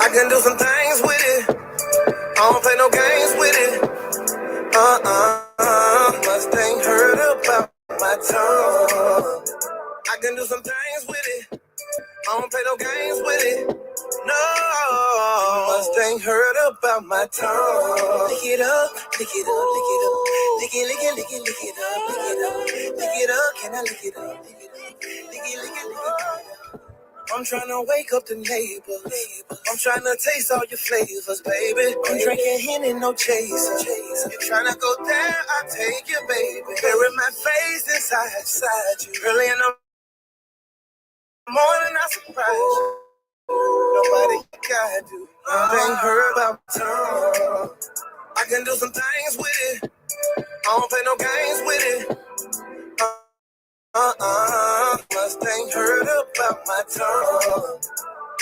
I can do some things with it. I don't play no games with it. Mustang heard about my tongue. I can do some things with it. I don't play no games with it. No, Mustang heard about my tongue. Lick it up, lick it up, lick it up. Lick it, lick it, lick it, lick it up, lick it up. Lick it up, can I lick it up? Lick it up, lick it, lick it, lick it up. I'm trying to wake up the neighbors. I'm trying to taste all your flavors, baby. I'm drinking Henny, no chaser. You trying to go there, I'll take you, baby. Bury my face inside you. Early in the morning, I surprise you. Nobody got to. I ain't heard about tongue. I can do some things with it. I don't play no games with it. Mustang heard about my tongue.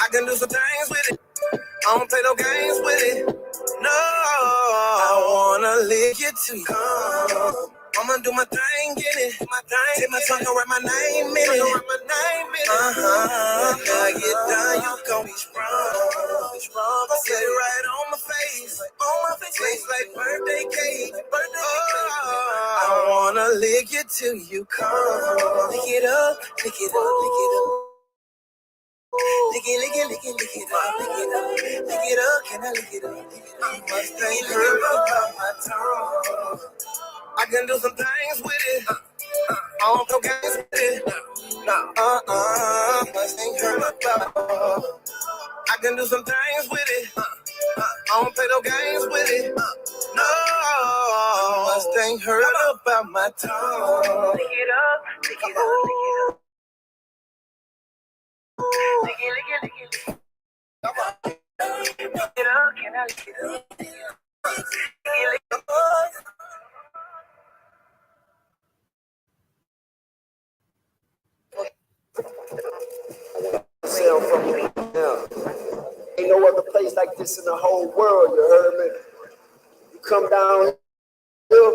I can do some things with it. I don't play no games with it. No, I wanna lick you till you come. I'ma do my thing in it. Take my tongue and write my name in it. When I get done, you gon' be sprung. I set it right on my face. Tastes like birthday cake. I wanna lick you till you come. Lick it up, lick it up, lick it up. Lick it, lick it, lick it, lick it up, lick it up, lick it up, can I lick it up, lick it up? Mustang heard about my tongue. I can do some things with it. I don't play games with it. Mustang heard about. I can do some things with it. I don't play no games with it. No, Mustang heard about my tongue. Lick it up, lick it up, lick it up. Lick it, lick it, lick it, lick it. Come on. Lick it up, can I lick it up? Lick it, lick it up. Ain't no other place like this in the whole world, you heard me? You come down here,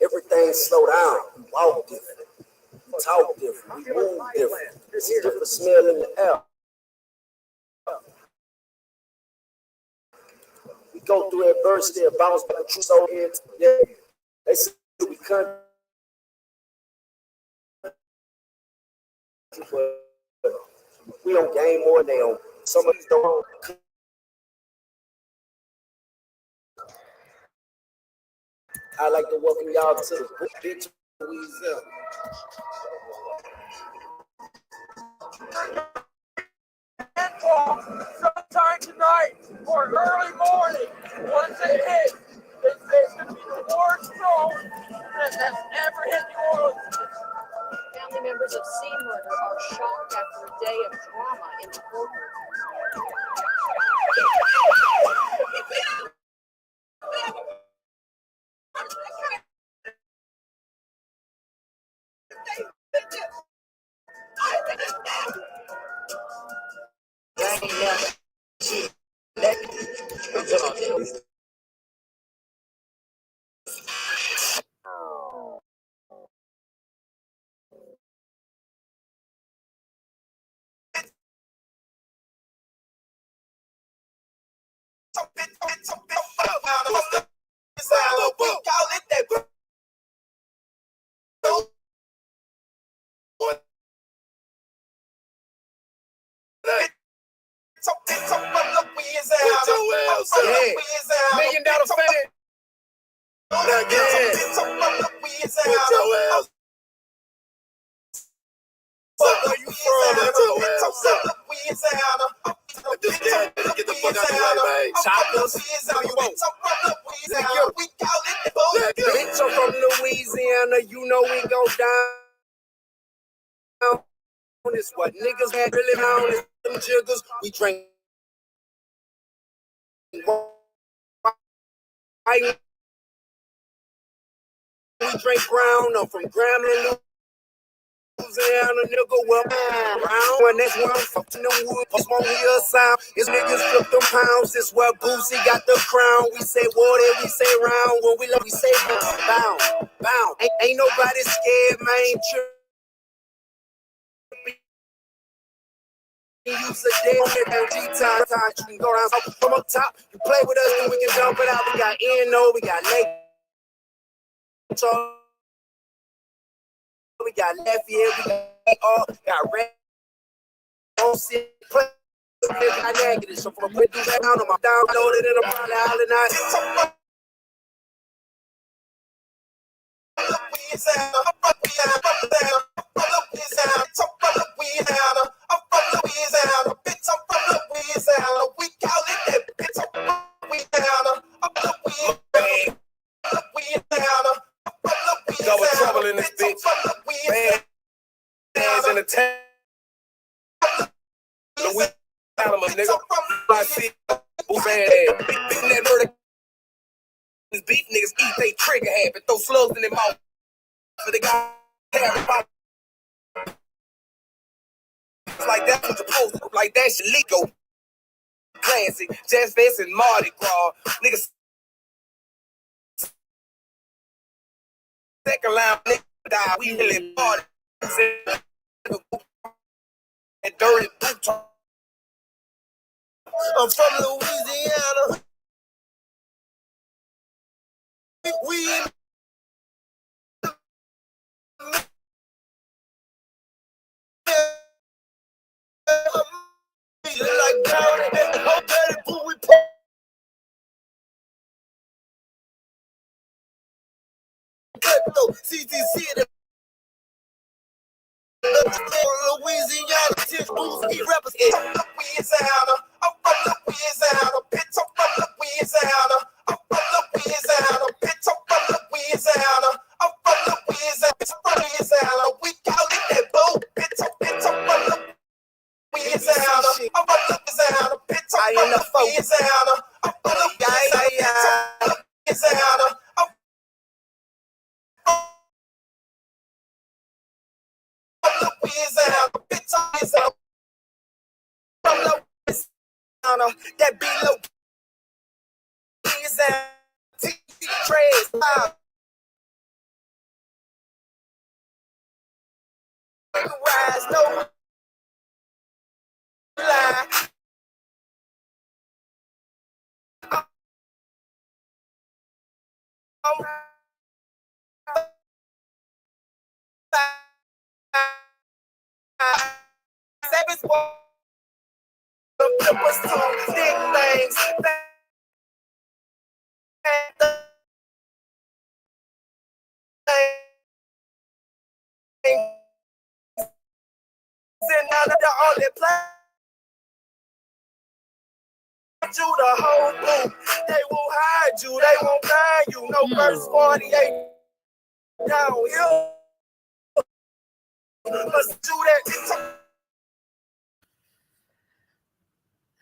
everything slow down. You walk different, you talk different, you move different. There's a different smell in the air. We go through adversity and bounce back true so here today. They say we country, but we don't gain more than they own. Some of these don't. I'd like to welcome y'all to the beach, Louisiana. Sometime tonight or early morning, once it hits, it's going to be the worst storm that has ever hit New Orleans. Family members of Sea Murder are shocked after a day of drama in the courtroom. $1 million fan. Where you from? Get the fuck out of the way, man. Choppers. You won't. Bitch, I'm from Louisiana, you know we go down. It's what niggas had really down is them jiggers. We drink white. We drink brown. I'm from Grambling, Louisiana, nigga, well, round. And that's where I'm fucking them wood. Just won't hear a sound. It's niggas flip them pounds. This where Boosie got the crown. We say water, we say round. When we love, we say bound, bound. Ain't nobody scared, man. You use a day on that G-time. You can go down from up top. You play with us, then we can dump it out. We got N.O., we got Lake. We got Lafayette, we got Red. Don't see play. I negative, so from a quick down, I'm downloaded and I'm probably howling out. Double trouble in this bitch. Hands in the tank. Nigga. I see who's saying that. These beef niggas eat they trigger habit, throw slugs in their mouth. So they got hair like that's what you're supposed to, like that shit legal. Classic, Jazz Vest and Mardi Gras. Niggas second line, nigga die. We really party. And dirty boot. I'm from Louisiana. We like down and hope that it we CTC Louisiana, he represents Louisiana. I'm from Louisiana, bitch. I'm from Louisiana. I'm from Louisiana, bitch. I'm from Louisiana. I'm from Louisiana. We call it that boo, bitch. I'm from Louisiana. I'm from Louisiana, bitch. I'm from Louisiana. I'm from Louisiana. Louisiana. Louisiana, bitch, I'm from Louisiana, that be low. Louisiana, TV trays, rise, no lie. Seven sports, stick things. Send out of the only play. You the whole boom. They won't hide you, they won't find you. No verse 48 downhill. Let's do that.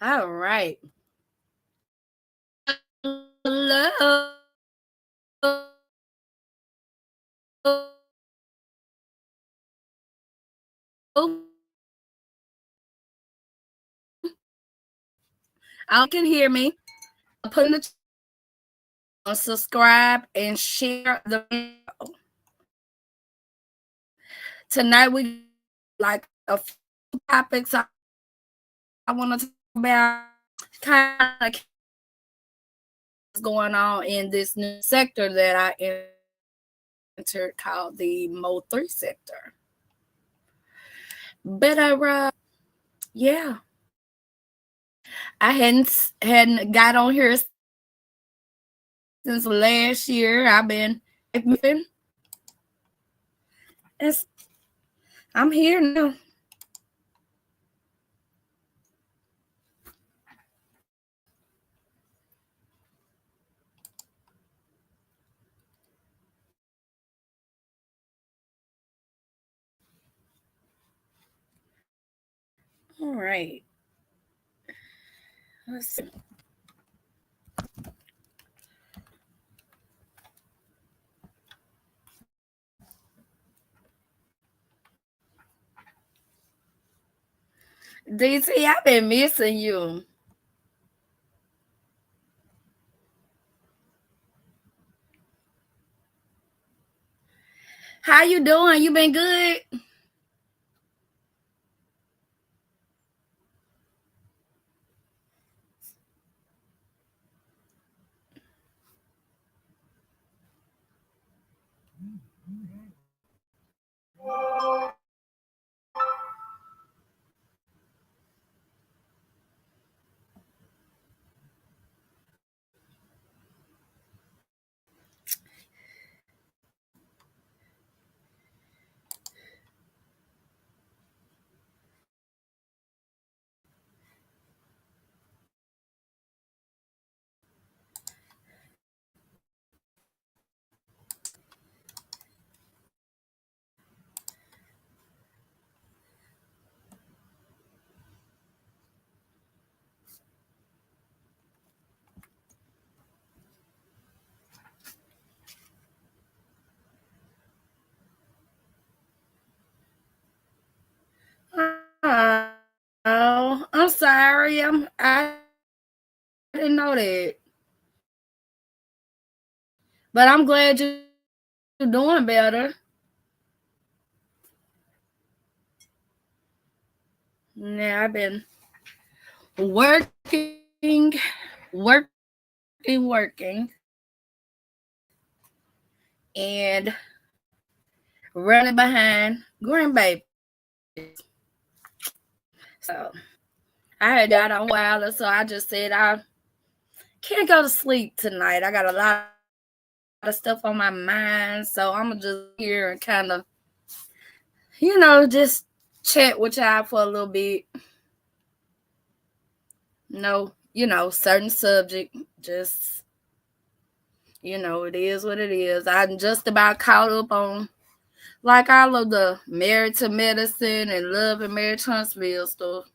All right. Hello. I can hear me. I'm putting the subscribe and share the video. Tonight we like a few topics I want to talk about, kind of what's going on in this new sector that I entered called the M03 sector. But yeah, I hadn't got on here since last year. I've been moving. I'm here now. All right. Let's see. DT, I've been missing you. How you doing? You been good? Oh, I'm sorry. I didn't know that. But I'm glad you're doing better. Yeah, I've been working, working, and running behind grandbabies. So I had got on Wilder, so I just said I can't go to sleep tonight. I got a lot of stuff on my mind, so I'm gonna just here and kind of, just chat with y'all for a little bit. No, certain subject, just it is what it is. I'm just about caught up on like all of the Married to Medicine and Love and Marriage Huntsville stuff.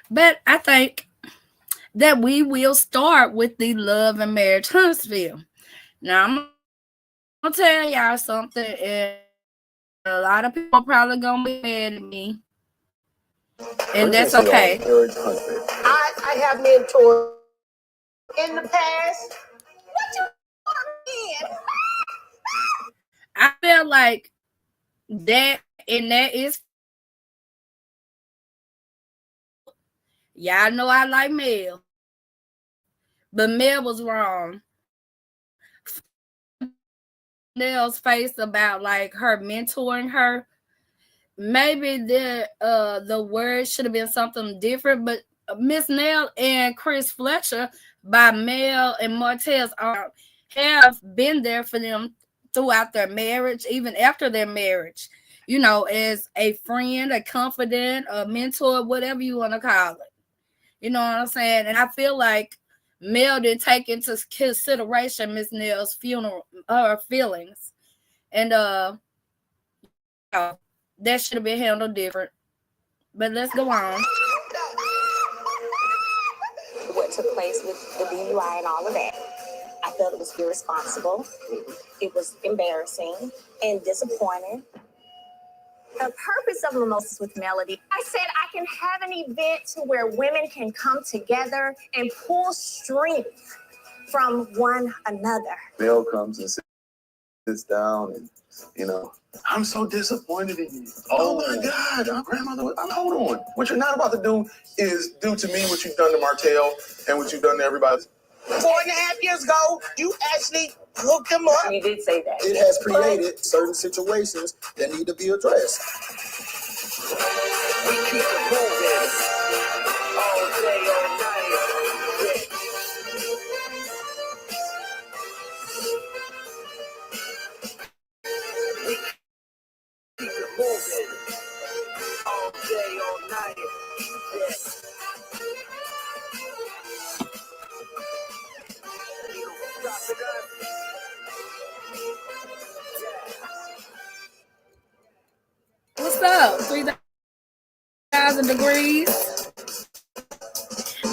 But I think that we will start with the Love and Marriage Huntsville. Now I'm gonna tell y'all something, and a lot of people are probably gonna be mad at me, and that's okay. I have mentored in the past. What you mean? I feel like that, and that is, y'all know I like Mel, but Mel was wrong. Nell's face about like her mentoring her. Maybe the word should have been something different, but Miss Nell and Chris Fletcher by Mel and Martez have been there for them throughout their marriage, even after their marriage, as a friend, a confidant, a mentor, whatever you want to call it. You know what I'm saying? And I feel like Mel didn't take into consideration Miss Nell's her feelings. And that should have been handled different. But let's go on. What took place with the DUI and all of that. I felt it was irresponsible. It was embarrassing and disappointing. The purpose of Mimosas with Melody, I said I can have an event to where women can come together and pull strength from one another. Mel comes and sits down and, I'm so disappointed in you. Oh my God, our grandmother, hold on. What you're not about to do is do to me what you've done to Martell and what you've done to everybody. 4.5 years ago, you actually hooked him up. You did say that. It has created certain situations that need to be addressed. We keep it moving all day, all night. We keep it moving all day, all night. What's up? 3,000 degrees.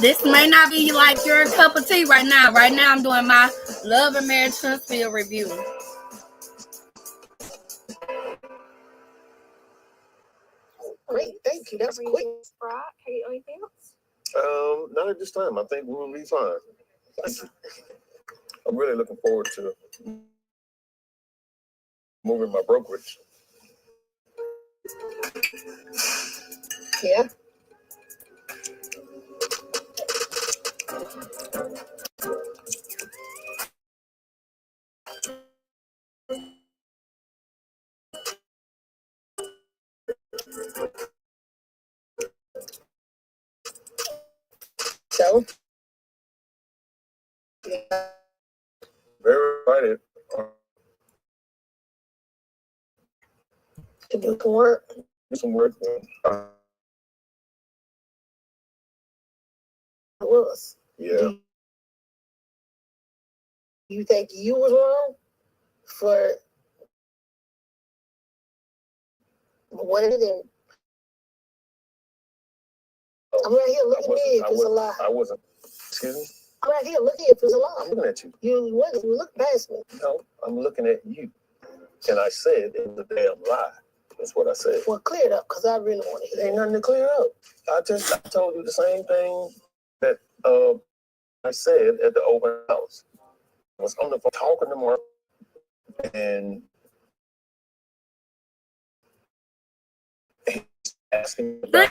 This may not be like your cup of tea right now. Right now, I'm doing my Love and Marriage Huntsville review. Great, thank you. That's quick. Hey, anything else? Not at this time. I think we will be fine. I'm really looking forward to moving my brokerage Yeah. So, Very excited to do some work. do some work. It was. Yeah. Do you think you was wrong for what it is? I'm right here looking at it if it's a lie. I wasn't. Excuse me? I'm right here looking if it's a lie. I'm looking at you. You wasn't. You look past me. No, I'm looking at you. And I said it was a damn lie. That's what I said. Well, clear it up, because I really want to hear. Ain't nothing to clear up. I told you the same thing that I said at the open house. I was on the phone talking to Mark and asking about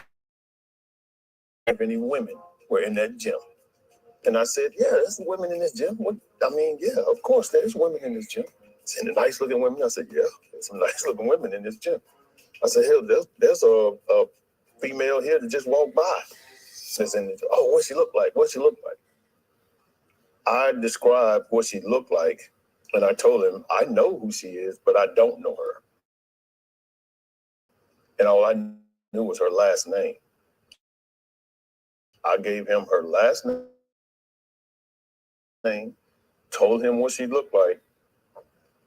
if any women were in that gym. And I said, yeah, there's women in this gym. Yeah, of course there's women in this gym. And the nice looking women. I said, yeah, there's some nice looking women in this gym. I said, hell, there's a female here that just walked by. Says, oh, what she look like? What she look like? I described what she looked like, and I told him, I know who she is, but I don't know her. And all I knew was her last name. I gave him her last name, told him what she looked like.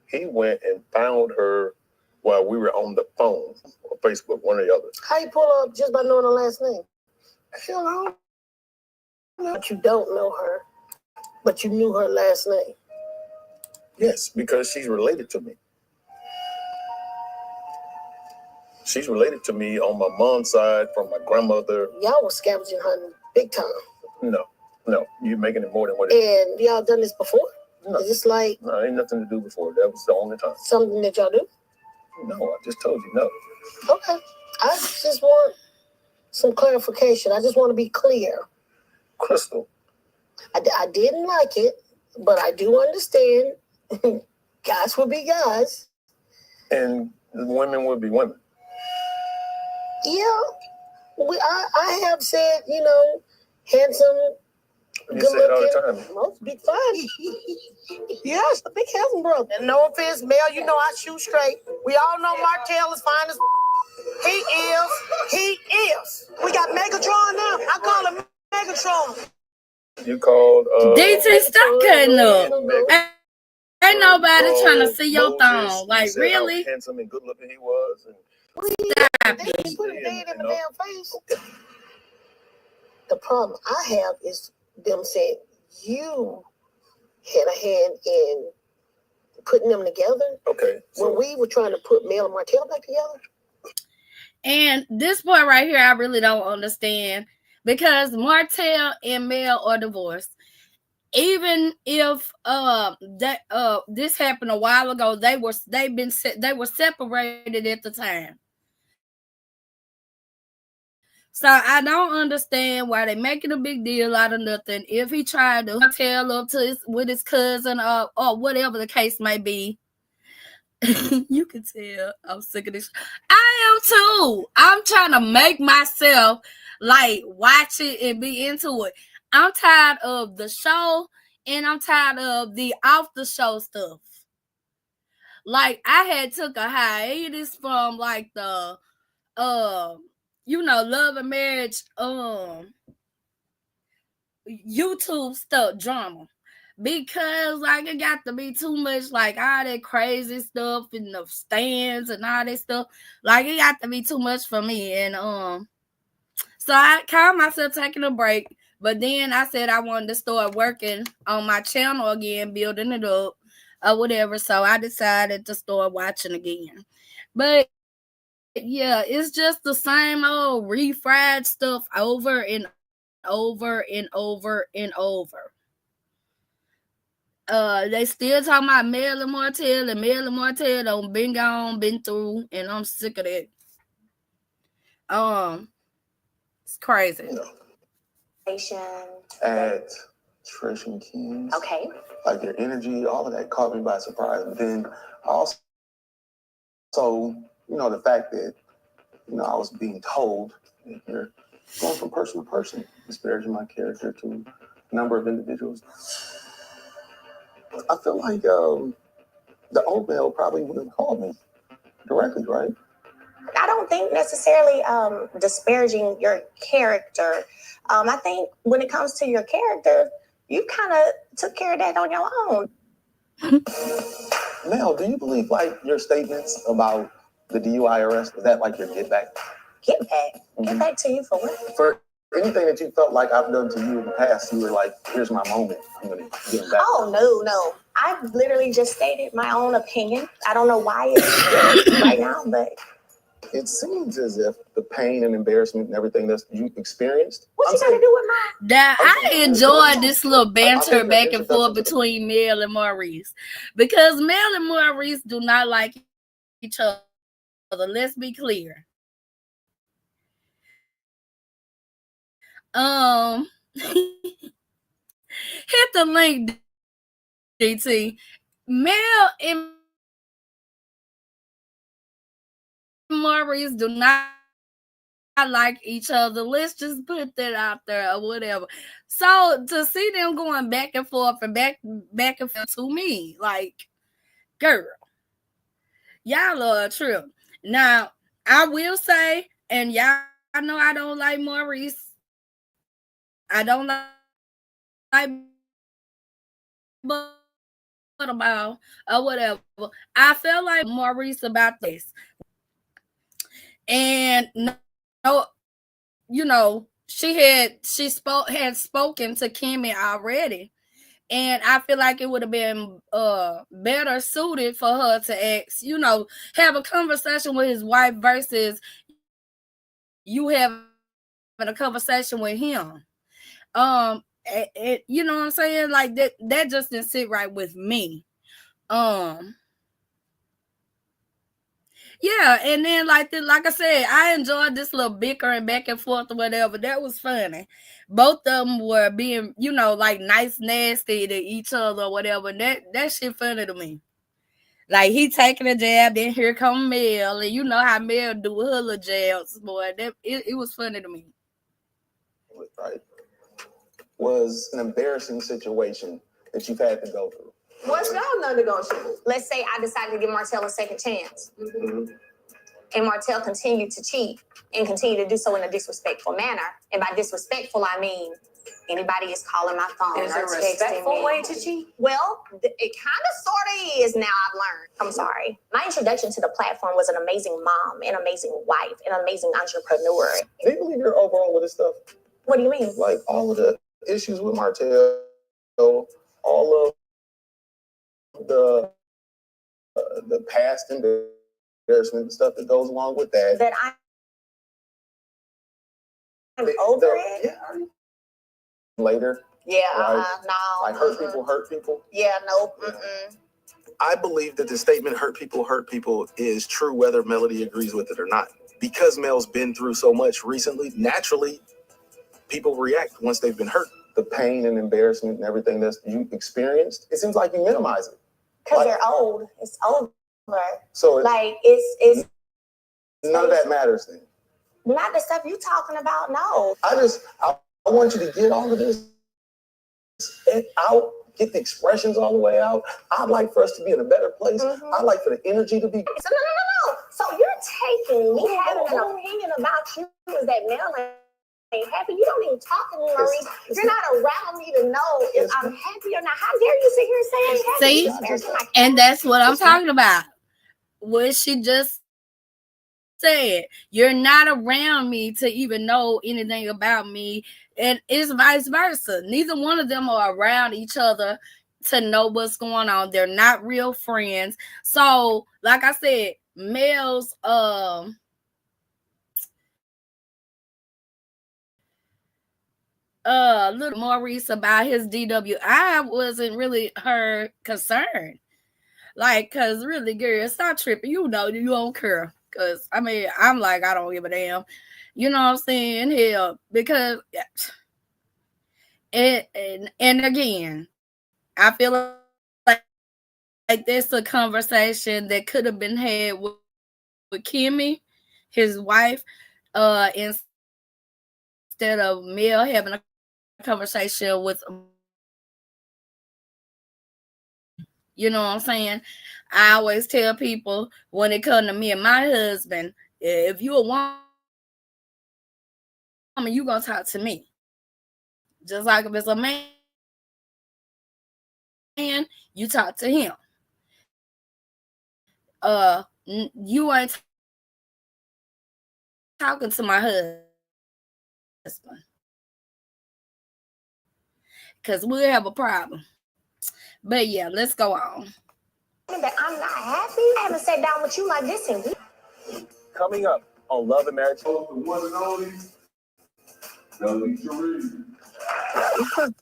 He went and found her while we were on the phone or Facebook, one or the other. How you pull up just by knowing her last name? Hell, I don't know. But you don't know her, but you knew her last name. Yes, because she's related to me. She's related to me on my mom's side from my grandmother. Y'all was scavenging hunting big time. No, you're making it more than what it is. And y'all done this before? No. Is this like... No, ain't nothing to do before. That was the only time. Something that y'all do? No, I just told you no. Okay. I just want some clarification. I just want to be clear. Crystal. I didn't like it, but I do understand guys will be guys. And women will be women. Yeah. I have said, handsome, You good say it all looking. the time. Most big fine. Yes, a big handsome brother. And no offense, Mel, I shoot straight. We all know Martell is fine as He is. We got Megatron now. I call him Megatron. You called DT, stop cutting up. Ain't nobody trying to see your thong. Like, really? How handsome and good looking he was. And Stop They it. put a dead in the damn face. The problem I have is them saying you had a hand in putting them together. Okay. So When we were trying to put Mel and Martell back together. And this part right here, I really don't understand, because Martell and Mel are divorced. Even if this happened a while ago, they were separated at the time. So I don't understand why they making a big deal out of nothing. If he tried to tell up to with his cousin or whatever the case may be, you can tell I'm sick of this. I am too. I'm trying to make myself like watch it and be into it. I'm tired of the show and I'm tired of the off the show stuff. Like I had took a hiatus from like the Love and Marriage YouTube stuff drama. Because like it got to be too much, like all that crazy stuff in the stands and all that stuff. Like it got to be too much for me. And so I called myself taking a break. But then I said I wanted to start working on my channel again, building it up or whatever. So I decided to start watching again. But yeah, it's just the same old refried stuff over and over and over and over. They still talking about Mel and Martell done been gone, been through, and I'm sick of that. It's crazy. At Trish and Kings. Okay. Like your energy, all of that caught me by surprise. But then also, the fact that, I was being told that you're going from person to person, disparaging my character to a number of individuals. I feel like the old male probably would have called me directly, right? I don't think necessarily disparaging your character. I think when it comes to your character, you kind of took care of that on your own. Mel, do you believe like your statements about the DUI arrest, is that like your get back? Get back? Mm-hmm. Get back to you for what? For anything that you felt like I've done to you in the past, you were like, here's my moment. I'm going to get him back. Oh, no. I've literally just stated my own opinion. I don't know why it's right now, but... It seems as if the pain and embarrassment and everything that you experienced. What you got to do with mine? That I enjoyed this little banter back and forth between Mel and Maurice, because Mel and Maurice do not like each other. Let's be clear. Hit the link, DT. Mel and Maurice do not like each other. Let's just put that out there or whatever. So to see them going back and forth and back and forth, to me, like, girl, y'all are a trip. Now, I will say, and y'all know I don't like Maurice. I don't like about or whatever. I felt like Maurice about this. And no, she had spoken to Kimmy already. And I feel like it would have been better suited for her to ask, have a conversation with his wife versus you having a conversation with him. You know what I'm saying? Like that just didn't sit right with me. Yeah, and then like I said, I enjoyed this little bickering back and forth or whatever. That was funny. Both of them were being, like nice, nasty to each other or whatever. That shit funny to me. Like he taking a jab, then here come Mel, and you know how Mel do her little jabs, boy. It was funny to me. Right. Was an embarrassing situation that you've had to go through. What's y'all non-negotiable? Let's say I decided to give Martell a second chance. Mm-hmm. And Martell continued to cheat and continue to do so in a disrespectful manner. And by disrespectful, I mean anybody is calling my phone. Is there a respectful way to cheat? Well, it kind of sort of is now, I've learned. I'm sorry. My introduction to the platform was an amazing mom, an amazing wife, an amazing entrepreneur. Do you believe you're overall with this stuff? What do you mean? Like all of the issues with Martell, all of the past embarrassment stuff that goes along with that. That I'm over it? Yeah. Later? Yeah, right? No. Like hurt people? Yeah, no. Mm-mm. I believe that the statement hurt people is true whether Melody agrees with it or not. Because Mel's been through so much recently, naturally, people react once they've been hurt. The pain and embarrassment and everything that you experienced, it seems like you minimize it. Because they're old. It's over. So it's none of that matters then. Not the stuff you talking about, no. I want you to get all of this out, get the expressions all the way out. I'd like for us to be in a better place. Mm-hmm. I'd like for the energy to be. So no. So you're taking me having an opinion about you is that Mel ain't happy. You don't even talk to me, Maurice. You're not around me to know if I'm happy or not. How dare you sit here and say I'm happy? See, and that's what I'm talking about. What she just said. You're not around me to even know anything about me, and it's vice versa. Neither one of them are around each other to know what's going on. They're not real friends. So, like I said, Mel's little Maurice about his DWI wasn't really her concern. Like, cause really, girl, stop tripping. You know you don't care. Cause I mean, I'm like, I don't give a damn. You know what I'm saying? Hell, because and again, I feel like that's a conversation that could have been had with Kimmy, his wife, instead of Mel having a conversation with, you know what I'm saying? I always tell people when it comes to me and my husband, if you a woman, you gonna talk to me. Just like if it's a man, you talk to him. You ain't talking to my husband, because we'll have a problem. But yeah, let's go on. That I'm not happy. I haven't sat down with you like this in weeks. Coming up on Love and Marriage. The one and only the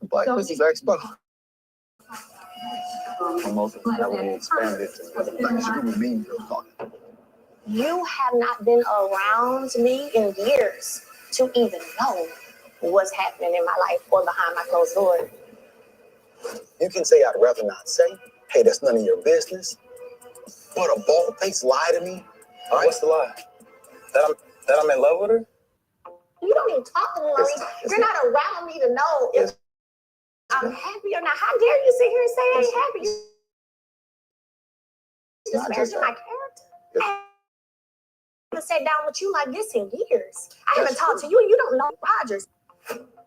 Black Pussy Expo. Most of that when expanded to Black Scooby Bean talking. You have not been around me in years to even know what's happening in my life or behind my closed door. You can say I'd rather not say. Hey, that's none of your business. But a bald face lie to me. All right. What's the lie? That I'm in love with her? You don't even talk to me, Maurice. You're not around me to know if I'm happy or not. How dare you sit here and say I ain't happy? Disparaging my character. I haven't sat down with you like this in years. I haven't talked to you, and you don't know Rogers.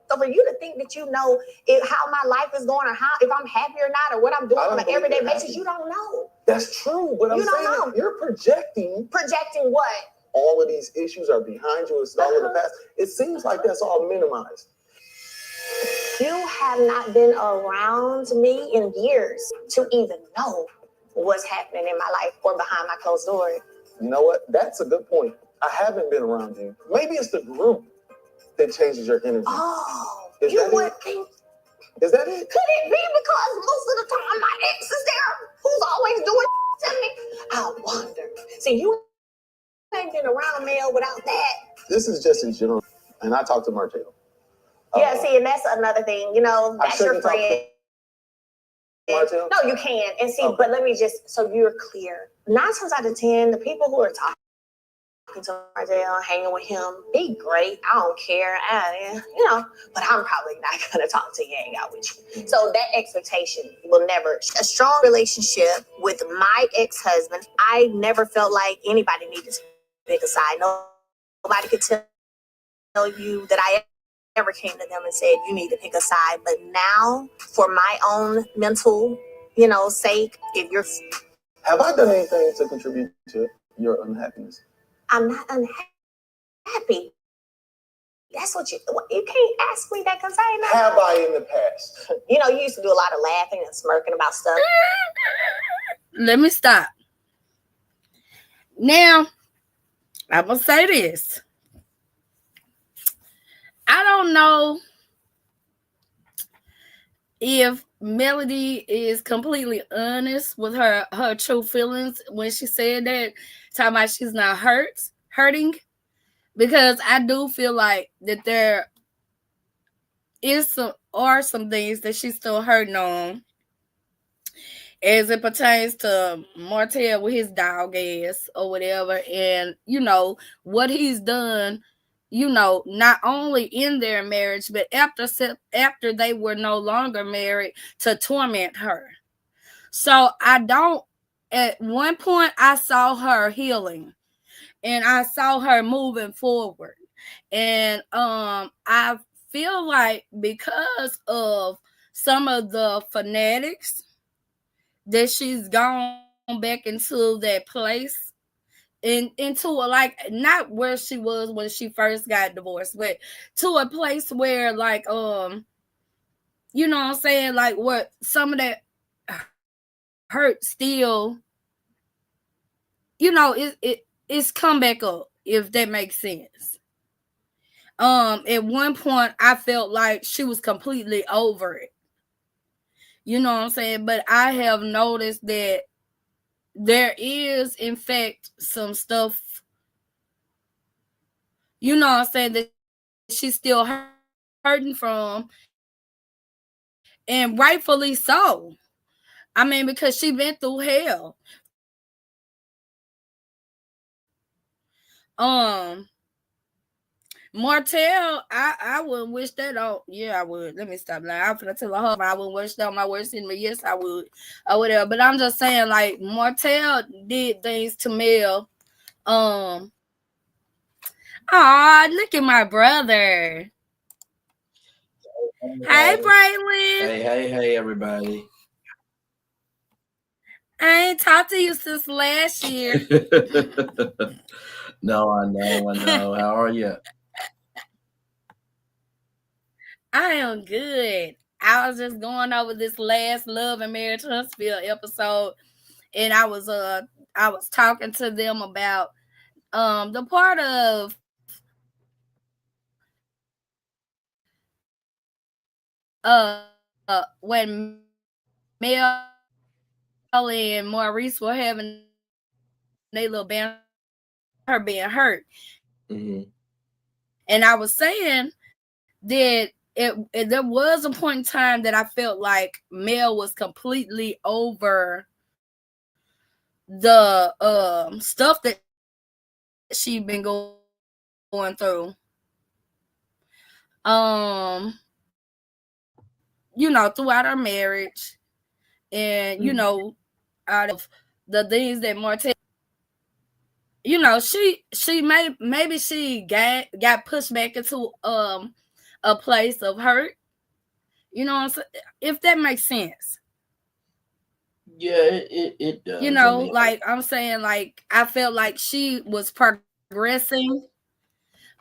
So for you to think that you know how my life is going, or how if I'm happy or not, or what I'm doing on an everyday basis, you don't know. That's true, but I'm saying you're projecting. Projecting what? All of these issues are behind you. It's all in the past. It seems like that's all minimized. You have not been around me in years to even know what's happening in my life or behind my closed door. You know what? That's a good point. I haven't been around you. Maybe it's the group that changes your energy. Oh, is you would it? think. Is that it? Could it be because most of the time my ex is there, who's always doing to me? I wonder. See, you ain't been around Mel without that. This is just in general. And I talked to Martell. Yeah, see, and that's another thing. You know, that's your friend. Martell? No, you can. And see, but let me just, so you're clear. 9 times out of 10, the people who are talking to Martell, hanging with him, be great. I don't care. You know, but I'm probably not going to talk to you, hang out with you. So that expectation will never, a strong relationship with my ex-husband, I never felt like anybody needed to pick a side. Nobody could tell you that I ever came to them and said, you need to pick a side. But now, for my own mental, sake, if you're... Have I done anything to contribute to your unhappiness? I'm not unhappy. That's what you can't ask me that because I ain't not. Have I in the past? You used to do a lot of laughing and smirking about stuff. Let me stop. Now, I will say this. I don't know if Melody is completely honest with her true feelings when she said that, talking about she's not hurting, because I do feel like that there are some things that she's still hurting on as it pertains to Martell with his dog ass or whatever, and what he's done, not only in their marriage, but after they were no longer married, to torment her. So at one point I saw her healing and I saw her moving forward. And I feel like because of some of the fanatics that she's gone back into that place, into not where she was when she first got divorced, but to a place where you know what I'm saying, like what some of that hurt still, it's come back up, if that makes sense. At one point I felt like she was completely over it. You know what I'm saying? But I have noticed that there is, in fact, some stuff, you know what I'm saying, that she's still hurting from, and rightfully so. I mean, because she been through hell. Martell, I wouldn't wish that on. Yeah, I would. Let me stop lying. I'm finna tell her I wouldn't wish that on my worst enemy. Yes, I would. Or whatever. But I'm just saying, like, Martell did things to Mel. Aw, look at my brother. Hey, Braylon. Hey, everybody. I ain't talked to you since last year. No, I know. How are you? I am good. I was just going over this last Love and Marriage Huntsville episode, and I was talking to them about the part of when Mel and Maurice were having their little band, her being hurt. Mm-hmm. And I was saying that there was a point in time that I felt like Mel was completely over the stuff that she'd been going through. You know, throughout her marriage, and you know, out of the things that Martell, you know, she maybe she got pushed back into a place of hurt. You know what I'm saying? If that makes sense. Yeah, it does. You know, I mean, like I'm saying, like I felt like she was progressing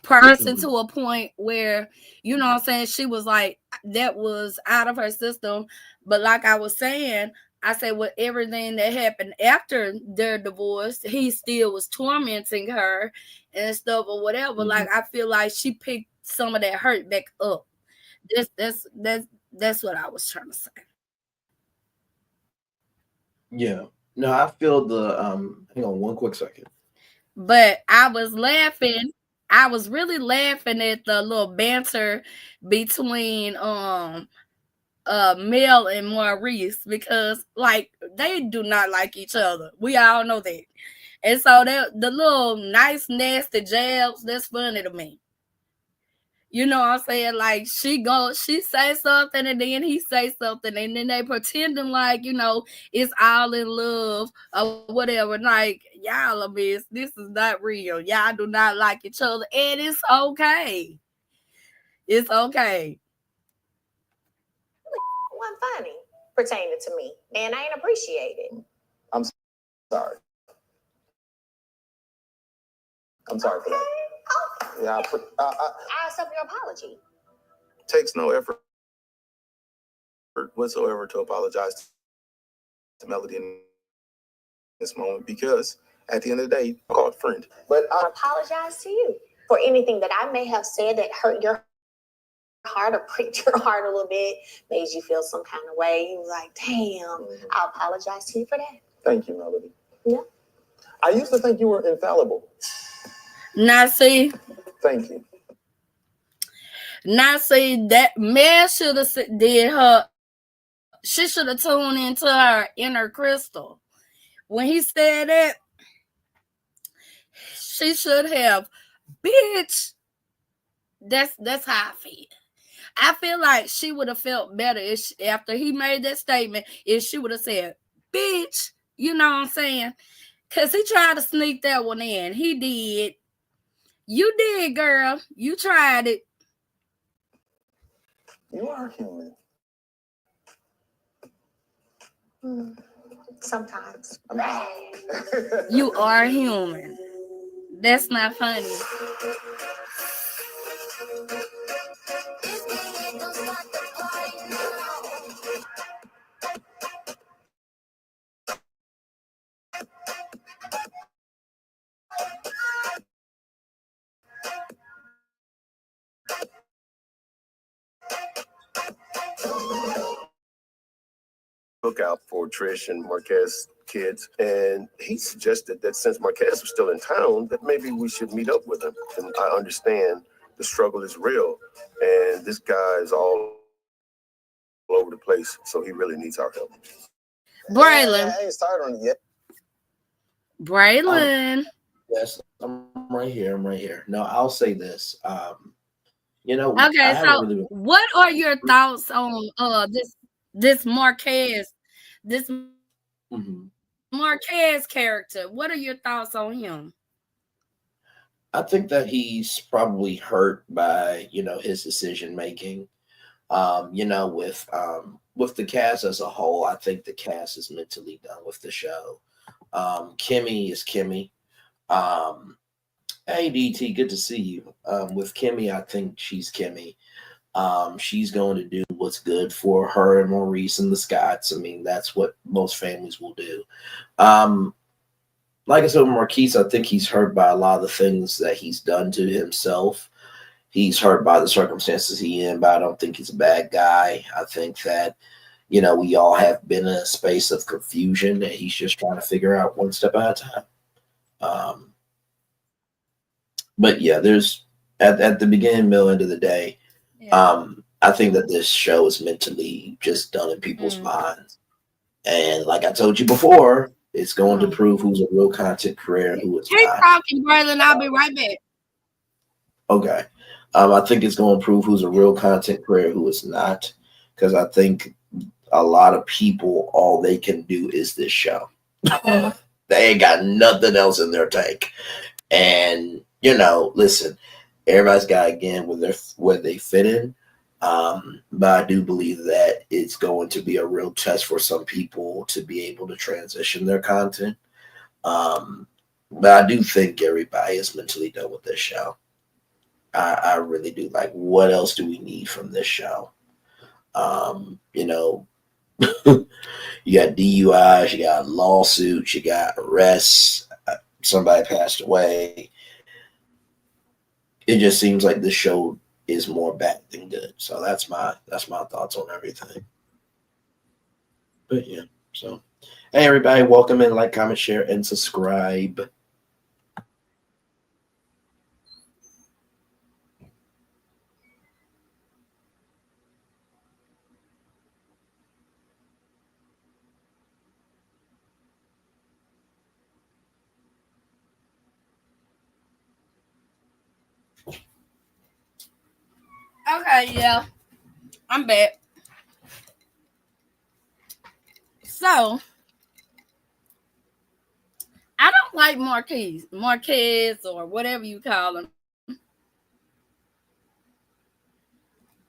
to a point where, you know what I'm saying, she was like, that was out of her system. But like I was saying, I said with everything that happened after their divorce, he still was tormenting her and stuff or whatever. Mm-hmm. Like I feel like she picked some of that hurt back up. That's what I was trying to say. Yeah. No, I feel the hang on one quick second. But I was laughing. I was really laughing at the little banter between Mel and Maurice, because like they do not like each other. We all know that. And so the little nice nasty jabs, that's funny to me. You know what I'm saying? Like she say something and then he say something and then they pretending like, you know, it's all in love or whatever. Like, y'all are miss. This is not real. Y'all do not like each other. And it's okay. It's okay. Wasn't funny pertaining to me. And I ain't appreciate it. I'm sorry. I'm sorry for that. Oh. Yeah, I accept your apology. Takes no effort whatsoever to apologize to Melody in this moment, because at the end of the day, I'm called friend. But I apologize to you for anything that I may have said that hurt your heart or pricked your heart a little bit, made you feel some kind of way. You was like, damn, I apologize to you for that. Thank you, Melody. Yeah. I used to think you were infallible. Now see. Thank you. Now see, that Mel should have did her. She should have tuned into her inner crystal. When he said that, she should have, bitch. That's how I feel. I feel like she would have felt better if after he made that statement, if she would have said, bitch, you know what I'm saying? Because he tried to sneak that one in. He did. You did, girl. You tried it. You are human. Sometimes. You are human. That's not funny. lookout for Trish and Marquez kids, and he suggested that since Marquez was still in town, that maybe we should meet up with him. And I understand the struggle is real, and this guy is all over the place, so he really needs our help. Braylon. I ain't started on it yet. Braylon. Yes, I'm right here. I'm right here. No, I'll say this. You know, okay, so really... what are your thoughts on this Marquez, this Marquez character? What are your thoughts on him? I think that he's probably hurt by, you know, his decision making. You know, with the cast as a whole, I think the cast is mentally done with the show. Kimmy is Kimmy. Hey DT, good to see you. With Kimmy, I think she's Kimmy. She's going to do what's good for her and Maurice and the Scotts. I mean, that's what most families will do. Like I said, Marquise, I think he's hurt by a lot of the things that he's done to himself. He's hurt by the circumstances he's in, but I don't think he's a bad guy. I think that, you know, we all have been in a space of confusion that he's just trying to figure out one step at a time. But yeah, there's at the beginning, middle, end of the day, I think that this show is mentally just done in people's minds. And like I told you before, it's going to prove who's a real content creator, who is Keep not. talking, Braylon. I'll be right back. Okay. I think it's going to prove who's a real content creator, who is not. Because I think a lot of people, all they can do is this show. They ain't got nothing else in their tank. And, you know, listen, everybody's got, again, where they fit in. But I do believe that it's going to be a real test for some people to be able to transition their content. But I do think everybody is mentally done with this show. I really do. Like, what else do we need from this show? You know, you got DUIs, you got lawsuits, you got arrests, somebody passed away. It just seems like this show is more bad than good. So that's my thoughts on everything. But yeah, so hey everybody, welcome in, like, comment, share, and subscribe. Okay, yeah. I'm back. So, I don't like Marquez or whatever you call him.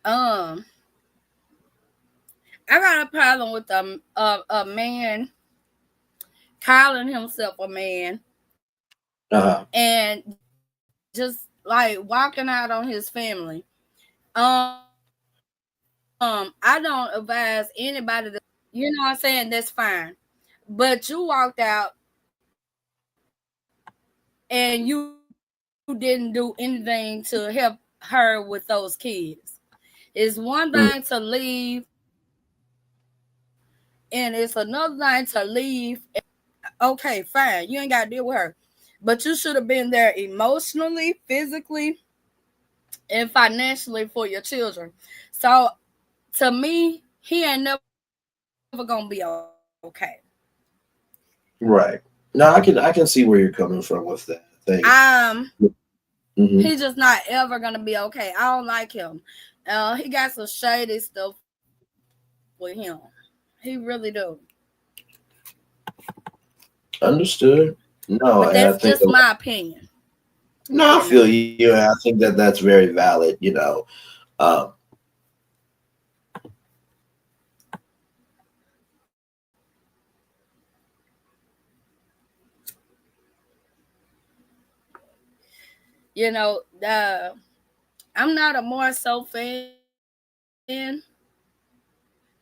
I got a problem with a man calling himself a man, and just like walking out on his family. I don't advise anybody to, you know what I'm saying, that's fine. But you walked out and you didn't do anything to help her with those kids. It's one thing to leave, and it's another thing to leave. Okay, fine. You ain't got to deal with her. But you should have been there emotionally, physically, and financially for your children. So, to me, he ain't never gonna be okay. Right. No, I can see where you're coming from with that thing. He's just not ever gonna be okay. I don't like him. He got some shady stuff with him. He really do. Understood. No, but that's just my opinion. No, I feel you. I think that that's very valid. You know, you know, I'm not a more so fan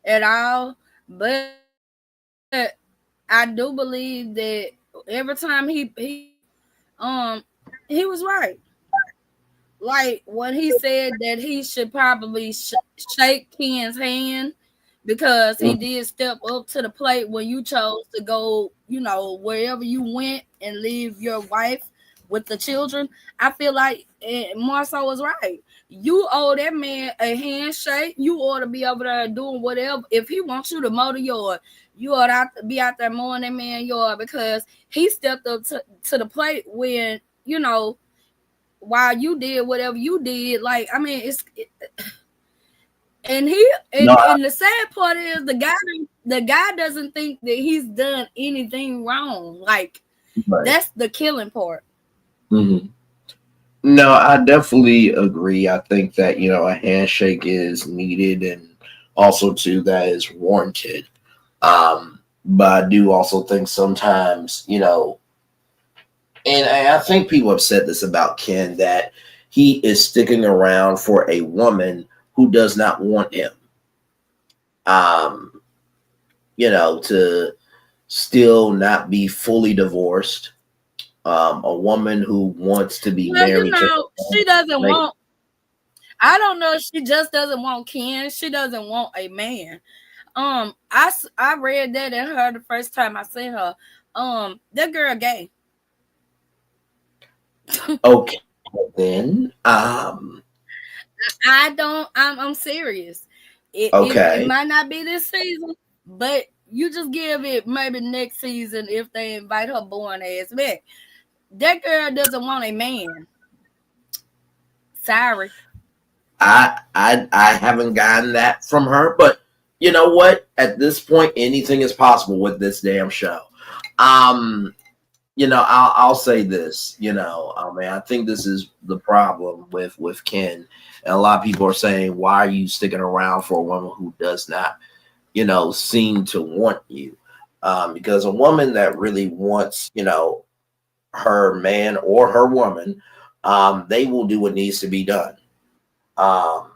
at all, but I do believe that every time he was right. Like when he said that he should probably shake Ken's hand because he did step up to the plate when you chose to go, wherever you went and leave your wife with the children. I feel like Marceau was right. You owe that man a handshake. You ought to be over there doing whatever. If he wants you to mow the yard, you ought to be out there mowing that man yard, because he stepped up to the plate when, while you did whatever you did. Like, I mean, and the sad part is the guy doesn't think that he's done anything wrong. Like, that's the killing part. Mm-hmm. No, I definitely agree. I think that, a handshake is needed, and also too that is warranted. But I do also think sometimes, and I think people have said this about Ken, that he is sticking around for a woman who does not want him, to still not be fully divorced, a woman who wants to be married to she doesn't want, I don't know if she just doesn't want Ken. She doesn't want a man. I read that in her the first time I seen her. That girl gay. Okay, then. I'm serious. It might not be this season, but you just give it maybe next season if they invite her born ass back. That girl doesn't want a man. Sorry. I haven't gotten that from her, but you know what? At this point, anything is possible with this damn show. I'll say this, I think this is the problem with Ken. And a lot of people are saying, why are you sticking around for a woman who does not, seem to want you? Because a woman that really wants, her man or her woman, they will do what needs to be done. And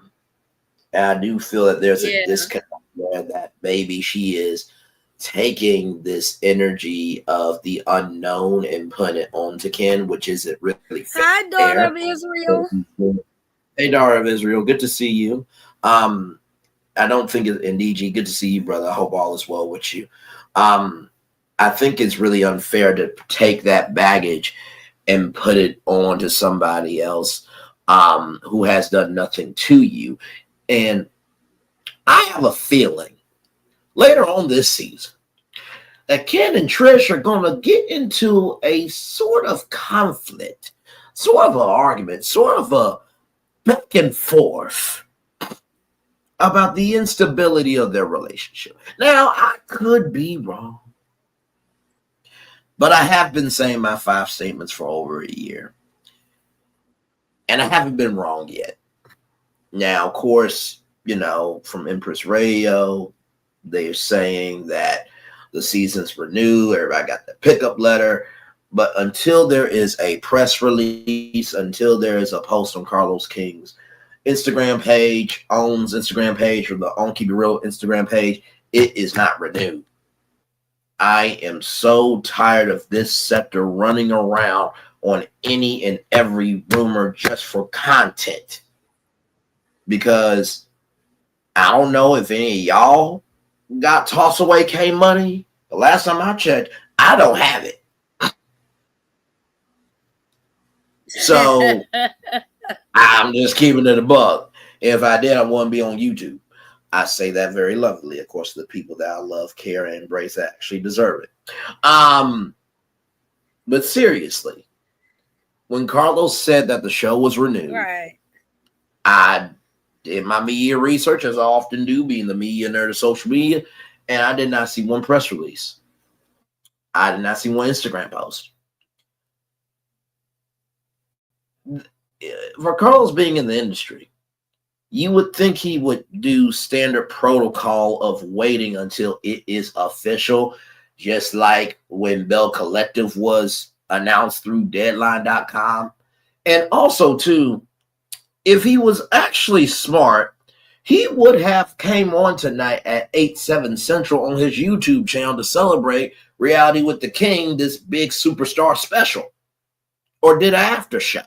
I do feel that there's a disconnect there, that maybe she is taking this energy of the unknown and putting it onto Ken, which isn't really fair. Hi, daughter of Israel. Hey, daughter of Israel. Good to see you. I don't think it's DG. Good to see you, brother. I hope all is well with you. I think it's really unfair to take that baggage and put it on to somebody else who has done nothing to you. And I have a feeling later on this season that Ken and Trish are going to get into a sort of conflict, sort of an argument, sort of a back and forth about the instability of their relationship. Now, I could be wrong, but I have been saying my 5 statements for over a year, and I haven't been wrong yet. Now, of course, from Empress Radio, they're saying that the season's renewed. Everybody got the pickup letter. But until there is a press release, until there is a post on Carlos King's Instagram page, owns Instagram page, or the On Keep It Real Instagram page, it is not renewed. I am so tired of this sector running around on any and every rumor just for content. Because I don't know if any of y'all got toss away K money. The last time I checked, I don't have it. So I'm just keeping it a buck. If I did, I wouldn't be on YouTube. I say that very lovely. Of course, the people that I love, care, and embrace actually deserve it. But seriously, when Carlos said that the show was renewed, right, I did my media research, as I often do, being the media nerd of social media, and I did not see one press release. I did not see one Instagram post. For Carlos being in the industry, you would think he would do standard protocol of waiting until it is official, just like when Bell Collective was announced through Deadline.com. And also, too, if he was actually smart, he would have came on tonight at 8/7 Central on his YouTube channel to celebrate Reality with the King, this big superstar special, or did an after show.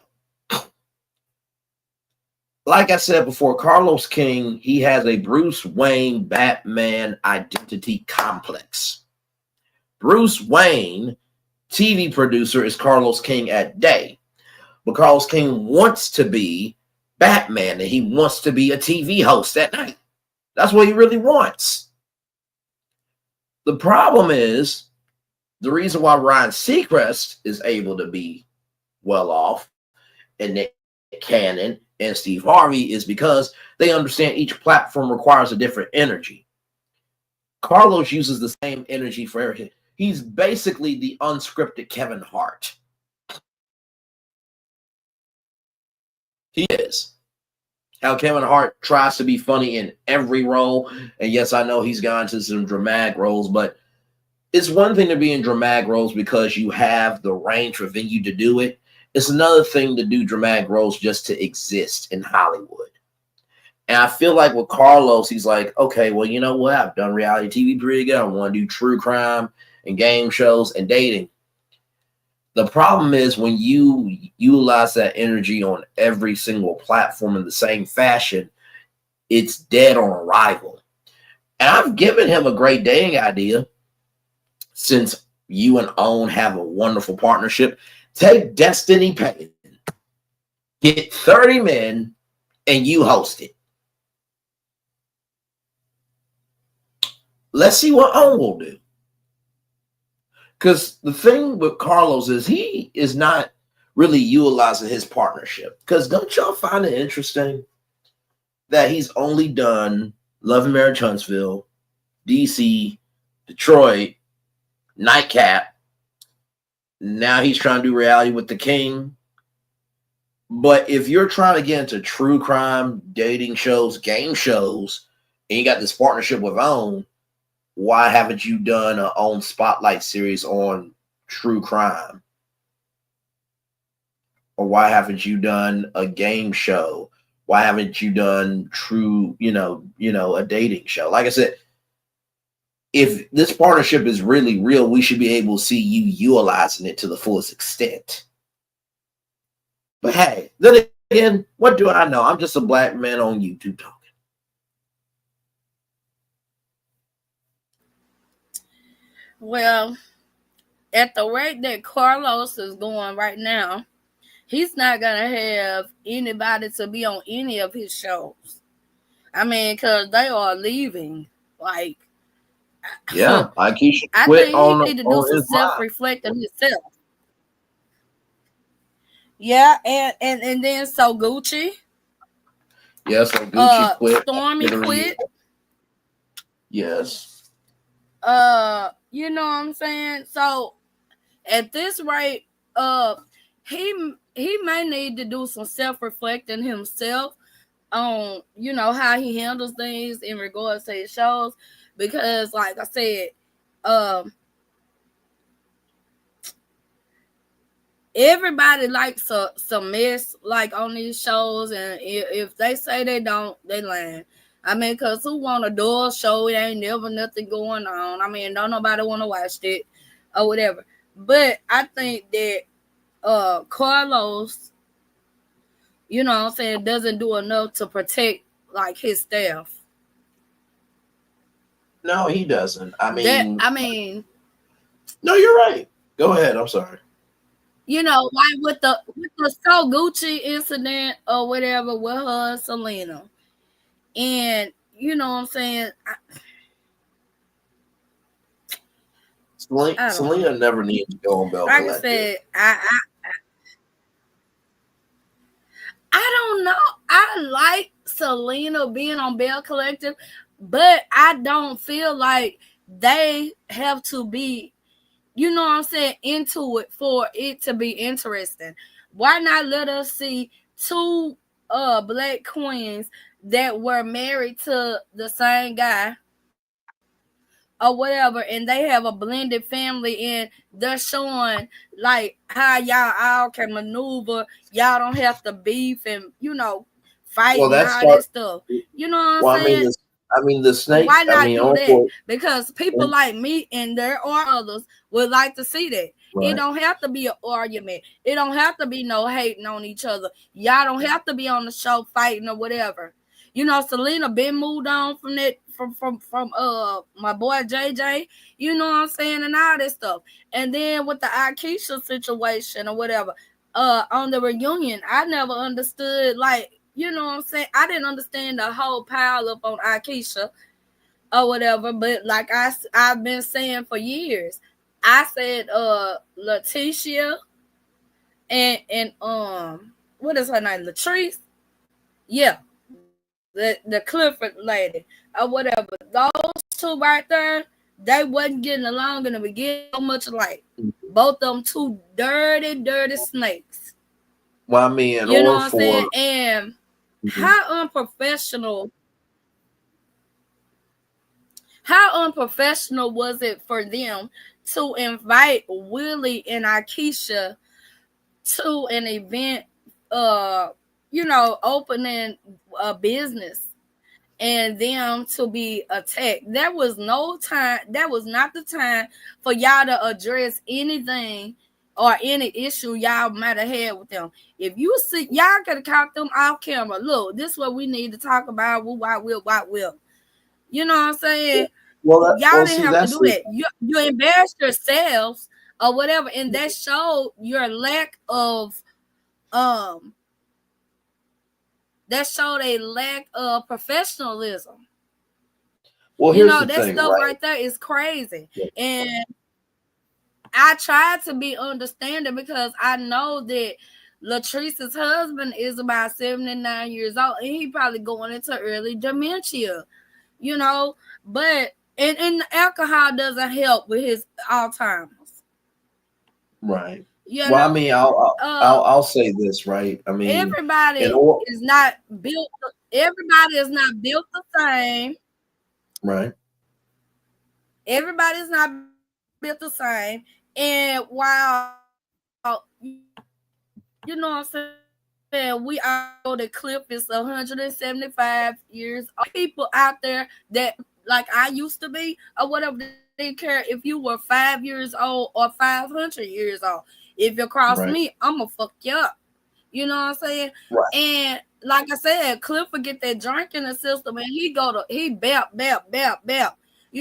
like I said before, Carlos King, he has a Bruce Wayne Batman identity complex. Bruce Wayne, TV producer, is Carlos King at day. But Carlos King wants to be Batman, and he wants to be a TV host at night. That's what he really wants. The problem is, the reason why Ryan Seacrest is able to be well off, and Nick Cannon and Steve Harvey, is because they understand each platform requires a different energy. Carlos uses the same energy for everything. He's basically the unscripted Kevin Hart. He is. How Kevin Hart tries to be funny in every role. And yes, I know he's gone to some dramatic roles, but it's one thing to be in dramatic roles because you have the range for venue to do it. It's another thing to do dramatic roles just to exist in Hollywood. And I feel like with Carlos, he's like, okay, well, you know what? I've done reality TV pretty good. I want to do true crime and game shows and dating. The problem is when you utilize that energy on every single platform in the same fashion, it's dead on arrival. And I've given him a great dating idea since you and Owen have a wonderful partnership. Take Destiny Payne, get 30 men, and you host it. Let's see what Owen will do. Because the thing with Carlos is he is not really utilizing his partnership. Because don't y'all find it interesting that he's only done Love and Marriage Huntsville, DC, Detroit, Nightcap. Now he's trying to do reality with the King. But if you're trying to get into true crime, dating shows, game shows, and you got this partnership with OWN, why haven't you done an OWN spotlight series on true crime? Or why haven't you done a game show? Why haven't you done true, a dating show? Like I said, if this partnership is really real, we should be able to see you utilizing it to the fullest extent. But hey, then again, what do I know? I'm just a black man on YouTube talking. Well, at the rate that Carlos is going right now, he's not going to have anybody to be on any of his shows. I mean, because they are leaving. Like, yeah, like he should I quit think on, he need to do some self-reflecting himself. Yeah, and then so Gucci. Yeah, so Gucci quit. Stormy quit. Yes. You know what I'm saying? So at this rate, he may need to do some self-reflecting himself on, how he handles things in regards to his shows. Because like I said, everybody likes some mess like on these shows, and if they say they don't, they lying. I mean, because who want a dull show? It ain't never nothing going on. I mean, don't nobody want to watch it or whatever. But I think that Carlos, you know what I'm saying, doesn't do enough to protect like his staff. No, he doesn't. I mean, no, you're right. Go ahead. I'm sorry. Like with the So Gucci incident or whatever with her and Selena. And you know what I'm saying? Selena never needed to go on Bell Like Collective. I said, I don't know. I like Selena being on Bell Collective, but I don't feel like they have to be, you know what I'm saying, into it for it to be interesting. Why not let us see two black queens that were married to the same guy or whatever, and they have a blended family, and they're showing like how y'all all can maneuver. Y'all don't have to beef and fight and all that stuff. You know what I'm saying? I mean, the snake. Why not I mean, do that? also, Because people like me and there are others would like to see that. right. It don't have to be an argument. It don't have to be no hating on each other. Y'all don't have to be on the show fighting or whatever. You know, Selena been moved on from that from my boy JJ. You know what I'm saying, and all this stuff. And then with the Akeisha situation or whatever, on the reunion, I never understood, like, you know what I'm saying. I didn't understand the whole pile up on Akeisha or whatever, but like I've been saying for years, I said Letitia and what is her name, Latrice, yeah, the Clifford lady or whatever, those two right there, they wasn't getting along in the beginning so much. Like both of them two dirty snakes. Well, I mean, you know what I'm saying, and how unprofessional was it for them to invite Willie and Akeisha to an event, you know, opening a business, and them to be attacked? There was no time. That was not the time for y'all to address anything or any issue y'all might have had with them. If you see, y'all could have caught them off camera. Look, this is what we need to talk about. Why will. You know what I'm saying? Well, y'all didn't have to do that. You embarrassed yourselves or whatever, and that showed your lack of that showed a lack of professionalism. Well, you here's know, the that thing, stuff right? right there is crazy. Yeah. And I tried to be understanding because I know that Latrice's husband is about 79 years old, and he probably going into early dementia, you know, but and alcohol doesn't help with his Alzheimer's. Right. You Well, know? I mean, I'll say this, right? I mean, everybody is not built. Everybody is not built the same. Right. Everybody is not built the same. And while you know what I'm saying, we all know that Cliff is 175 years old. People out there that like I used to be or whatever, they care if you were 5 years old or 500 years old. If you cross me, I'm gonna fuck you up. You know what I'm saying? Right. And like I said, Cliff would get that drink in the system and he belt. You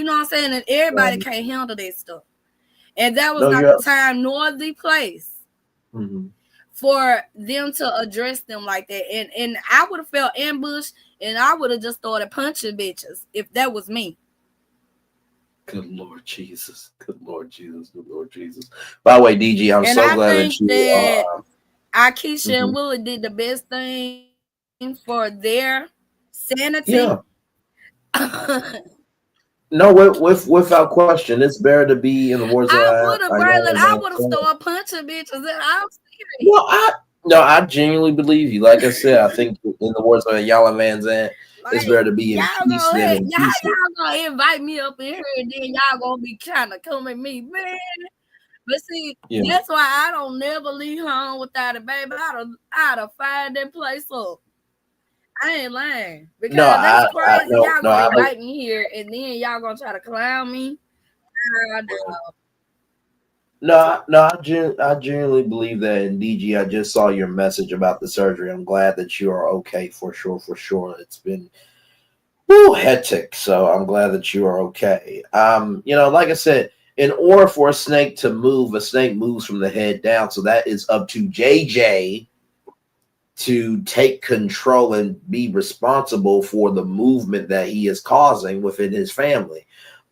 know what I'm saying? And everybody can't handle that stuff. And that was not the time nor the place for them to address them like that. And I would have felt ambushed and I would have just started punching bitches if that was me. Good Lord Jesus. Good Lord Jesus. Good Lord Jesus. By the way, DG, I'm so glad that you Akeisha and Willie did the best thing for their sanity. Yeah. No, without question, it's better to be in the war zone. I would have started punching bitches, and I'm serious. No, I genuinely believe you. Like I said, I think in the words of YALL man's end, it's better to be in peace than in peace. Y'all gonna invite me up in here, and then y'all gonna be trying to come at me, man. But see, that's why I don't never leave home without a baby. I'd have fired that place up. I ain't lying. Because that's crazy. Y'all gonna invite me here, and then y'all gonna try to clown me. No, I genuinely believe that. And DG, I just saw your message about the surgery. I'm glad that you are okay for sure. It's been hectic, so I'm glad that you are okay. You know, like I said, in order for a snake to move, a snake moves from the head down. So that is up to JJ to take control and be responsible for the movement that he is causing within his family.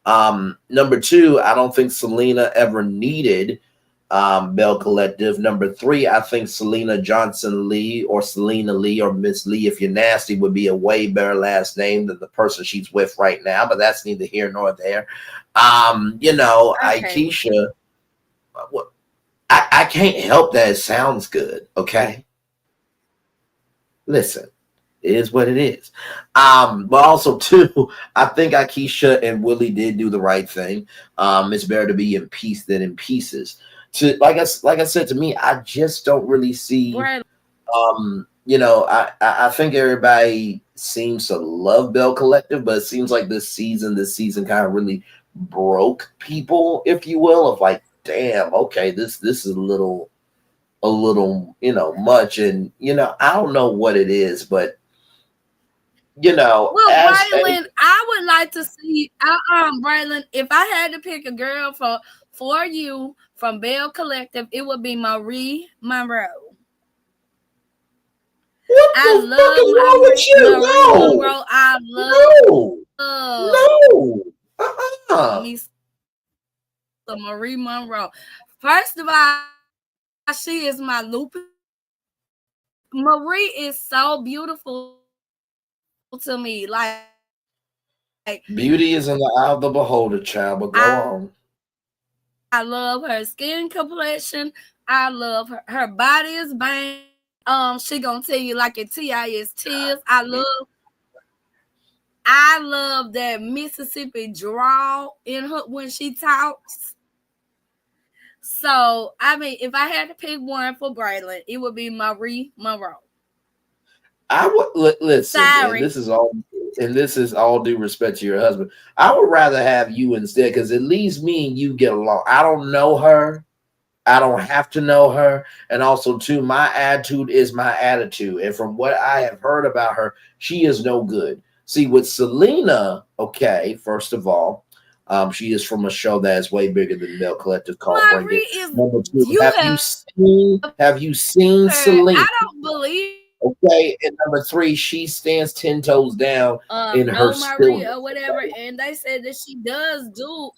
Number two, I don't think Selena ever needed Bell Collective. Number three, I think Selena Johnson Lee or Selena Lee or Miss Lee, if you're nasty, would be a way better last name than the person she's with right now, but that's neither here nor there. You know, okay. Akeisha, I can't help that it sounds good, okay? Listen, it is what it is. But also too, I think Akeisha and Willie did do the right thing. It's better to be in peace than in pieces. Like I said, to me, I just don't really see you know, I think everybody seems to love Bell Collective, but it seems like this season kind of really broke people, if you will, of like, damn, okay, this is a little, you know, much. And you know, I don't know what it is, but you know, Well, Braylon, I would like to see Braylon, if I had to pick a girl for you from Bell Collective, it would be Marie Monroe. What the fuck is wrong with you? Marie Monroe. I love me some Marie Monroe. First of all, she is my lupus. Marie is so beautiful to me. Like, beauty is in the eye of the beholder, child. But go on. I love her skin complexion. I love her. Her body is bang. She gonna tell you like it TIS tears. I love that Mississippi drawl in her when she talks. So I mean, if I had to pick one for Braylon, it would be Marie Monroe. I would listen, and this is all due respect to your husband. I would rather have you instead, because at least me and you get along. I don't know her. I don't have to know her. And also, too, my attitude is my attitude. And from what I have heard about her, she is no good. See, with Selena, okay, first of all, she is from a show that is way bigger than Bell Collective called Bring It. Number two, have you seen Selena? I don't believe. Okay, and number three, she stands 10 toes down in her stillness, or whatever, and they said that she does do.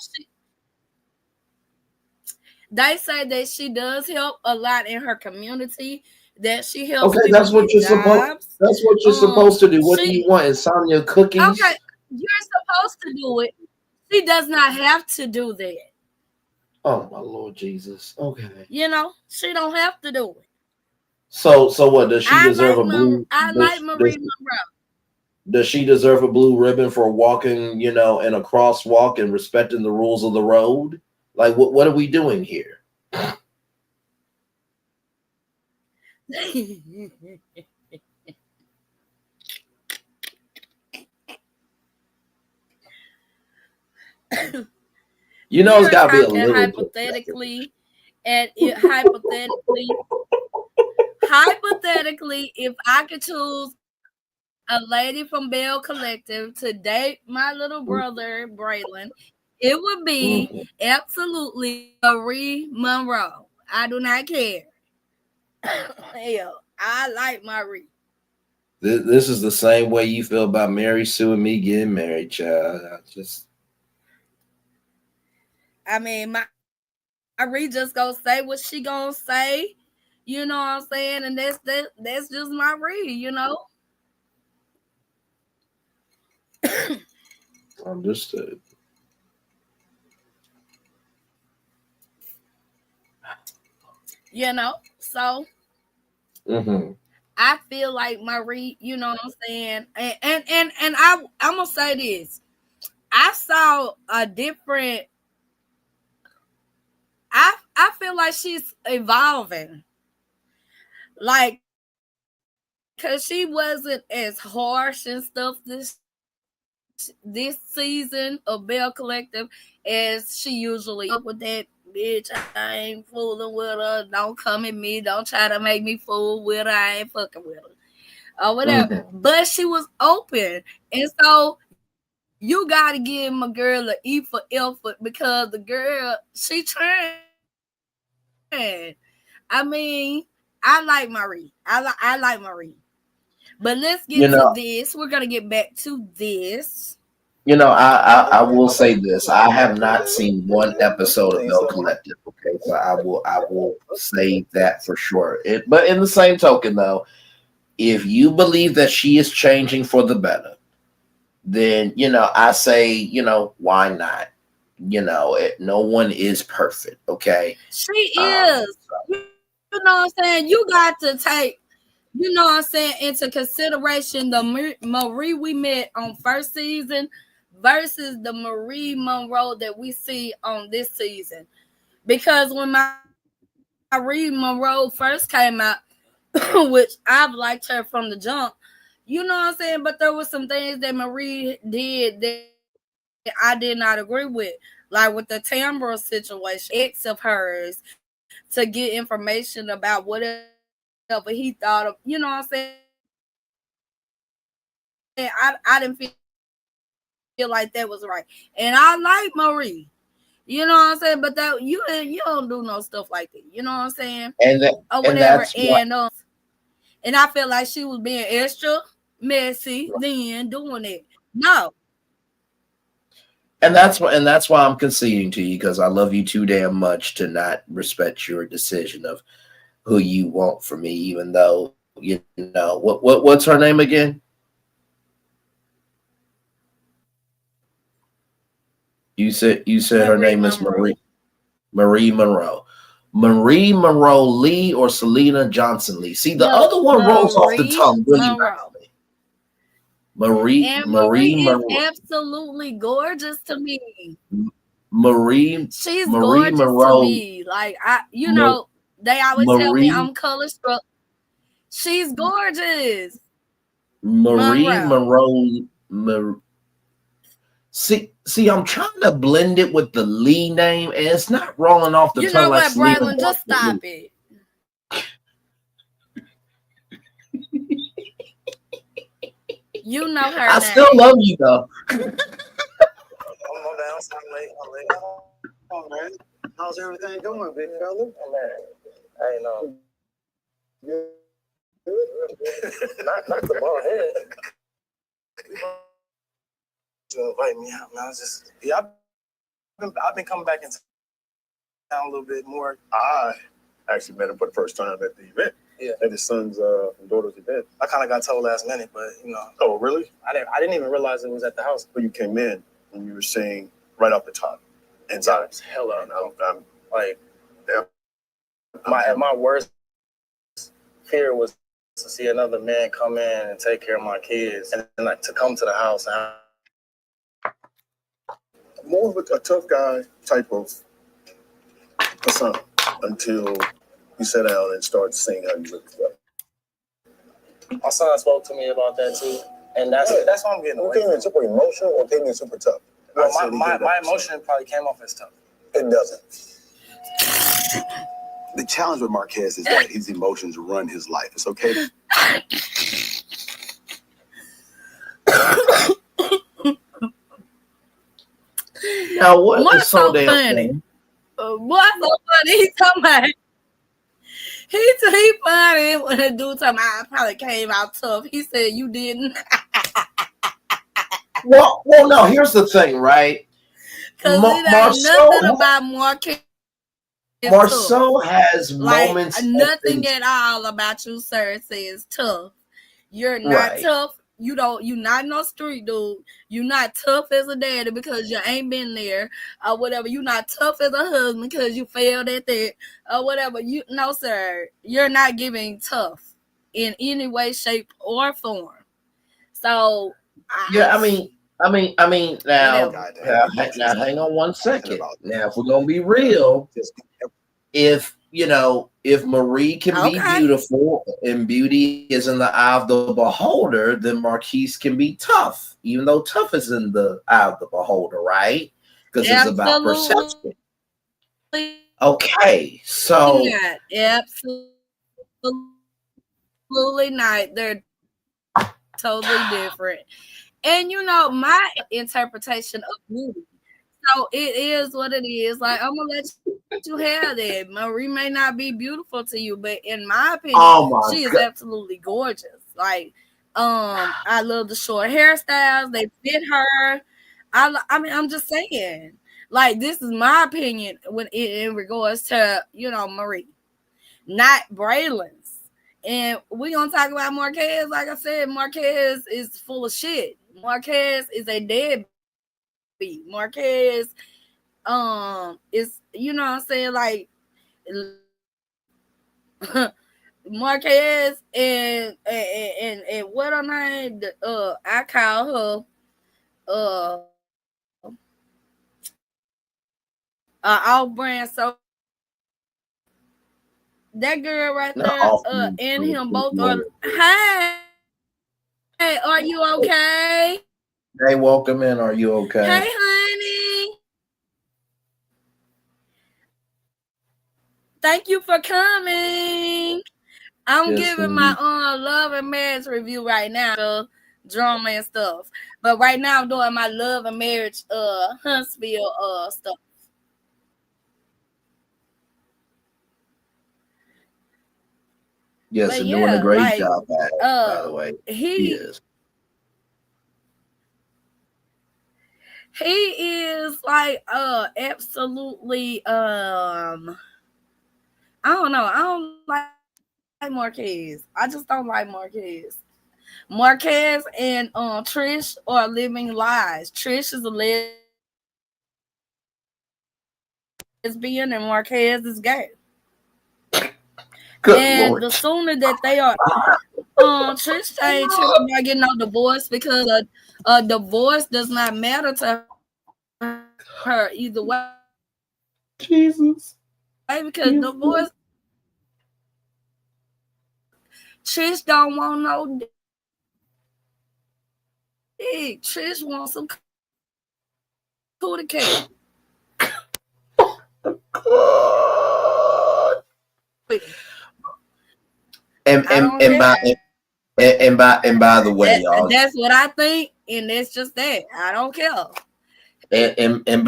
They say that she does help a lot in her community. That she helps. Okay, that's what you're supposed. That's what you're supposed to do. What do you want, insomnia cookies? Okay, you're supposed to do it. She does not have to do that. Oh my Lord Jesus. Okay. You know, she don't have to do it. So what, does she deserve a blue? I like Marie Monroe. Does she deserve a blue ribbon for walking, you know, in a crosswalk and respecting the rules of the road? Like, what are we doing here? You know, it's got to be a little hypothetically, and hypothetically, if I could choose a lady from Bell Collective to date my little brother Braylon, it would be absolutely Marie Monroe. I do not care. Hell, I like Marie. This is the same way you feel about Mary Sue and me getting married, child. I mean, Marie just gonna say what she gonna say. You know what I'm saying? And that's just Marie, you know. Understood. You know, so I feel like Marie, you know what I'm saying? And I'm gonna say this. I saw a different. I feel like she's evolving. Like, cause she wasn't as harsh and stuff this season of Bell Collective as she usually up with that bitch. I ain't fooling with her. Don't come at me. Don't try to make me fool with her. I ain't fucking with her. Or whatever. But she was open. And so you gotta give my girl an E for effort, because the girl, she trying. I mean, I like Marie. I like Marie. But let's get to this. We're gonna get back to this. You know, I will say this. I have not seen one episode of Bell Collective. Okay, so I will say that for sure. But in the same token, though, if you believe that she is changing for the better, then you know I say, you know, why not? You know, no one is perfect. Okay, she is. You know what I'm saying? You got to take, you know what I'm saying, into consideration the Marie we met on first season versus the Marie Monroe that we see on this season. Because when Marie Monroe first came out, which I've liked her from the jump. You know what I'm saying? But there were some things that Marie did that I did not agree with. Like with the Tambra situation, ex of hers to get information about whatever he thought of, you know what I'm saying? I didn't feel like that was right. And I like Marie. You know what I'm saying? But that you don't do no stuff like that. You know what I'm saying? And that, Or and whatever. that's what, And I feel like she was being extra messy then doing it. No. and that's why I'm conceding to you, because I love you too damn much to not respect your decision of who you want from me, even though you know what's her name again? You said her Marie name is Monroe. Marie Monroe. Marie Monroe Lee or Selena Johnson Lee. See, the other one rolls off the tongue really nicely. Marie is Monroe. absolutely gorgeous to me. She's gorgeous Monroe, to me. Like they always tell me I'm color struck. She's gorgeous. Marie Monroe. See, I'm trying to blend it with the Lee name, and it's not rolling off the tongue. You know like what, Selena Braylon? Just stop it. You know her I name. still love you though. I'm down. I'm late. Oh man, how's everything going, big fella? Oh man, I ain't know. not the bald head. To invite me out, man. I was just I've been coming back in town a little bit more. I actually met him for the first time at the event. Yeah. At his son's and daughter's event. I kind of got told last minute, but you know. Oh, really? I didn't even realize it was at the house. But you came in and you were saying right off the top, anxiety. Hell out. I'm like, yeah. my worst fear was to see another man come in and take care of my kids, and like to come to the house. More of a tough guy type of persona until you sat down and started saying how you really felt. My son spoke to me about that too, and that's what I'm getting. You came in super emotional or came in super tough? Well, my emotion probably came off as tough. It doesn't. The challenge with Marquez is that his emotions run his life. It's okay. Now what's so damn funny? What's so funny? He's talking about. He funny when the dude talking about I probably came out tough. He said you didn't. well, no. Here's the thing, right? Because it ain't nothing about Marquez. Marceau has moments. Nothing at all about you, sir, says tough. You're not tough. You're not no street dude. You're not tough as a daddy because you ain't been there or whatever. You're not tough as a husband because you failed at that or whatever. No, sir. You're not giving tough in any way, shape, or form. So I mean, now hang on 1 second. Now, if we're gonna be real, if Marie can be beautiful and beauty is in the eye of the beholder, then Marquise can be tough, even though tough is in the eye of the beholder, right? Because it's about perception. Okay, so absolutely not. They're totally different. And my interpretation of beauty. So it is what it is. Like, I'm gonna let you have that. Marie may not be beautiful to you, but in my opinion, she is absolutely gorgeous. Like, I love the short hairstyles. They fit her. I mean, I'm just saying. Like, this is my opinion when in regards to Marie, not Braylon's. And we gonna talk about Marquez. Like I said, Marquez is full of shit. Marquez is a deadbeat. Marquez is what I'm saying, like Marquez and what her name, I call her off brand. So That girl right Not there, often. and him both are. Hey, are you okay? Hey, welcome in. Are you okay? Hey, honey. Thank you for coming. I'm giving my love and marriage review right now, the drama and stuff. But right now I'm doing my love and marriage Huntsville stuff. Yes, But and yeah, doing a great like, job at it, by the way. He is. He is like absolutely I don't know. I don't like Marquez. I just don't like Marquez. Marquez and Trish are living lies. Trish is a lesbian and Marquez is gay. Good and Lord. The sooner that they are Trish ain't tripping about getting no divorce because a divorce does not matter to her either way. Jesus. Because divorce, Trish don't want no dick. Trish wants some cootie cat. And by the way, y'all, that's what I think, and that's just that. I don't care. And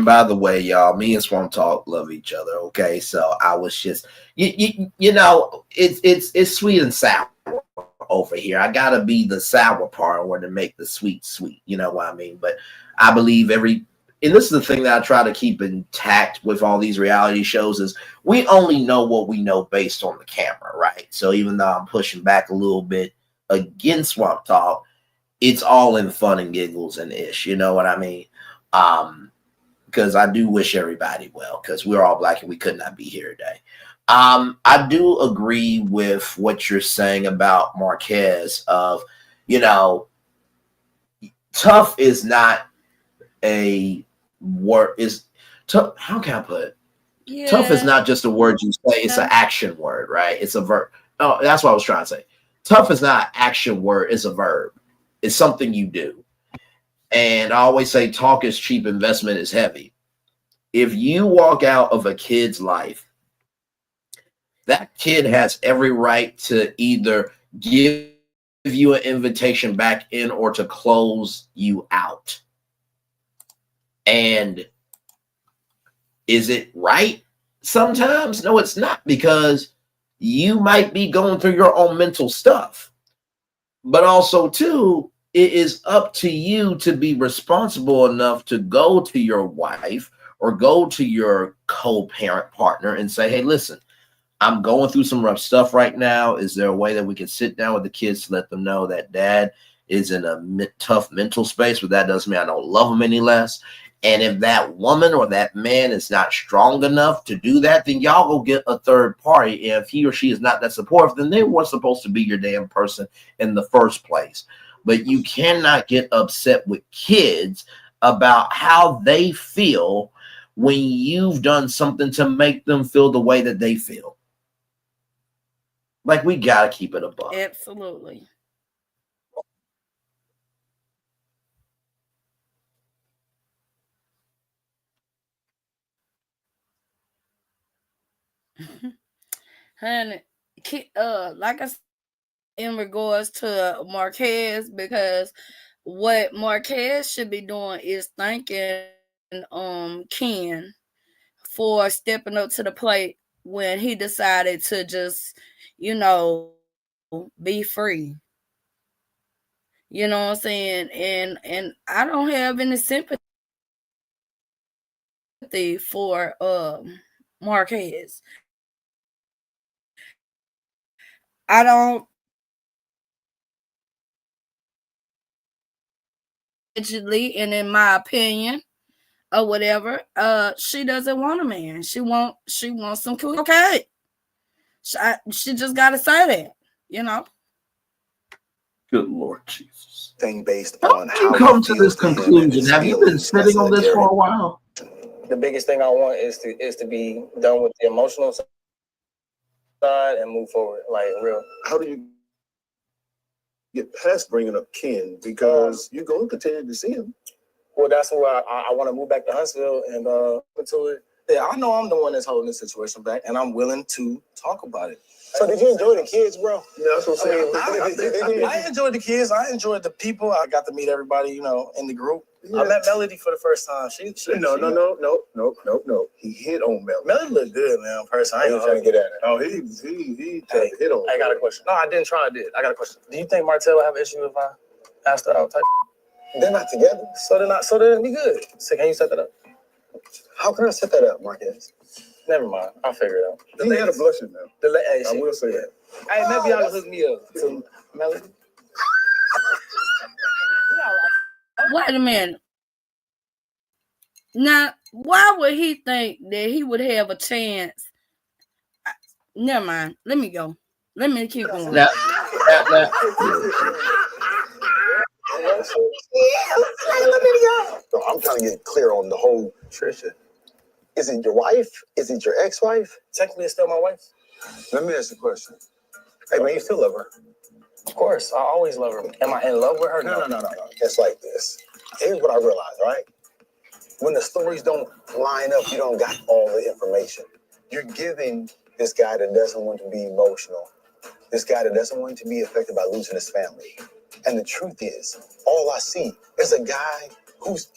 by the way, y'all, me and Swamp Talk love each other. Okay, so I was just you know, it's sweet and sour over here. I gotta be the sour part or to make the sweet sweet. You know what I mean? But I believe and this is the thing that I try to keep intact with all these reality shows is we only know what we know based on the camera, right? So even though I'm pushing back a little bit against Swamp Talk, it's all in fun and giggles and ish. You know what I mean? Because I do wish everybody well, because we're all Black and we could not be here today. I do agree with what you're saying about Marquez of, you know, tough is not a word, is tough. How can I put it? Yeah. Tough is not just a word you say, it's an action word, right? It's a verb. Oh, that's what I was trying to say. Tough is not an action word, it's a verb. It's something you do. And I always say talk is cheap, investment is heavy. If you walk out of a kid's life, that kid has every right to either give you an invitation back in or to close you out. And is it right? Sometimes, no, it's not, because you might be going through your own mental stuff. But also, too, it is up to you to be responsible enough to go to your wife or go to your co-parent partner and say, hey, listen, I'm going through some rough stuff right now. Is there a way that we can sit down with the kids to let them know that dad is in a tough mental space, but that doesn't mean I don't love them any less? And if that woman or that man is not strong enough to do that, then y'all go get a third party. And if he or she is not that supportive, then they weren't supposed to be your damn person in the first place. But you cannot get upset with kids about how they feel when you've done something to make them feel the way that they feel. Like, we got to keep it above. Absolutely. Honey, like I said, in regards to Marquez, because what Marquez should be doing is thanking Ken for stepping up to the plate when he decided to just, you know, be free. You know what I'm saying? And I don't have any sympathy for Marquez. I don't, allegedly, and in my opinion, or whatever, she doesn't want a man. She wants some cool. Okay, she just gotta say that, you know. Good Lord Jesus. Thing based on how you come to this conclusion. Have you been sitting on this for a while? The biggest thing I want is to be done with the emotional side. side and move forward, like real. How do you get past bringing up Ken? Because you're going to continue to see him. Well, that's where I want to move back to Huntsville and into it. Yeah, I know I'm the one that's holding this situation back, and I'm willing to talk about it. So did you enjoy the kids, bro? Yeah, that's what I'm saying. I enjoyed the kids. I enjoyed the people. I got to meet everybody, you know, in the group. Yeah. I met Melody for the first time. No. He hit on Melody. Melody looked good, man. Person, I ain't trying to get at her. Oh, he tried to hit on. I got a question. No, I didn't try. I did. I got a question. Do you think Martell will have an issue if I asked her out? Type? They're not together. So then we good. So can you set that up? How can I set that up, Marquez? Never mind. I'll figure it out. He had a blushing now. Hey, I will say that. Hey, maybe y'all hook me up to Melody. Wait a minute. Now, why would he think that he would have a chance? Never mind. Let me go. Let me keep going. Now. So I'm trying to get clear on the whole Trisha. Is it your wife? Is it your ex-wife? Technically, it's still my wife. Let me ask you a question. Hey, man, you still love her? Of course. I always love her. Am I in love with her? No. It's like this. Here's what I realized, right? When the stories don't line up, you don't got all the information. You're giving this guy that doesn't want to be emotional, this guy that doesn't want to be affected by losing his family. And the truth is, all I see is a guy who's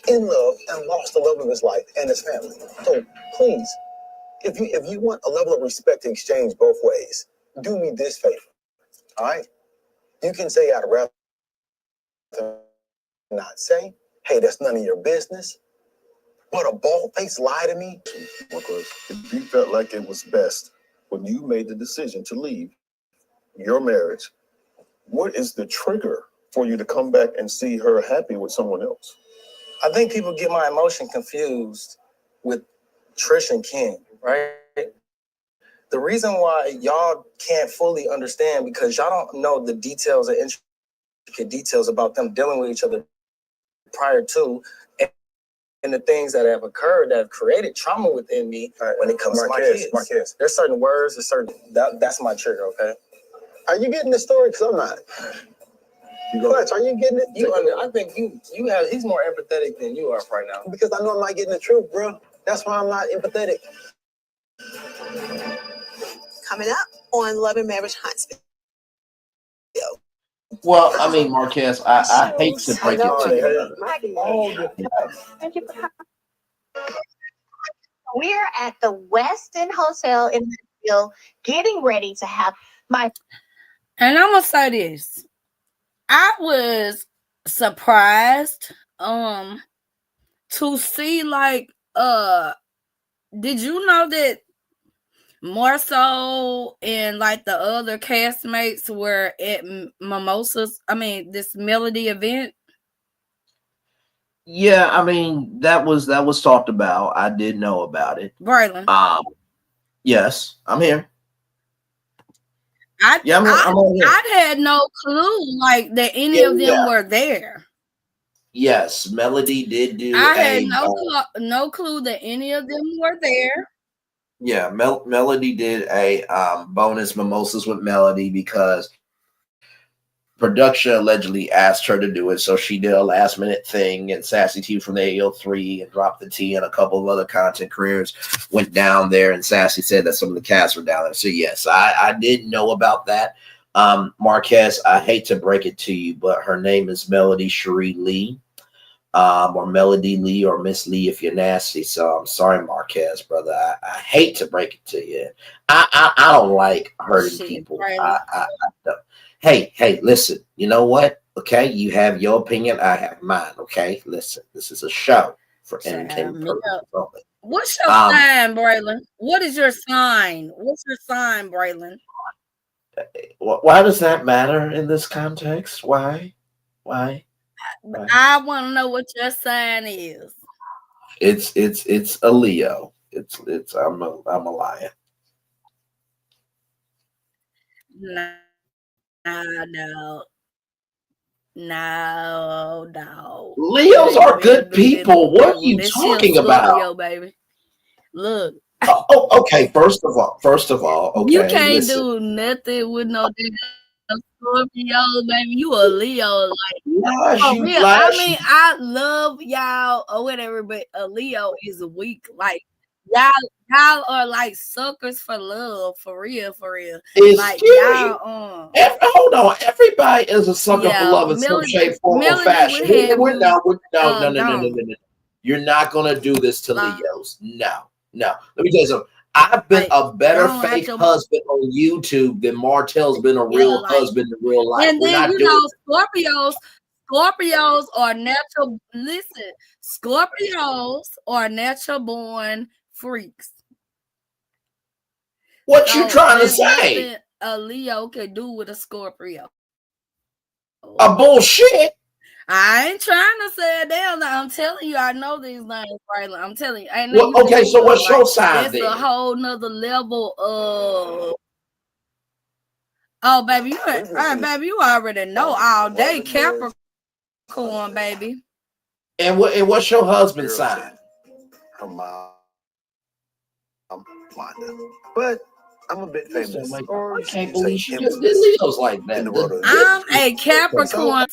in love and lost the love of his life and his family. So please, if you want a level of respect to exchange both ways, do me this favor, all right? You can say I'd rather not say, hey, that's none of your business. But a bald-faced lie to me? Because if you felt like it was best when you made the decision to leave your marriage, what is the trigger for you to come back and see her happy with someone else? I think people get my emotion confused with Trish and Ken, right? The reason why y'all can't fully understand because y'all don't know the details and intricate details about them dealing with each other prior to and the things that have occurred that have created trauma within me when it comes to my kids. Marquez. There's certain words, that's my trigger, okay? Are you getting the story? Because I'm not. Clutch, are you getting it? I think he's more empathetic than you are right now. Because I know I'm not getting the truth, bro. That's why I'm not empathetic. Coming up on Love and Marriage Huntsville. Well, I mean, Marquez, I hate to break it to you. Thank you. We're at the Westin Hotel in Huntsville getting ready to have my... And I'm going to say this. I was surprised to see like did you know that more so and like the other castmates were at this Melody event? Yeah, I mean that was talked about. I did know about it. Braylon. Yes, I'm here. I had no clue like that any of them were there. Yes, Melody did do. I had no clue that any of them were there. Yeah, Melody did a bonus mimosas with Melody because production allegedly asked her to do it, so she did a last minute thing. And Sassy T from the M03 and Drop the T and a couple of other content creators went down there, and Sassy said that some of the cast were down there. So yes, I did know about that. Marquez, I hate to break it to you, but her name is Melody Cherie Lee, or Melody Lee, or Miss Lee if you're nasty. So I'm sorry, Marquez, brother. I hate to break it to you. I don't like hurting people. I don't. Hey, listen, you know what? Okay, you have your opinion, I have mine, okay? Listen, this is a show for entertainment purposes only. What's your sign, Braylon? What is your sign? What's your sign, Braylon? Why does that matter in this context? Why? I want to know what your sign is. It's a Leo. I'm a lion. No. Leos are good people. What are you talking about? Baby. Look, Okay. First of all, okay. You can't Listen. do nothing with no damn Scorpio, baby. You a Leo, like for real. I mean, I love y'all or whatever, but a Leo is weak. Like y'all are like suckers for love, for real, for real. Like y'all, hold on. Everybody is a sucker for love in some shape, form, or fashion. No. You're not gonna do this to Leos. No. Let me tell you something. I've been a better fake husband on YouTube than Martell's been a real husband in real life. And then you know, Scorpios are natural. Listen, Scorpios are natural born freaks. What you trying to say? Nothing a Leo can do with a Scorpio. A bullshit. I ain't trying to say it down. I'm telling you, I know these things, right? I'm telling you. Okay, so what's your sign then? It's a whole nother level of. Oh, baby, you already know all day Capricorn, baby. And what's your husband's sign? Her mom, Wanda. But I'm a bit famous. I can't believe she just did Leos like that. I'm a Capricorn.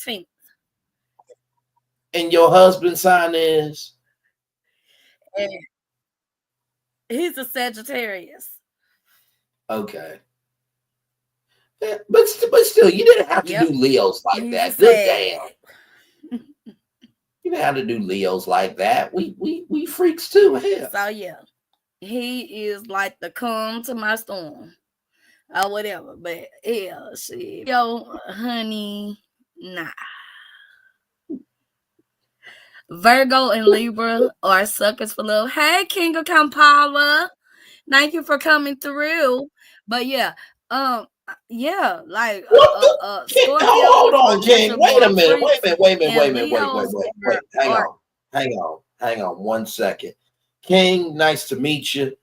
And your husband's sign is? He's a Sagittarius. Okay. Yeah, but still, you didn't have to do Leos like that. Good damn. You didn't have to do Leos like that. We freaks too. Hell. So yeah, he is like the calm to my storm, or whatever. But yeah, shit. Yo, honey, nah. Virgo and Libra are suckers for love. Hey, King of Kampala, thank you for coming through. But yeah, like Scorpio. Hold on, King. Wait a minute. Hang on 1 second. King, nice to meet you.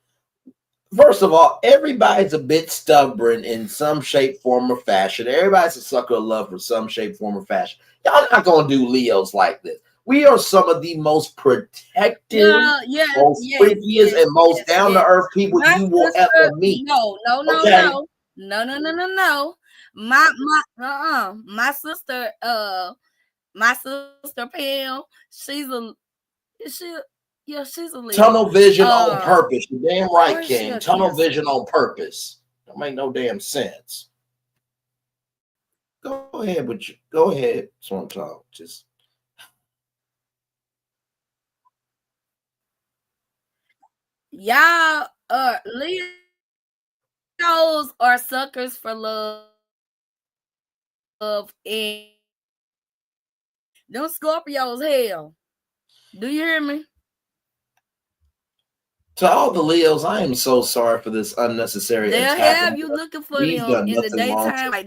First of all, everybody's a bit stubborn in some shape, form, or fashion. Everybody's a sucker of love for some shape, form, or fashion. Y'all not gonna do Leos like this. We are some of the most protective, most freakiest, and most down-to-earth people you will ever meet. No. My sister Pam, she's a Leo. Tunnel vision on purpose. You're damn right, King. Tunnel vision on purpose. Don't make no damn sense. Go ahead. Swamp Talk. Just. Y'all Leos are suckers for love, and them Scorpios, hell. Do you hear me? To all the Leos, I am so sorry for this unnecessary They'll attack. Have you looking for them in the daytime. Like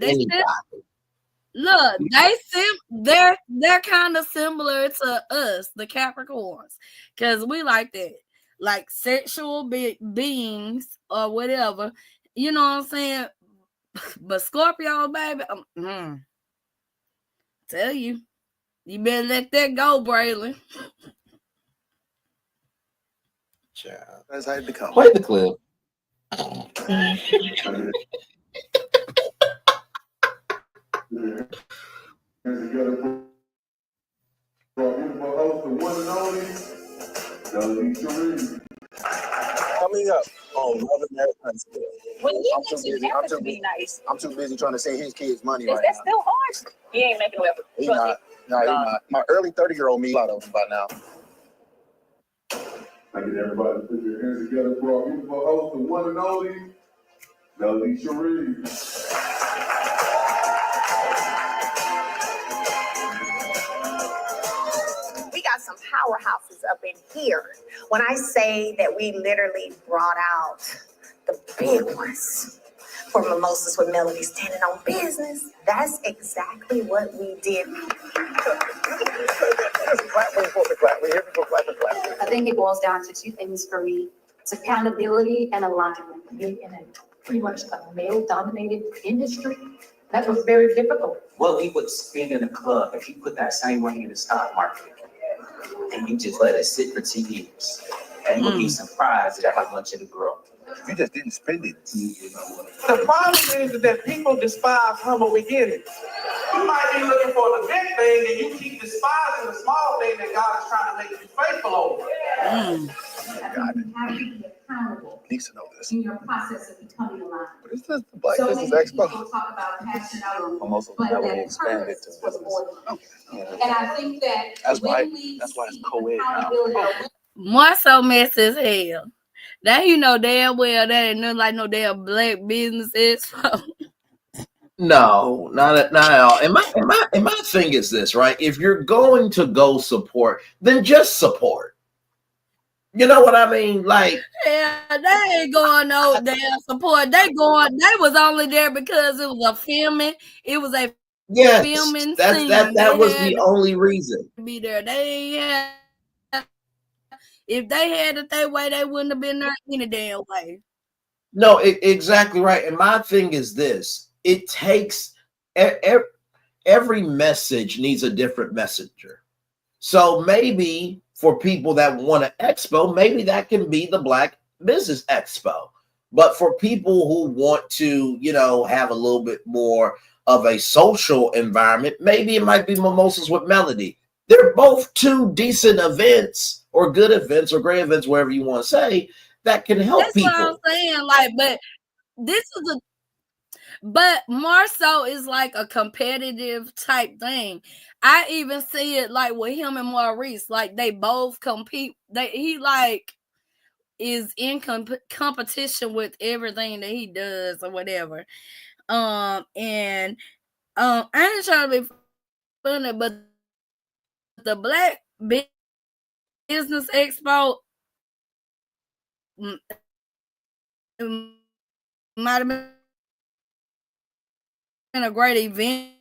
they're kind of similar to us, the Capricorns, because we like that. Like sexual beings or whatever, you know what I'm saying? But Scorpio, baby, tell you better let that go, Braylon. Child. That's how it becomes. Play the clip. Coming up on Love&Marriage Huntsville. Well, I'm too busy. Nice. I'm too busy trying to send his kids money right That's now. still hard. He ain't making no effort. He's not. No, he's not. My early 30-year-old me, a lot of them by now. I get everybody to put your hands together for our beautiful host, the one and only, LAMH. We got some powerhouses up in here. When I say that we literally brought out the big ones for Mimosas with Melody standing on business, that's exactly what we did. I think it boils down to two things for me. It's accountability and alignment. In a pretty much a male-dominated industry, that was very difficult. Well, he would spend in a club if you put that same money in the stock market and you just let it sit for 2 years. And you'll be surprised at how much it'll grow. You just didn't spend it. The problem is that people despise humble beginnings. You might be looking for the big thing, and you keep despising the small thing that God is trying to make you faithful over. God, You have to be accountable needs to know this. in your process of becoming alive. What is this? The Black So Business many Expo? people talk about passion out on Almost but never that expanded purpose to was business. more than Okay. And I think that That's why. when we That's why it's see co-ed now. accountability, More so messy as hell. That you know damn well that ain't nothing like no damn Black Business Expo. No, not at all. And my thing is this, right? If you're going to go support, then just support. You know what I mean? Like, Yeah, they ain't going no damn support. They was only there because it was a filming. It was a yes, filming that scene. They was had the to only reason. be there. They had, if they had it their way, they wouldn't have been there any damn way. No, exactly right. And my thing is this: it takes every message needs a different messenger. So maybe for people that want an expo, maybe that can be the Black Business Expo. But for people who want to, you know, have a little bit more of a social environment, maybe it might be Mimosas with Melody. They're both two decent events or good events or great events, wherever you want to say, that can help That's people. what I'm saying. Like, but this is but more so is like a competitive type thing. I even see it like with him and Maurice. Like they both compete. He like is in competition with everything that he does or whatever. And I ain't trying to be funny, but the Black Business Expo might have been a great event,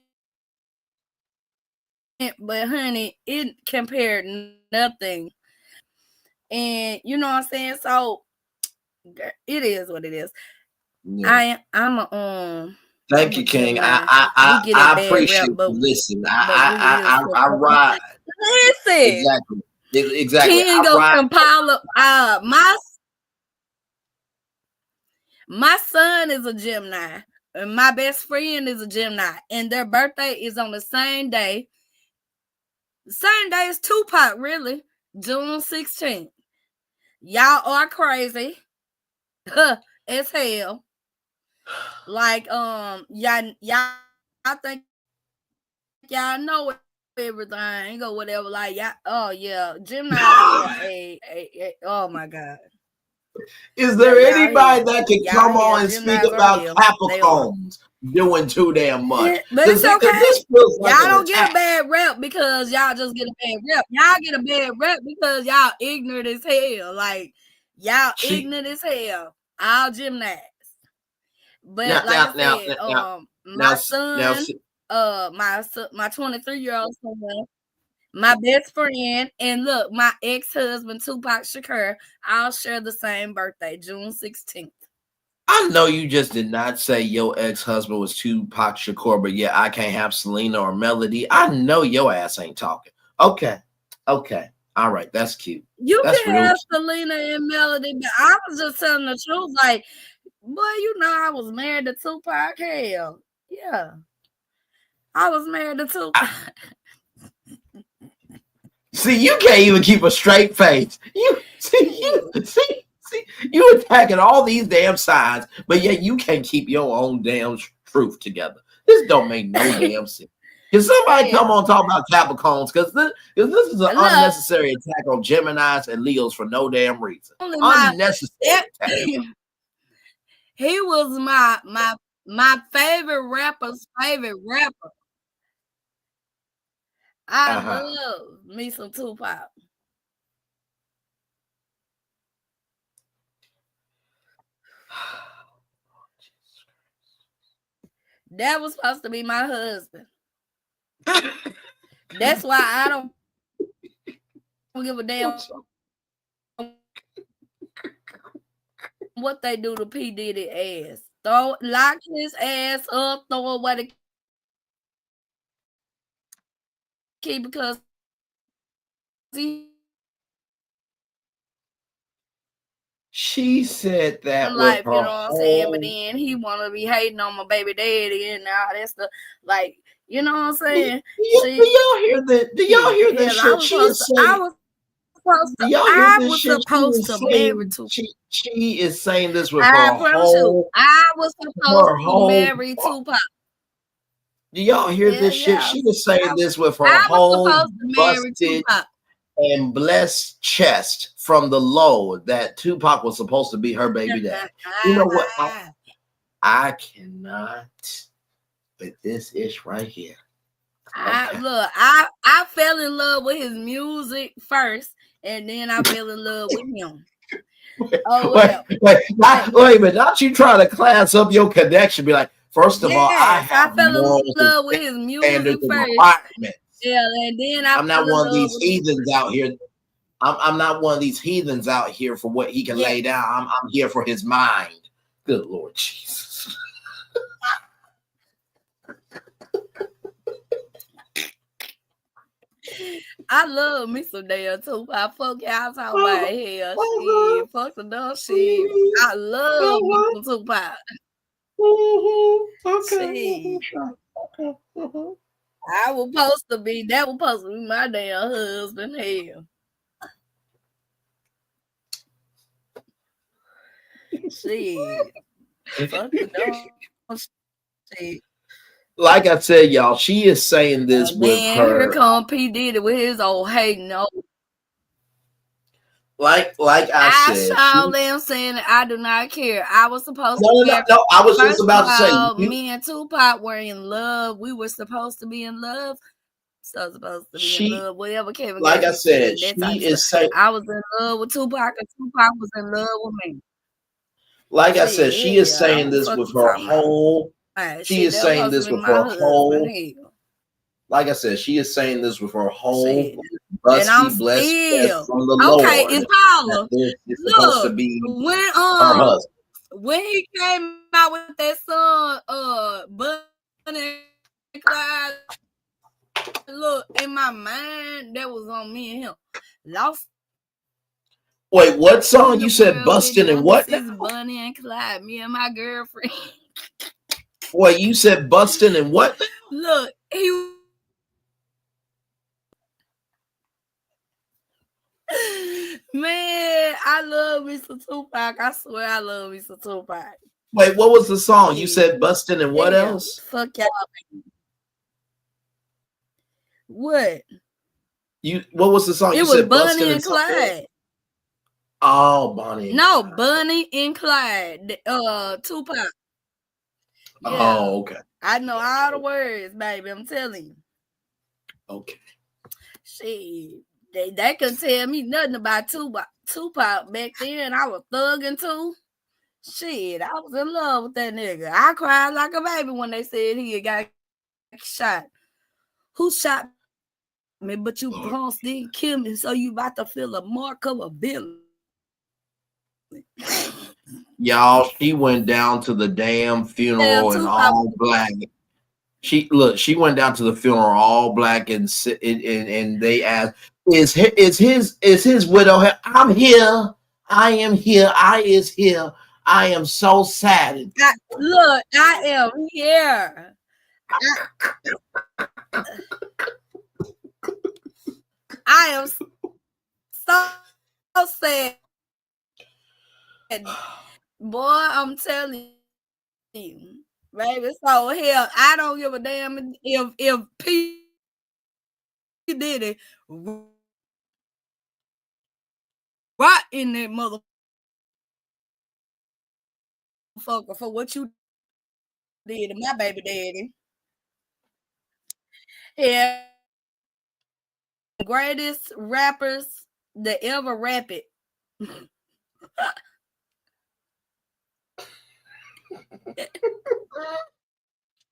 but honey, it compared nothing. And you know what I'm saying? So it is what it is. Yeah. I'm a Thank you, King. I appreciate you. Listen, I ride. Listen, Exactly. King of Kampala. My son is a Gemini, and my best friend is a Gemini, and their birthday is on the same day. Same day as Tupac, really, June 16th. Y'all are crazy as hell. Like, y'all think y'all know everything or whatever. Like, y'all, oh yeah, Gemini are oh my god. Is there anybody that can come on and speak about Capricorns doing too damn much? But it's okay. This feels like y'all don't get a bad rep because y'all just get a bad rep. Y'all get a bad rep because y'all ignorant as hell. Like, y'all ignorant as hell. All Geminis. But my son, my 23-year-old son, my best friend, and look, my ex-husband Tupac Shakur, all share the same birthday, June 16th. I know you just did not say your ex-husband was Tupac Shakur, but yeah, I can't have Selena or Melody. I know your ass ain't talking. Okay. All right, that's cute. You that's can have Selena and Melody, but I was just telling the truth. Like, boy, you know I was married to Tupac. Hell, yeah. I was married to Tupac. See, you can't even keep a straight face. You attacking all these damn sides, but yet you can't keep your own damn truth together. This don't make no damn sense. Can somebody come on talk about Capricorns? Because this is an unnecessary attack on Geminis and Leos for no damn reason. Unnecessary attack. He was my favorite rapper's favorite rapper. I love me some Tupac. That was supposed to be my husband. That's why I don't give a damn what they do to P. Diddy ass. Lock his ass up, throw away the key because he She said that with life, her you know what I'm saying? But whole. then he wanna be hating on my baby daddy and all that stuff. Like, you know what I'm saying? Do y'all hear that? Do y'all hear this Hell, shit? She is saying. Do y'all hear I this was shit? She supposed is to marry saying. to. She is saying this with I her promise you, whole. I was supposed Her to whole. marry Tupac. Do y'all hear Yeah, this shit? yeah. She was saying this with her I was whole supposed to marry busted Tupac. and blessed chest from the low that Tupac was supposed to be her baby dad. You know what? I cannot with this ish right here. I fell in love with his music first, and then I fell in love with him. Oh well. Wait a minute! Not you trying to class up your connection. Be like, first of all, I have fell morals in love with his music standards and first. requirements. Yeah, and then I'm not one of these heathens out here. I'm not one of these heathens out here for what he can lay down. I'm here for his mind. Good Lord Jesus. I love me some damn Tupac. Fuck y'all talking about hell shit. Fuck the dumb shit. I love me some Tupac. Okay. I was supposed to be. That was supposed to be my damn husband. Hell. Shit. Fuck the dumb shit. Like I said, y'all, she is saying this with her. Here come P. Diddy with his old hating. No. Like I said, I am saying that I do not care. I was supposed to marry. No. I was just about to say, me and Tupac were in love. We were supposed to be in love. So supposed to be in love. Whatever Kevin. Like I said, she is saying. I was in love with Tupac, and Tupac was in love with me. Like I said, she is saying this with her whole. She is saying this with her whole. Like I said, she is saying this with her whole busty blessed from the Lord. Okay, Impala. It's supposed to be her husband. When he came out with that song, Bunny and Clyde, look, in my mind, that was on me and him. Lost. Wait, what song? You said busting and what? This is Bunny and Clyde, me and my girlfriend. Wait, you said busting and what? Look, he. Man, I love Mr. Tupac. I swear I love Mr. Tupac. Wait, what was the song? You said busting and what else? Fuck y'all. What? What was the song? It was Bunny and Clyde. Oh, Bonnie. No, Bunny and Clyde. Tupac. Yeah. Oh, okay. I know all the words, baby. I'm telling you. Okay. Shit. They couldn't tell me nothing about Tupac back then. I was thugging too. Shit, I was in love with that nigga. I cried like a baby when they said he got shot. Who shot me? But you punks didn't kill me, so you about to feel a mark of a villain. Y'all, she went down to the damn funeral in all black. She went down to the funeral all black and they asked, is his widow here? I'm here. I am here. I is here. I am so sad. I am here. I am so sad. Boy, I'm telling you, baby. So hell, I don't give a damn if P did it right in that motherfucker for what you did to my baby daddy. Yeah, greatest rappers that ever rap it.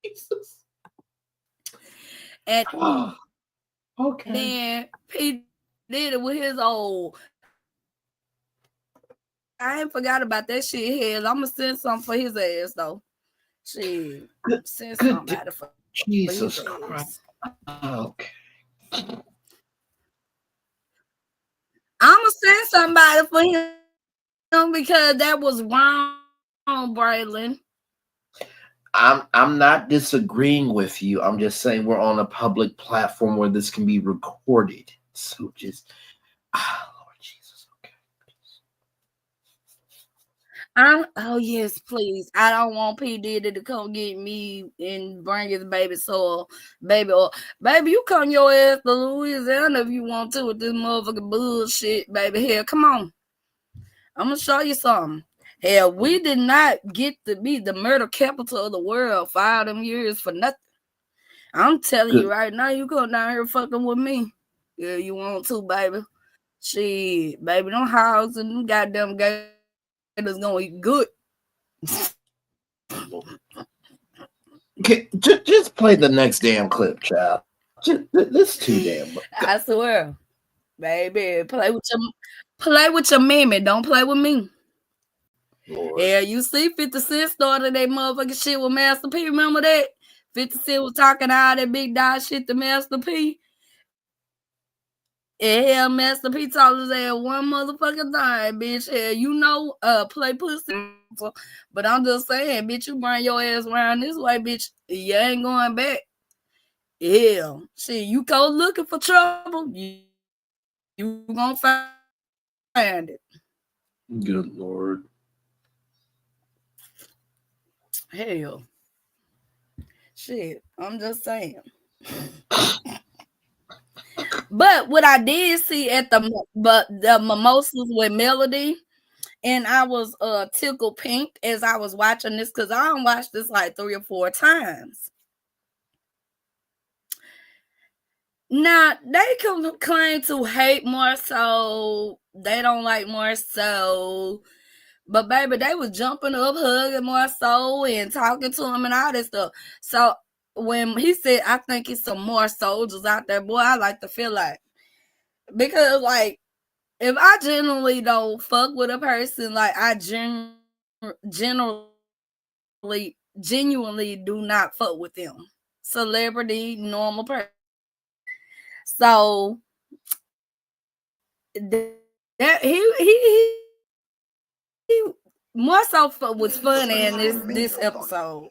Jesus. And okay. Then P did it with his old. I ain't forgot about that shit. Hell, I'm gonna send something for his ass though. Shit, send somebody for Jesus Christ. Okay. I'm gonna send somebody for him because that was wrong, Braylon. I'm not disagreeing with you. I'm just saying we're on a public platform where this can be recorded. So just Lord Jesus. Okay. Oh yes, please. I don't want P. Diddy to come get me and bring his baby soil, baby. Or baby, you come your ass to Louisiana if you want to with this motherfucking bullshit, baby. Here, come on. I'm gonna show you something. Hell, we did not get to be the murder capital of the world for all them years for nothing. I'm telling you right now, you come down here fucking with me. Yeah, you want to, baby. Shit, baby, them hogs and them goddamn gators gonna eat good. Okay, just play the next damn clip, child. This too damn much. I swear, baby, play with your mammy. Don't play with me. Lord. Yeah, you see 50 Cent started that motherfucking shit with Master P. Remember that? 50 Cent was talking all that big dog shit to Master P. Yeah, Master P told his ass one motherfucking time, bitch. Yeah, you know, play pussy. But I'm just saying, bitch, you bring your ass around this way, bitch. You ain't going back. Yeah. Shit, you go looking for trouble, you gonna find it. Good Lord. Hell. Shit, I'm just saying. But what I did see at the mimosas with Melody, and I was tickled pink as I was watching this because I don't watch this like 3 or 4 times. Now they can claim to hate more so, they don't like more so. But baby, they was jumping up, hugging more so, and talking to him and all this stuff. So when he said, I think it's some more soldiers out there, boy, I like to feel like. Because, like, if I genuinely don't fuck with a person, like, I genuinely do not fuck with them. Celebrity, normal person. So, that he more so was funny in this episode.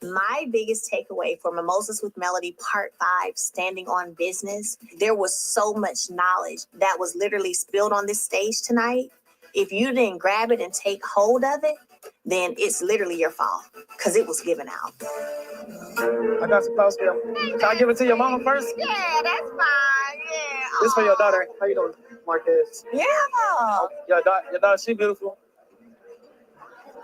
My biggest takeaway for Mimosas with Melody Part 5, Standing on Business, there was so much knowledge that was literally spilled on this stage tonight. If you didn't grab it and take hold of it, then it's literally your fault because it was given out. I got some clothes for you. Can I give it to your mama first? Yeah, that's fine. Yeah. This for your daughter. How you doing, Marquez? Yeah. Your daughter, she beautiful.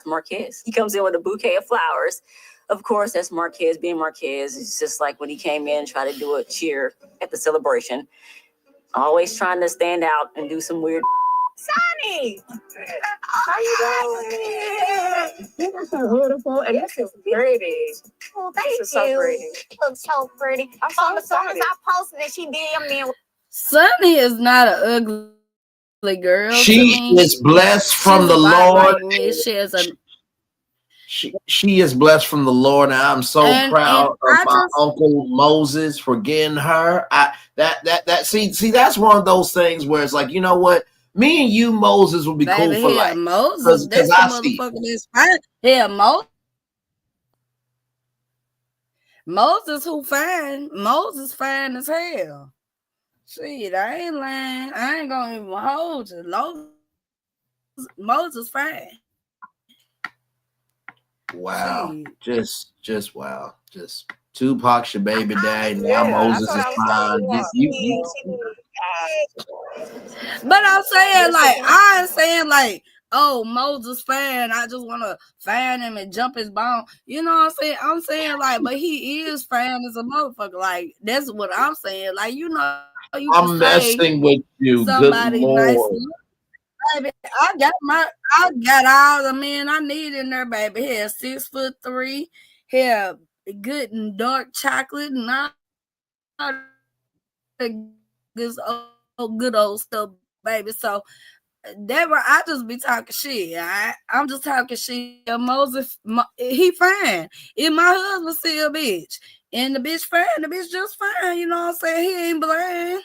Marquez. He comes in with a bouquet of flowers. Of course, that's Marquez being Marquez. It's just like when he came in, tried to do a cheer at the celebration. Always trying to stand out and do some weird. Sonny! How you doing? You look so beautiful and this is pretty. Oh, thank you. So pretty. You look so pretty. I'm so as soon as excited. I posted it, she DM'd me. Sunny is not an ugly girl. She is blessed from the Lord. Like me. She is blessed from the Lord, and I'm so proud of my Uncle Moses for getting her. See, that's one of those things where it's like, you know what? Me and you, Moses, will be cool for life. Moses, that's the motherfucker that's fine. Yeah, Moses who fine. Moses fine as hell. Shit, I ain't lying. I ain't gonna even hold you. Moses fine. Wow. Just wow. Just Tupac's your baby dad. Now Moses is fine. But I'm saying, like, I ain't saying like, oh, Moses fan, I just want to fan him and jump his bone. You know what I'm saying? I'm saying, like, but he is fan as a motherfucker. Like, that's what I'm saying. Like, you know, you I'm messing with you. Good Lord. Nice. Baby, I got all the men I need in there, baby. Here, 6'3", here, good and dark chocolate, and all this good old stuff, baby. So I just be talking shit. I'm just talking shit. Moses, he fine. If my husband see a bitch and the bitch fine, the bitch just fine. You know what I'm saying? He ain't blind.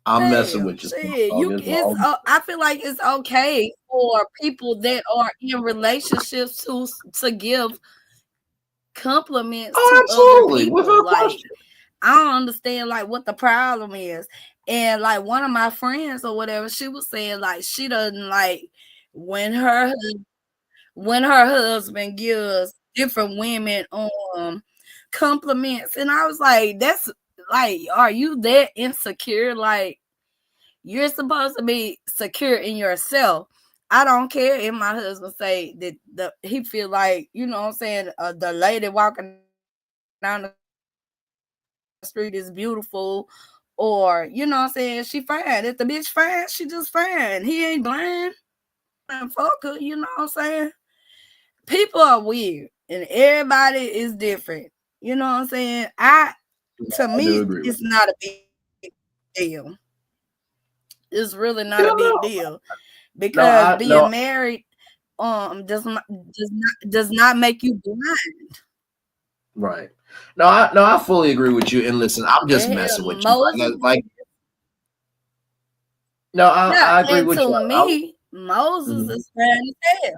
I'm messing with you. Shit, I feel like it's okay for people that are in relationships to give compliments to other people. Like, I don't understand like what the problem is. And like one of my friends or whatever, she was saying like she doesn't like when her husband gives different women compliments. And I was like, that's like, are you that insecure? Like, you're supposed to be secure in yourself. I don't care if my husband say that he feel like, you know what I'm saying, the lady walking down the street is beautiful, or you know what I'm saying, she fine. If the bitch fine, she just fine. He ain't blind. And fuck her, you know what I'm saying? People are weird and everybody is different. You know what I'm saying? To me, it's not a big deal. It's really not a big deal because being married does not make you blind. Right. No, I fully agree with you. And listen, I'm just messing with you. Like, no, I agree with you. To me, Moses is fine as hell.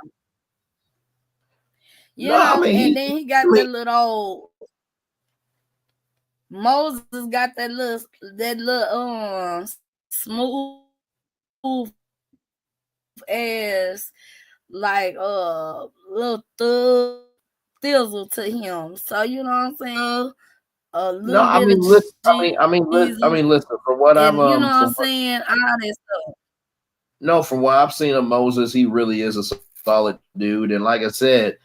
You know, I mean, and then he got that little old Moses got that little smooth ass like little thizzle to him. So you know what I'm saying? A little bit of listen, for what I'm you know what I'm saying, all that stuff. No, from what I've seen of Moses, he really is a solid dude. And like I said,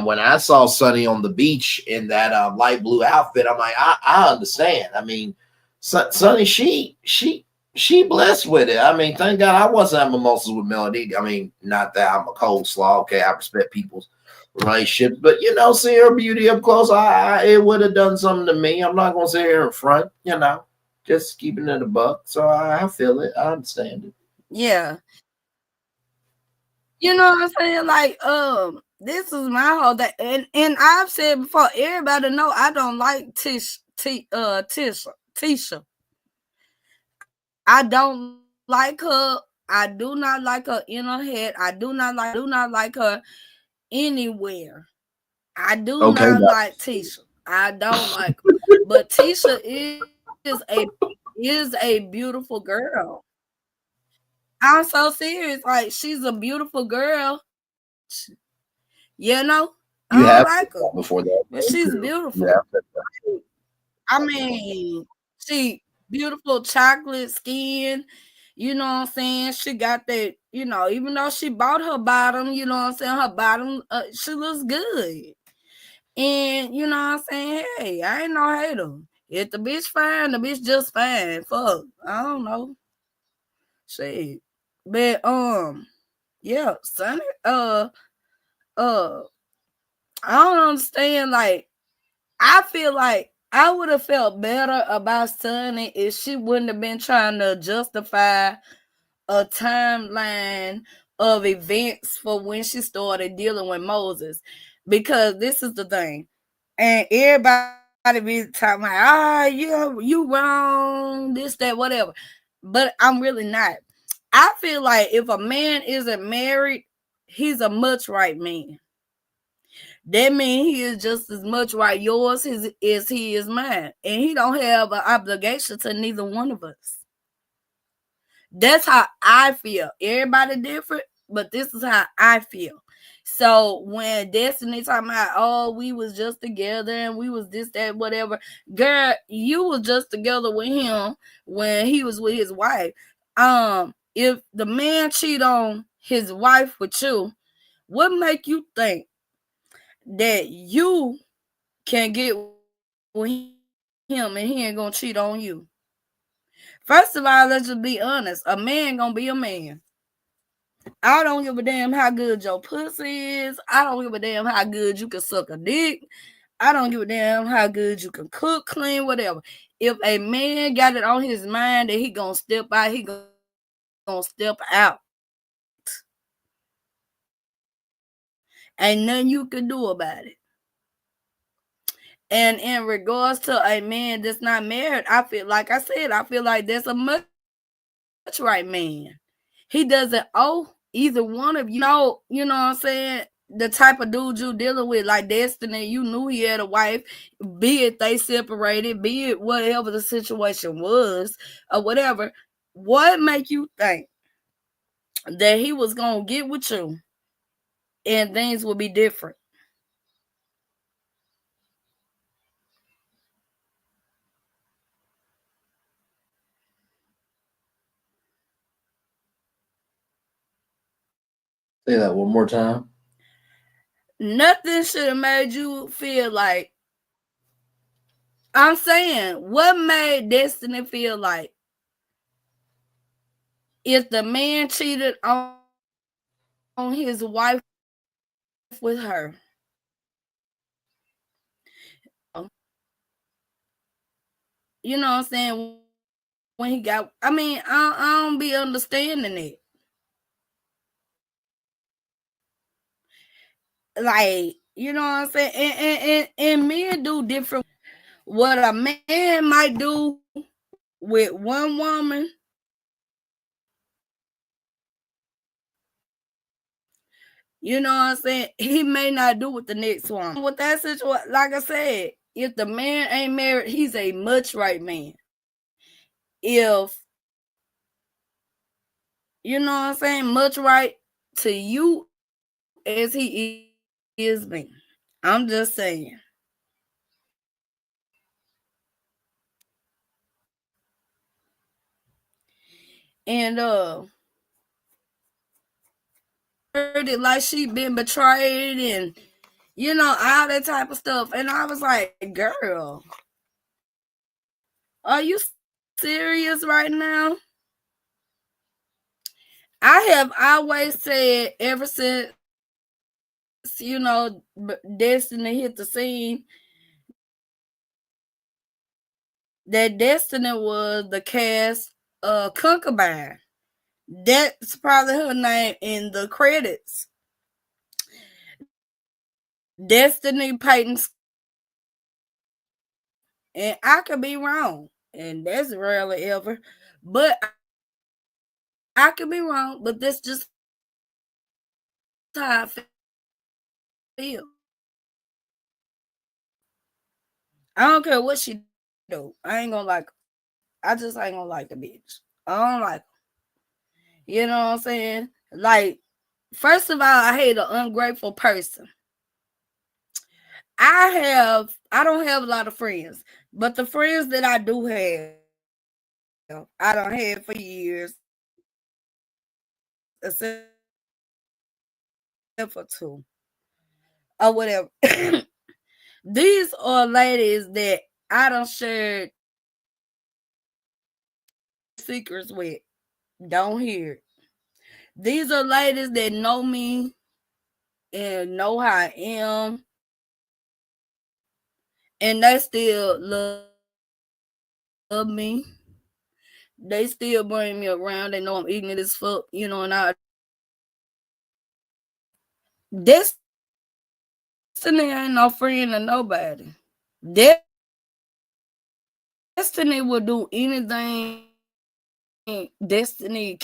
when I saw Sonny on the beach in that light blue outfit, I'm like, I understand. I mean, Sonny, she blessed with it. I mean, thank God I wasn't having mimosas with Melody. I mean, not that I'm a cold slaw. Okay, I respect people's relationships, but you know, seeing her beauty up close, it would have done something to me. I'm not gonna sit here in front, you know, just keeping it a buck. So I feel it. I understand it. Yeah. You know what I'm saying? Like, this is my whole thing. And I've said before, everybody know I don't like Tisha. I don't like her. I do not like her in her head. I do not like her anywhere. I do not like Tisha. I don't like her. But Tisha is a beautiful girl. I'm so serious. Like, she's a beautiful girl. You know, I don't like her before that, but she's beautiful. I mean, she beautiful chocolate skin. You know what I'm saying? She got that. You know, even though she bought her bottom, you know what I'm saying, her bottom, she looks good. And you know what I'm saying? Hey, I ain't no hater. If the bitch fine, the bitch just fine. Fuck, I don't know. Shit, but yeah, Sonny. I don't understand. Like, I feel like I would have felt better about Sonny if she wouldn't have been trying to justify a timeline of events for when she started dealing with Moses. Because this is the thing. And everybody be talking like, you wrong, this, that, whatever. But I'm really not. I feel like if a man isn't married, he's a much right man. That means he is just as much right yours as he is mine. And he don't have an obligation to neither one of us. That's how I feel. Everybody different, but this is how I feel. So when Destiny talking about, oh, we was just together and we was this, that, whatever. Girl, you was just together with him when he was with his wife. If the man cheat on his wife with you, what make you think that you can get with him and he ain't gonna cheat on you? First of all, let's just be honest. A man gonna be a man. I don't give a damn how good your pussy is. I don't give a damn how good you can suck a dick. I don't give a damn how good you can cook, clean, whatever. If a man got it on his mind that he gonna step out, he gonna step out. Ain't nothing you can do about it. And in regards to a man that's not married, I feel like that's a much right man. He doesn't owe either one of you. You know what I'm saying? The type of dude you dealing with, like Destiny, you knew he had a wife, be it they separated, be it whatever the situation was, or whatever. What make you think that he was gonna get with you and things would be different? Say that one more time. Nothing should have made you feel like, I'm saying, what made Destiny feel like if the man cheated on his wife with her? You know what I'm saying? When he got, I don't be understanding it. Like, you know what I'm saying? And men do different. What a man might do with one woman, you know what I'm saying, he may not do with the next one. With that situation, like I said, if the man ain't married, he's a much right man. If, you know what I'm saying, much right to you as he is me. I'm just saying. And heard it like she been betrayed and you know all that type of stuff. And I was like, girl, are you serious right now? I have always said ever since, you know, Destiny hit the scene, that Destiny was the cast concubine. That's probably her name in the credits. Destiny Payton. And I could be wrong. And that's rarely ever. But I could be wrong. But that's just how I feel. I don't care what she do. I ain't gonna like her. I just ain't gonna like the bitch. I don't like her. You know what I'm saying? Like, first of all, I hate an ungrateful person. I don't have a lot of friends, but the friends that I do have, I don't have for years, except for two or whatever. These are ladies that I don't share secrets with. Don't hear it. These are ladies that know me and know how I am, and they still love me. They still bring me around. They know I'm ignorant as fuck, you know, and Destiny ain't no friend of nobody. Destiny will do anything. Destiny,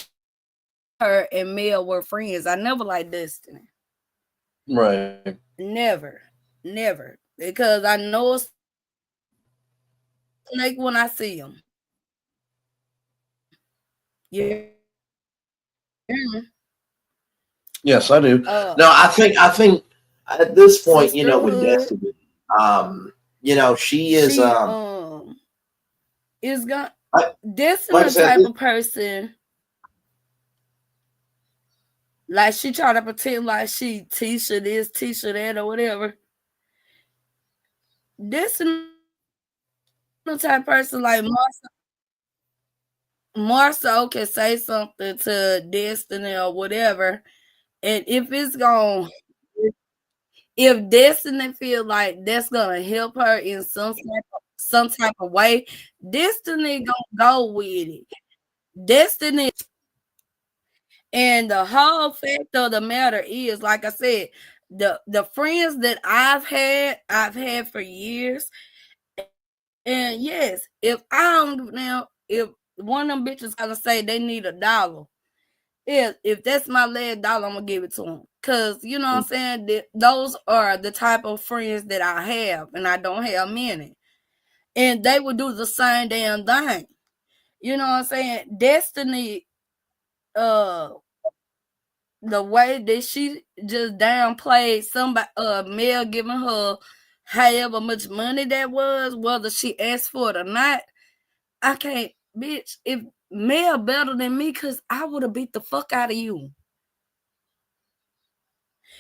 her and Mel were friends. I never liked Destiny. Right. Never. Because I know a snake when I see him. Yeah. Yes, I do. No, I think at this point, you know, with Destiny, you know, she is gonna Destiny like I said, type of person. Like she try to pretend like she Tisha this, Tisha that, or whatever. Destiny type of person like Marcel can say something to Destiny or whatever, and if Destiny feel like that's gonna help her in some type of way, Destiny gonna go with it. Destiny, and the whole fact of the matter is, like I said, the friends that I've had for years, and yes, if one of them bitches gonna say they need $1. If that's my last dollar, I'm gonna give it to them. Cause you know what I'm saying? Those are the type of friends that I have, and I don't have many. And they would do the same damn thing. You know what I'm saying? Destiny, the way that she just downplayed somebody, Mel giving her however much money that was, whether she asked for it or not. I can't, bitch. If Mel better than me, cause I would have beat the fuck out of you.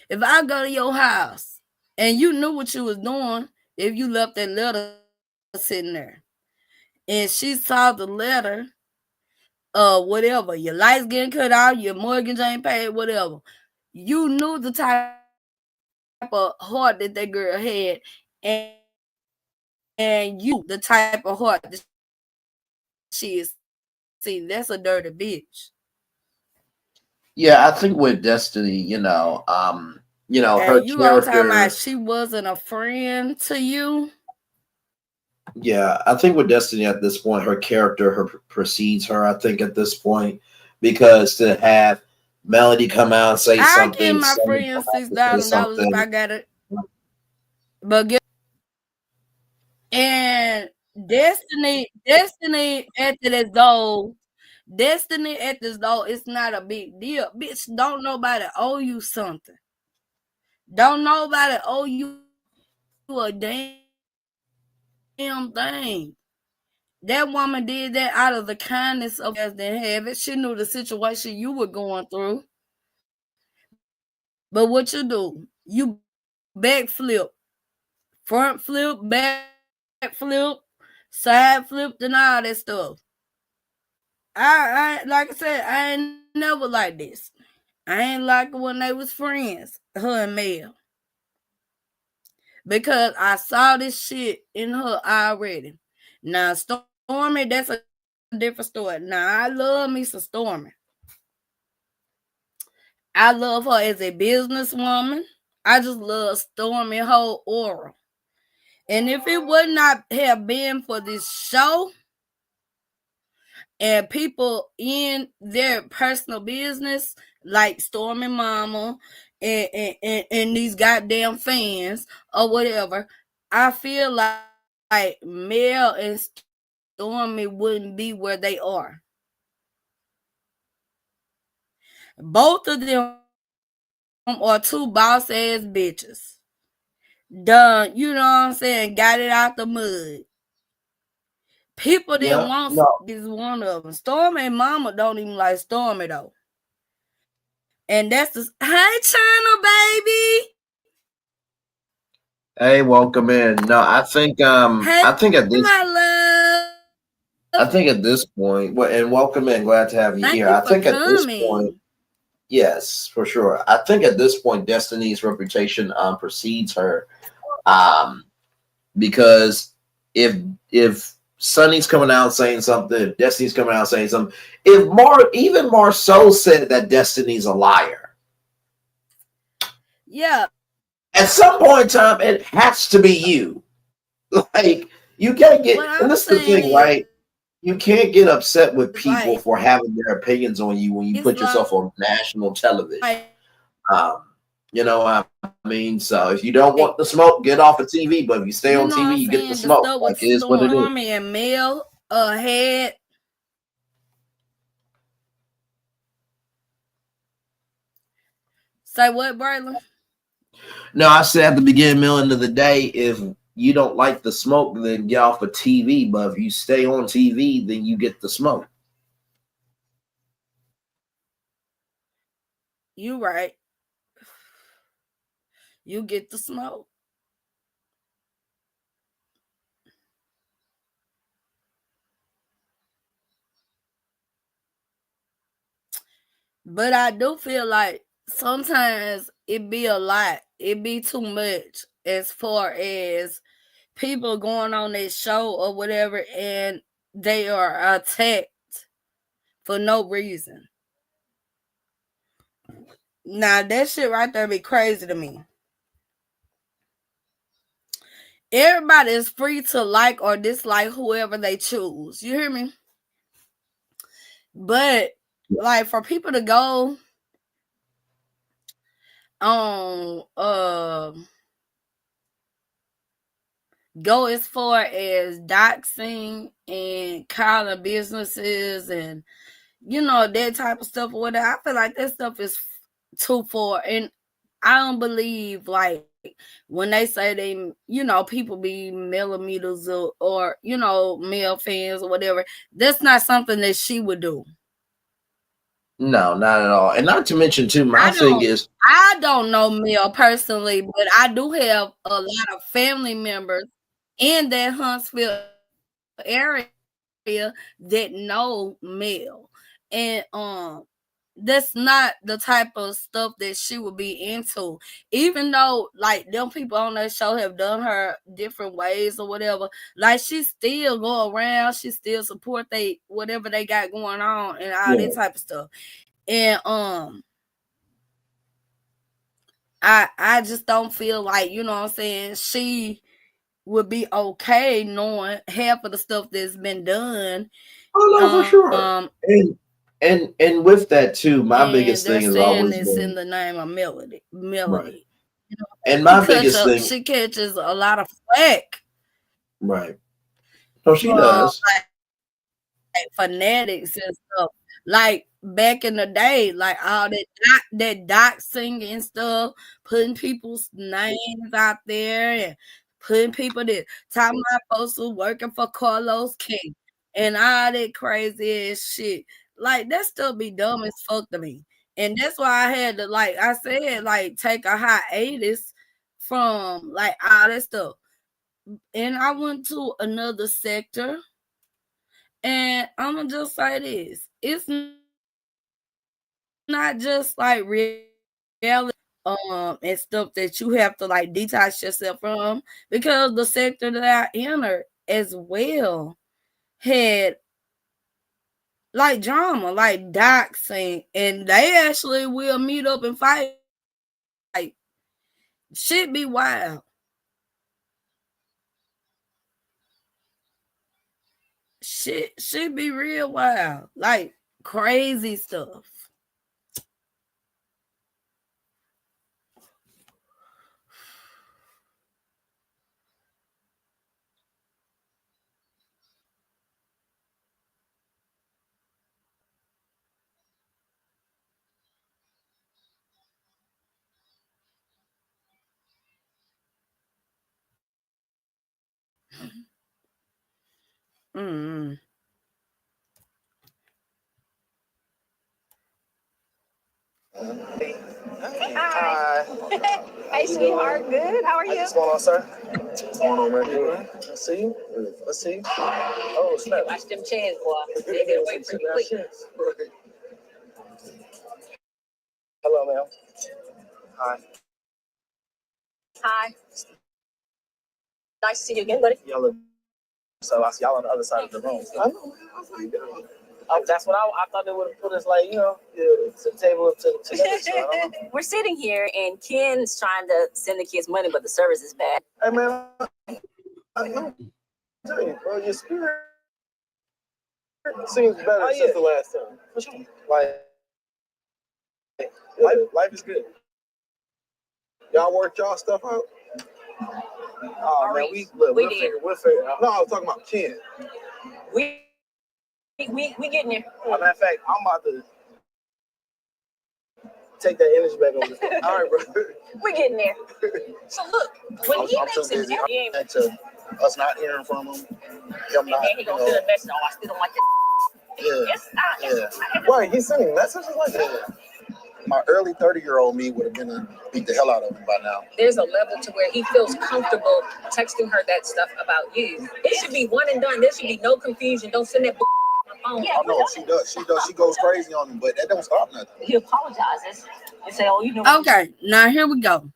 If I go to your house and you knew what you was doing, if you left that letter sitting there, and she saw the letter, whatever, your lights getting cut out, your mortgage ain't paid, whatever, you knew the type of heart that girl had, and you the type of heart that she is. See, that's a dirty bitch. Yeah, I think with Destiny, her You all talking character. about she wasn't a friend to you? Yeah, I think with Destiny at this point, her character precedes her. I think at this point, because to have Melody come out and say something, I give my friend $6,000 if I got it. But and Destiny acted as though it's not a big deal. Bitch, don't nobody owe you something. Don't nobody owe you a damn thing. That woman did that out of the kindness of us that have it. She knew the situation you were going through. But what you do? You backflip, front flip, back flip, side flip, and all that stuff. I like I said, I ain't never like this. I ain't like it when they was friends, her and Mel. Because I saw this shit in her already. Now, Stormy, that's a different story. Now, I love me some Stormy. I love her as a businesswoman. I just love Stormy whole aura. And if it would not have been for this show and people in their personal business, like Stormy Mama and these goddamn fans or whatever, I feel like Mel and Stormy wouldn't be where they are. Both of them are two boss ass bitches. Done, you know what I'm saying? Got it out the mud. People didn't want is one of them. Stormy and Mama don't even like Stormy though. And that's the hey China baby. Hey, welcome in. No, I think I think at this point, and welcome in. Glad to have you here. I think at this point, yes, for sure. I think at this point, Destiny's reputation precedes her, because if Sonny's coming out saying something, if Destiny's coming out saying something, even Marceau said that Destiny's a liar. Yeah. At some point in time, it has to be you. Like, you can't get, and this is the thing, right? You can't get upset with people for having their opinions on you when you put yourself on national television. You know what I mean? So if you don't want the smoke, get off of TV. But if you stay on TV, you get the smoke. Like, it is what it is. Stormy and Mel had. Say what, Braylon? No, I said at the beginning, million of the day, if you don't like the smoke, then get off of TV. But if you stay on TV, then you get the smoke. You right. You get the smoke. But I do feel like sometimes it be a lot. It be too much as far as people going on their show or whatever, and they are attacked for no reason. Now that shit right there be crazy to me. Everybody is free to like or dislike whoever they choose. You hear me? But like for people to go on go as far as doxing and calling businesses and that type of stuff or whatever, I feel like that stuff is too far. And I don't believe like when they say they people be millimeters or male fans or whatever, that's not something that she would do. No, not at all. And not to mention too, my thing is, I don't know Mel personally, but I do have a lot of family members in that Huntsville area that know Mel. And that's not the type of stuff that she would be into. Even though like them people on that show have done her different ways or whatever, like she still go around, she still support they whatever they got going on and all that type of stuff. And I just don't feel like, what I'm saying, she would be okay knowing half of the stuff that's been done. Oh no, for sure. And with that too, my biggest thing is always it's in the name of melody. Right. And my biggest thing, she catches a lot of flack. Right. No, she does. Like fanatics and stuff. Like back in the day, like all that doxing and stuff, putting people's names out there and putting people that talking about folks who working for Carlos King and all that crazy ass shit. Like that still be dumb as fuck to me. And that's why I had to, like I said, like take a hiatus from like all that stuff. And I went to another sector. And I'm gonna just say this: it's not just like reality and stuff that you have to like detox yourself from, because the sector that I entered as well had like drama, like doxing, and they actually will meet up and fight. Like shit be wild. Shit be real wild. Like crazy stuff. Mm-hmm. Hi. Hey, sweetheart. Good. How are you? What's going on, sir? What's going on, man? Let's see you. Let's see you. Oh, snap. Watch them chairs, boy. They get away pretty quick. Hello, ma'am. Hi. Hi. Nice to see you again, buddy. Y'all look. So I see y'all on the other side of the room. I know, man. I was like, that's what I thought they would have put us like, to the table up together. So I don't know. We're sitting here and Ken's trying to send the kids money, but the service is bad. Hey, man. I know. Tell you, bro, your spirit seems better since the last time. For sure. Life is good. Y'all worked y'all stuff out? Oh, man, we'll figure it out. No, I was talking about Ken. We getting there. Matter of fact, I'm about to take that energy back over this. All right, bro. We're getting there. So look, when he makes it, he ain't to us not hearing from him. Him not, he gonna send a message. Oh, I still don't like that. Yeah. Right, he's sending messages like that. My early 30-year-old me would have been beat the hell out of him by now. There's a level to where he feels comfortable texting her that stuff about you. It should be one and done. There should be no confusion. Don't send that on the phone. Oh no, she does. She goes crazy on him, but that don't stop nothing. He apologizes and say, "Oh, you know." Okay, now here we go.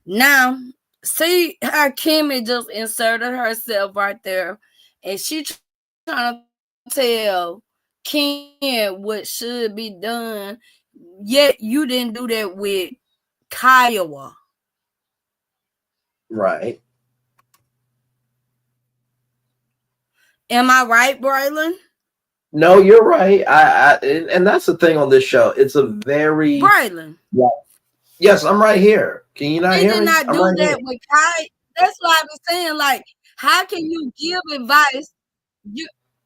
Now, see how Kimmy just inserted herself right there, and she trying to tell Ken what should be done. Yet you didn't do that with Kiowa. Right. Am I right, Braylon? No, you're right. And that's the thing on this show. It's a very Braylon. yeah. Yes, I'm right here. Can you not He hear did me? not I'm do right here. that with Kai. That's why I was saying, like, how can you give advice?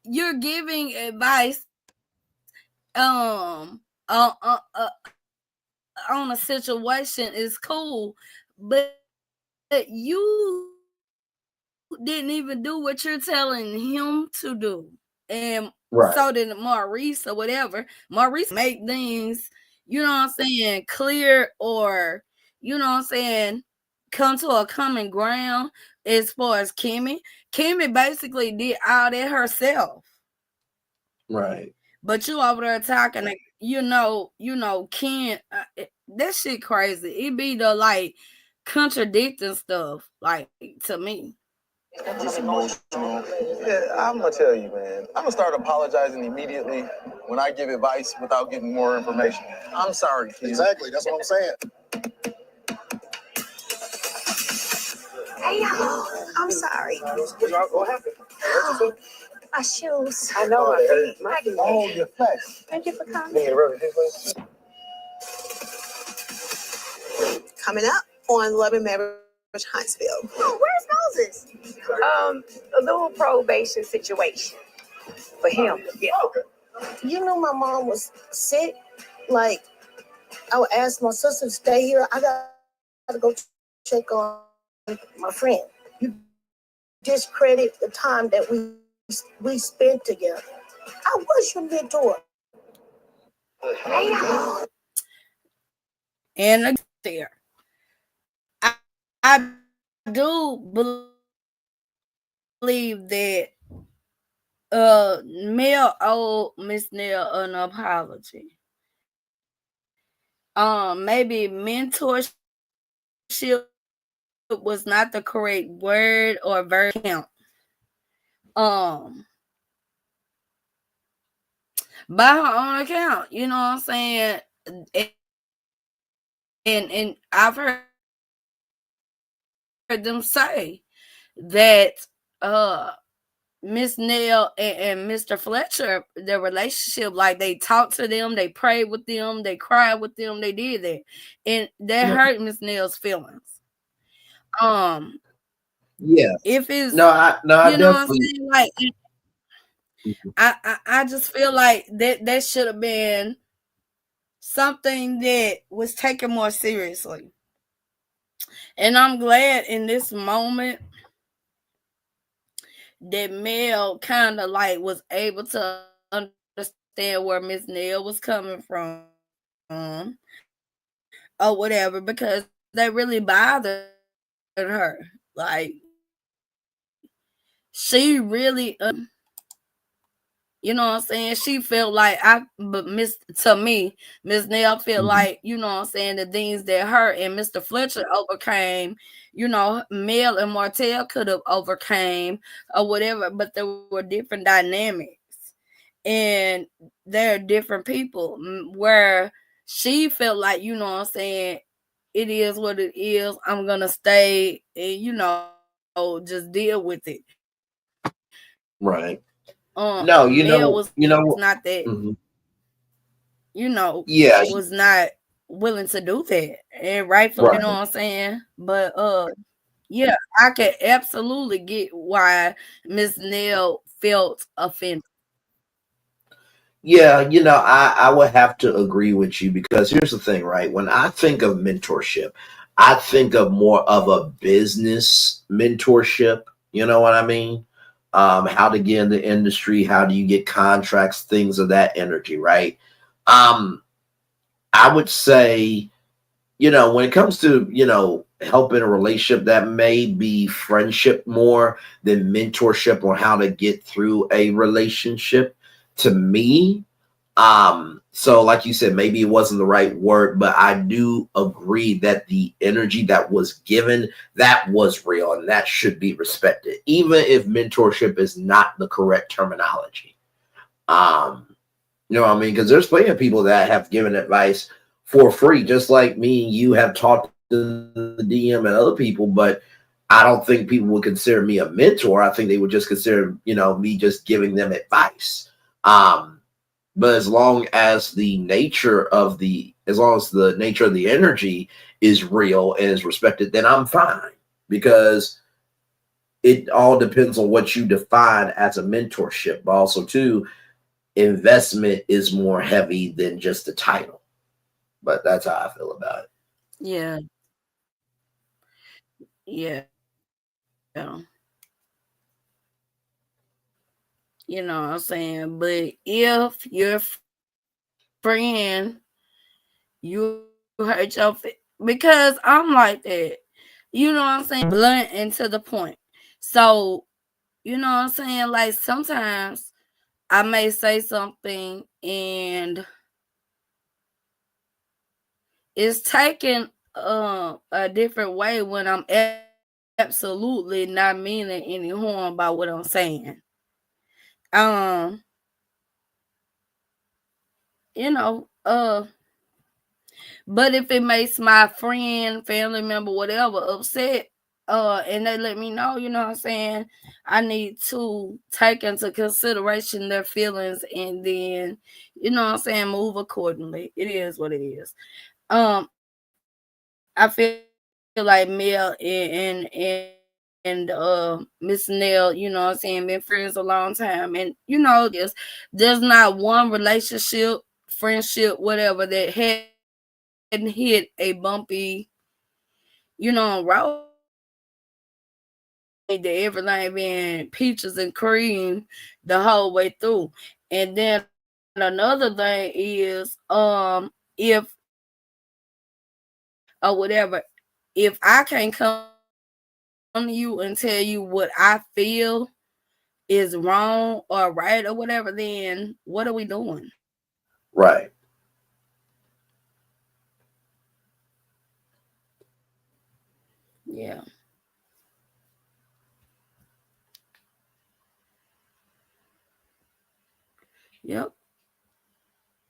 You're giving advice um uh, uh, uh, on a situation is cool, but you didn't even do what you're telling him to do. And Right. so did Maurice or whatever. Maurice make things, you know what I'm saying, clear, or you know what I'm saying, come to a common ground as far as Kimmy. Kimmy basically did all that herself. Right. But you over there talking, like, Ken, that shit crazy. It be the like contradicting stuff, like, to me. Just emotional. Yeah, I'm gonna tell you, man. I'm gonna start apologizing immediately when I give advice without getting more information. I'm sorry, kid. Exactly. That's what I'm saying. Hey, y'all. I'm sorry. What happened? My shoes. I know my feet. Oh, your flesh. Thank you for coming. Need a rubber please? Coming up on Love&Marriage Huntsville. Oh, where's Moses? A little probation situation for him. Yeah. You know, my mom was sick. Like, I would ask my sister to stay here. I got to go check on my friend. You discredit the time that we spent together. I was your mentor. And there, I do believe that Mel owed Miss Nail an apology. Maybe mentorship was not the correct word or verb count. By her own account, you know what I'm saying? And I've heard them say that Miss Nail and Mr. Fletcher, their relationship, like, they talked to them, they prayed with them, they cried with them, they did that, and that hurt Miss Nail's feelings. Yeah. If it's I you know what I'm definitely. saying, like, I just feel like that should have been something that was taken more seriously. And I'm glad in this moment that Mel kind of like was able to understand where Miss Nail was coming from or whatever, because that really bothered her. Like, she really you know what I'm saying, she felt like Miss Nail felt like, you know what I'm saying, the things that her and Mr. Fletcher overcame, you know, Mel and Martell could have overcame or whatever, but there were different dynamics and they're different people, where she felt like, you know what I'm saying, it is what it is, I'm gonna stay and, you know, just deal with it. Right. No, Mel was not that, you know, yeah, was not willing to do that, and rightfully, right. you know what I'm saying. But yeah, I can absolutely get why Miss Nail felt offended. Yeah, I would have to agree with you because here's the thing, right? When I think of mentorship, I think of more of a business mentorship. You know what I mean? How to get in the industry, how do you get contracts, things of that energy, right? I would say, when it comes to, helping a relationship, that may be friendship more than mentorship on how to get through a relationship to me. So like you said, maybe it wasn't the right word, but I do agree that the energy that was given, that was real and that should be respected, even if mentorship is not the correct terminology. You know what I mean? Because there's plenty of people that have given advice for free, just like me and you have talked to the DM and other people, but I don't think people would consider me a mentor. I think they would just consider, me just giving them advice. But as long as the nature of the energy is real and is respected, then I'm fine, because it all depends on what you define as a mentorship. But also too, investment is more heavy than just the title. But that's how I feel about it. Yeah. Yeah. You know what I'm saying? But if your friend, you hurt your because I'm like that. You know what I'm saying? Blunt and to the point. So, you know what I'm saying? Like sometimes I may say something and it's taken a different way when I'm absolutely not meaning any harm by what I'm saying. You know, but if it makes my friend, family member, whatever upset, and they let me know, you know what I'm saying, I need to take into consideration their feelings and then, you know what I'm saying, move accordingly. It is what it is. I feel like Mel and Miss Nell, you know what I'm saying, been friends a long time. And you know, there's not one relationship, friendship, whatever, that hadn't hit a bumpy, you know, road. That everything been peaches and cream the whole way through. And then another thing is if or whatever, if I can't come to you and tell you what I feel is wrong or right or whatever, then what are we doing? Right. Yeah. Yep.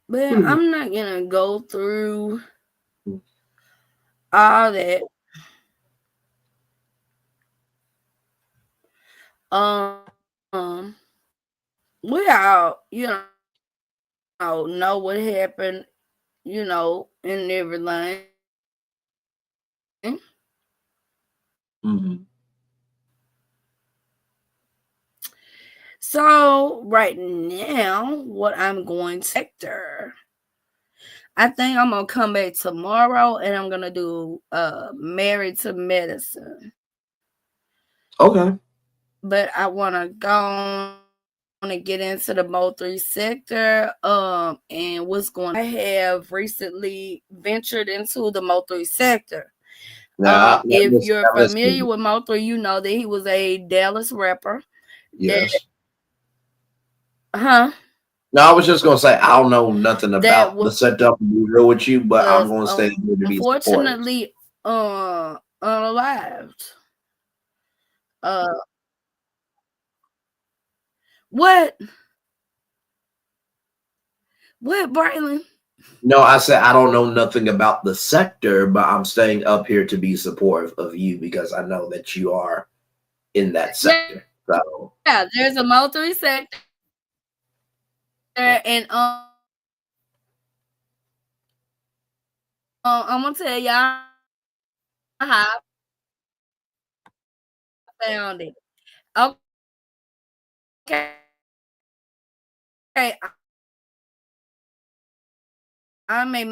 But I'm not gonna go through all that. We all, you know what happened, you know, and everything. Mm-hmm. So right now, what I'm going to sector, I think I'm gonna come back tomorrow and I'm gonna do Married to Medicine. Okay. But I wanna go to get into the M03 sector, and what's going on. I have recently ventured into the M03 sector. If you're familiar with M03, you know that he was a Dallas rapper. Yes. No, I was just gonna say I don't know nothing about the setup, to be real with you, but I'm gonna stay here to be supportive. Unfortunately, unalived. What? What, Braylon? No, I said I don't know nothing about the sector, but I'm staying up here to be supportive of you because I know that you are in that sector. So yeah, there's a M03 sector, and I'm gonna tell y'all how I found it. Okay, I'm a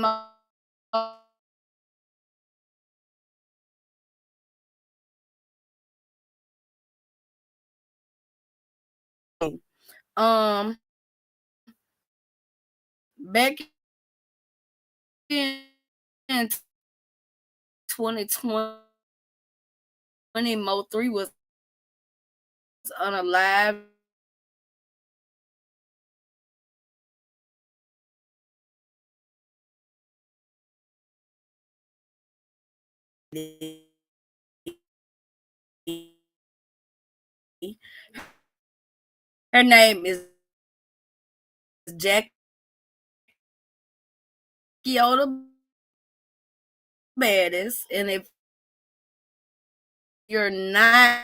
back in 2020, M03 was unalive. Her name is Jackie the baddest, and if you're not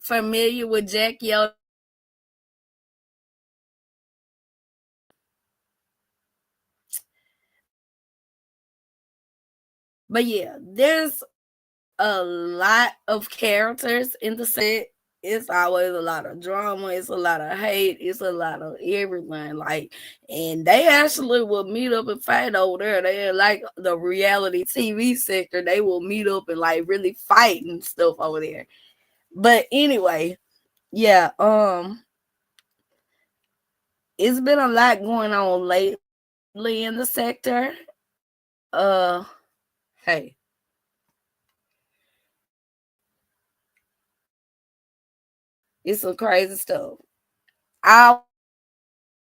familiar with Jackie O? But yeah, there's a lot of characters in the set. It's always a lot of drama. It's a lot of hate. It's a lot of everything. Like, and they actually will meet up and fight over there. They're like the reality TV sector. They will meet up and like really fight and stuff over there. But anyway, yeah, it's been a lot going on lately in the sector. Hey, it's some crazy stuff. I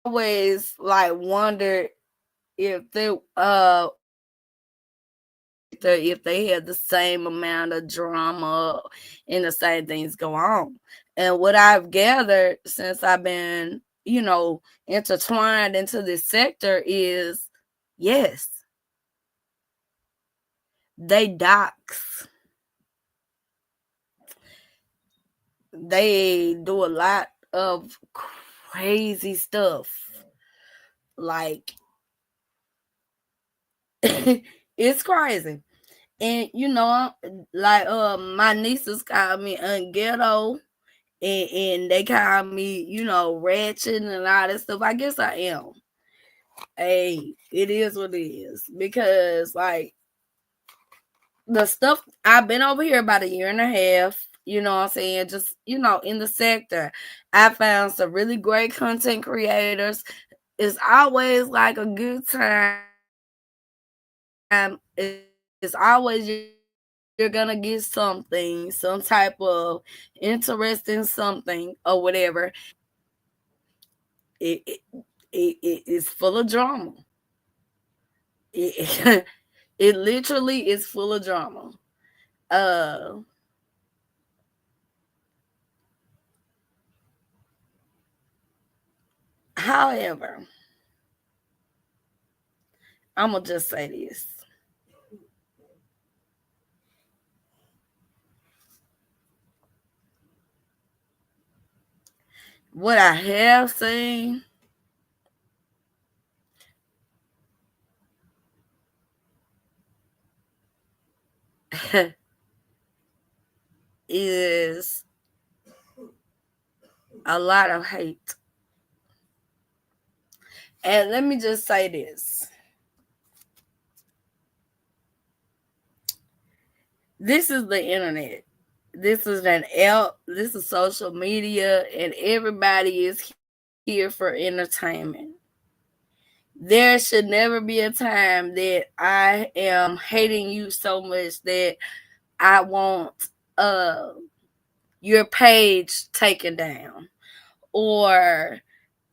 always like wondered if they had the same amount of drama and the same things go on. And what I've gathered since I've been, intertwined into this sector is yes, they dox. They do a lot of crazy stuff. Like it's crazy. And like my nieces call me unghetto, and they call me, ratchet and all that stuff. I guess I am. Hey, it is what it is. Because like the stuff I've been over here about a year and a half, you know what I'm saying? Just, in the sector. I found some really great content creators. It's always like a good time. It's always you're gonna get something, some type of interesting something or whatever. It's full of drama. It, it literally is full of drama. However, I'm gonna just say this. What I have seen is a lot of hate. And let me just say this. This is the internet. This is an app. This is social media, and everybody is here for entertainment. There should never be a time that I am hating you so much that I want your page taken down, or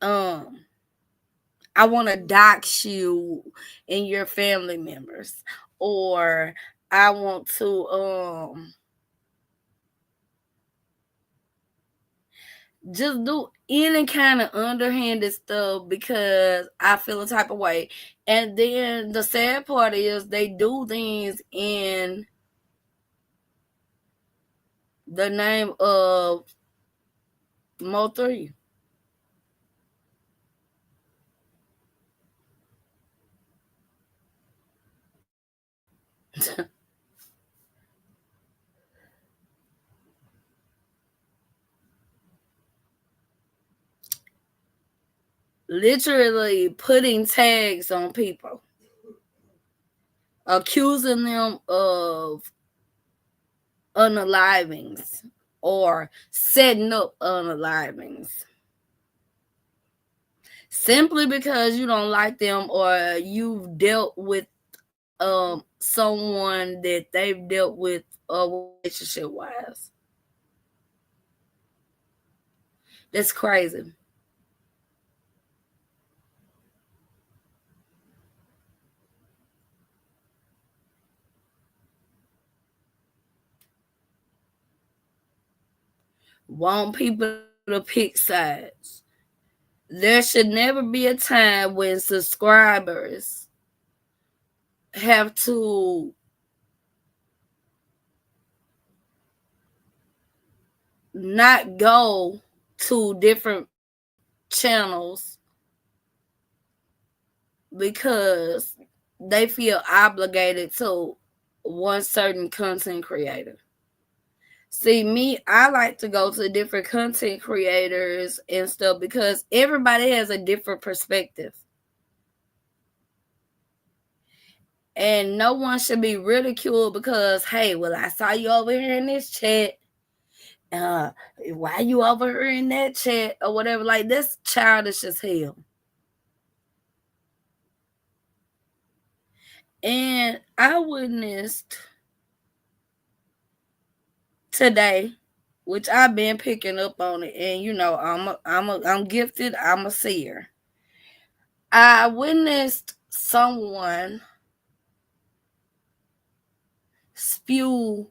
I want to dox you and your family members, or I want to just do any kind of underhanded stuff because I feel a type of way. And then the sad part is they do things in the name of M03. Literally putting tags on people, accusing them of unalivings or setting up unalivings simply because you don't like them or you've dealt with someone that they've dealt with relationship wise. That's crazy. Want people to pick sides. There should never be a time when subscribers have to not go to different channels because they feel obligated to one certain content creator. See, me, I like to go to different content creators and stuff because everybody has a different perspective. And no one should be ridiculed because, hey, well, I saw you over here in this chat. Why you over here in that chat or whatever? Like, that's childish as hell. And I witnessed today, which I've been picking up on it, and you know, I'm gifted, I'm a seer. I witnessed someone spew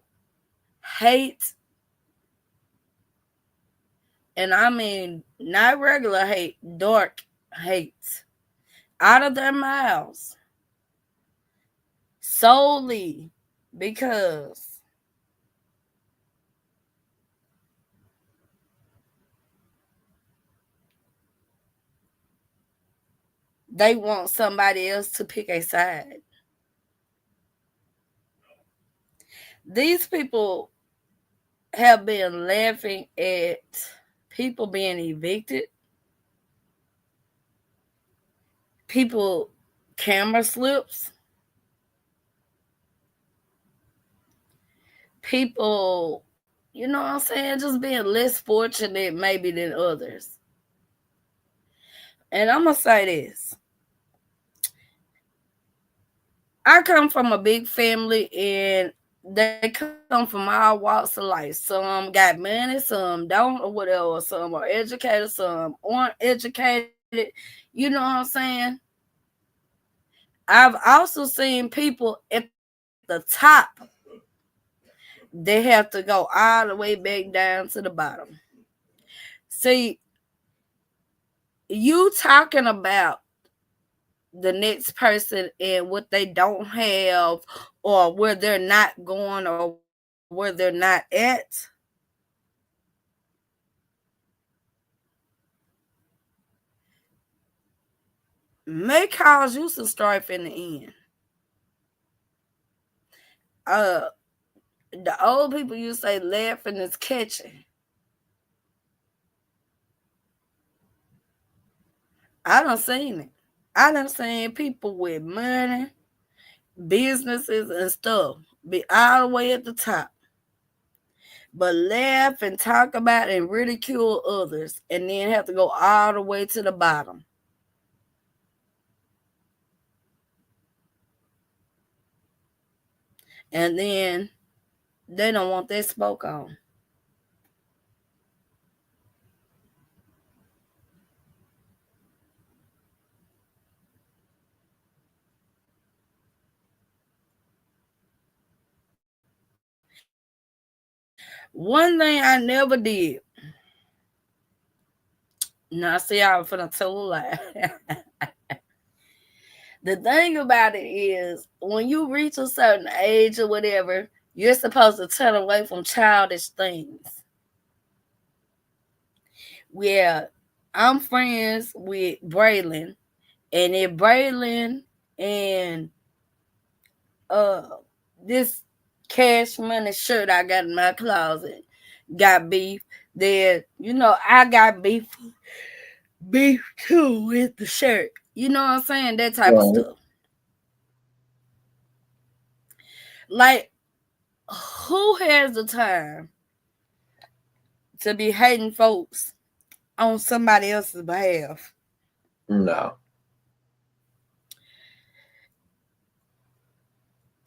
hate, and I mean not regular hate, dark hate, out of their mouths solely because they want somebody else to pick a side. These people have been laughing at people being evicted, people camera slips, people, you know what I'm saying, just being less fortunate maybe than others. And I'm going to say this. I come from a big family and they come from all walks of life. Some got money, some don't, or whatever. Some are educated, some aren't educated. You know what I'm saying? I've also seen people at the top. They have to go all the way back down to the bottom. See, you talking about the next person and what they don't have or where they're not going or where they're not at, may cause you some strife in the end. The old people used to say laughing is catching. I done seen it. I done seen people with money, businesses and stuff be all the way at the top, but laugh and talk about and ridicule others and then have to go all the way to the bottom. And then they don't want that spoke on. One thing I never did. Now, see, I was finna tell a lie. The thing about it is, when you reach a certain age or whatever, you're supposed to turn away from childish things. Yeah, I'm friends with Braylon, and if Braylon and this Cash Money shirt I got in my closet got beef, then you know I got beef too with the shirt. You know what I'm saying? That type of stuff. Like, who has the time to be hating folks on somebody else's behalf? No.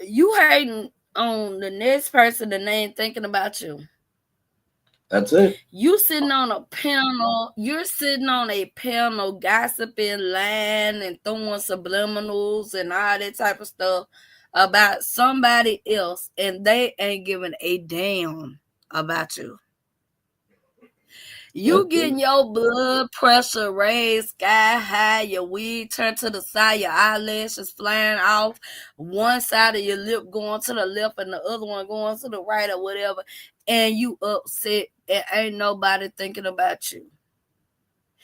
You hating on the next person and they ain't thinking about you. That's it. You sitting on a panel, you're sitting on a panel gossiping, lying, and throwing subliminals and all that type of stuff about somebody else, and they ain't giving a damn about you. You getting your blood pressure raised sky high, your wig turned to the side, your eyelashes flying off, one side of your lip going to the left and the other one going to the right or whatever, and you upset and ain't nobody thinking about you.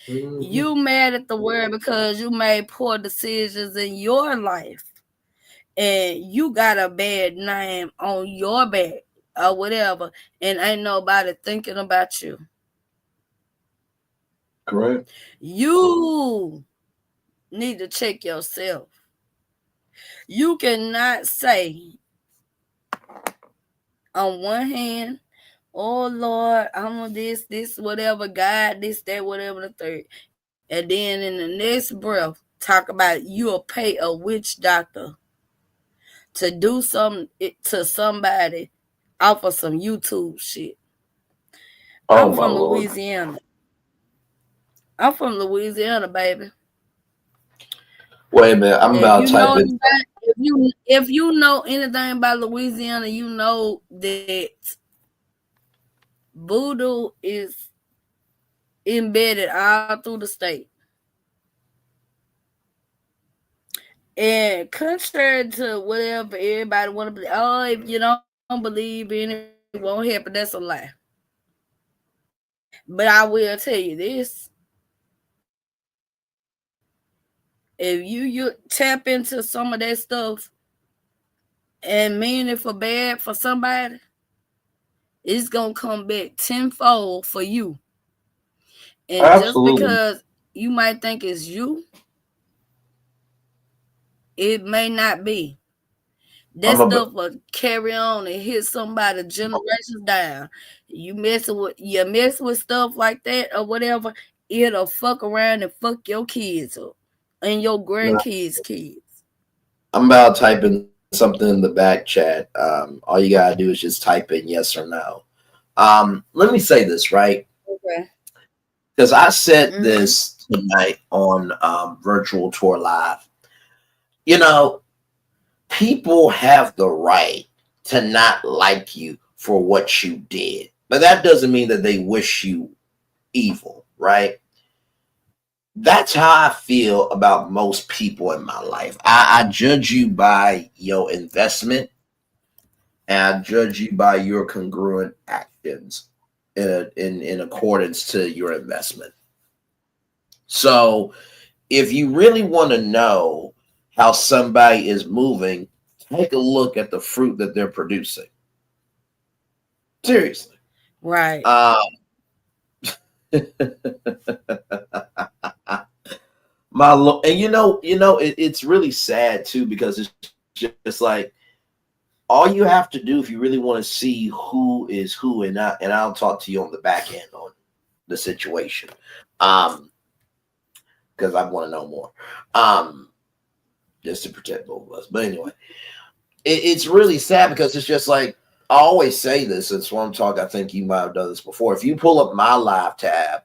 You mad at the world because you made poor decisions in your life and you got a bad name on your back or whatever, and ain't nobody thinking about you. Correct. You need to check yourself. You cannot say on one hand, oh Lord, I'm on this, whatever, God, this, that, whatever, the third. And then in the next breath, talk about you'll pay a witch doctor to do something to somebody off of some YouTube shit. Oh, I'm my from Lord. Louisiana. I'm from Louisiana, baby. Wait a minute. I'm about to type in. If you know anything about Louisiana, you know that voodoo is embedded all through the state. And contrary to whatever everybody want to believe, oh, if you don't believe in it, it won't happen. That's a lie. But I will tell you this. If you tap into some of that stuff and mean it for bad for somebody, it's going to come back tenfold for you. And Absolutely. just because you might think it's you, it may not be. That stuff will carry on and hit somebody generations down. You mess with stuff like that or whatever, it'll fuck around and fuck your kids up and your grandkids' kids. I'm about to type in something in the back chat. All you gotta do is just type in yes or no. Let me say this, right? Okay. Because I said this tonight on Virtual Tour Live. You know, people have the right to not like you for what you did, but that doesn't mean that they wish you evil, right? That's how I feel about most people in my life. I judge you by your investment, and I judge you by your congruent actions in accordance to your investment. So if you really want to know how somebody is moving, take a look at the fruit that they're producing. Seriously. Right. And it's really sad too, because it's just like all you have to do if you really want to see who is who, and I'll talk to you on the back end on the situation, because I want to know more, just to protect both of us. But anyway, it's really sad because it's just like I always say this in Swamp Talk. I think you might have done this before. If you pull up my live tab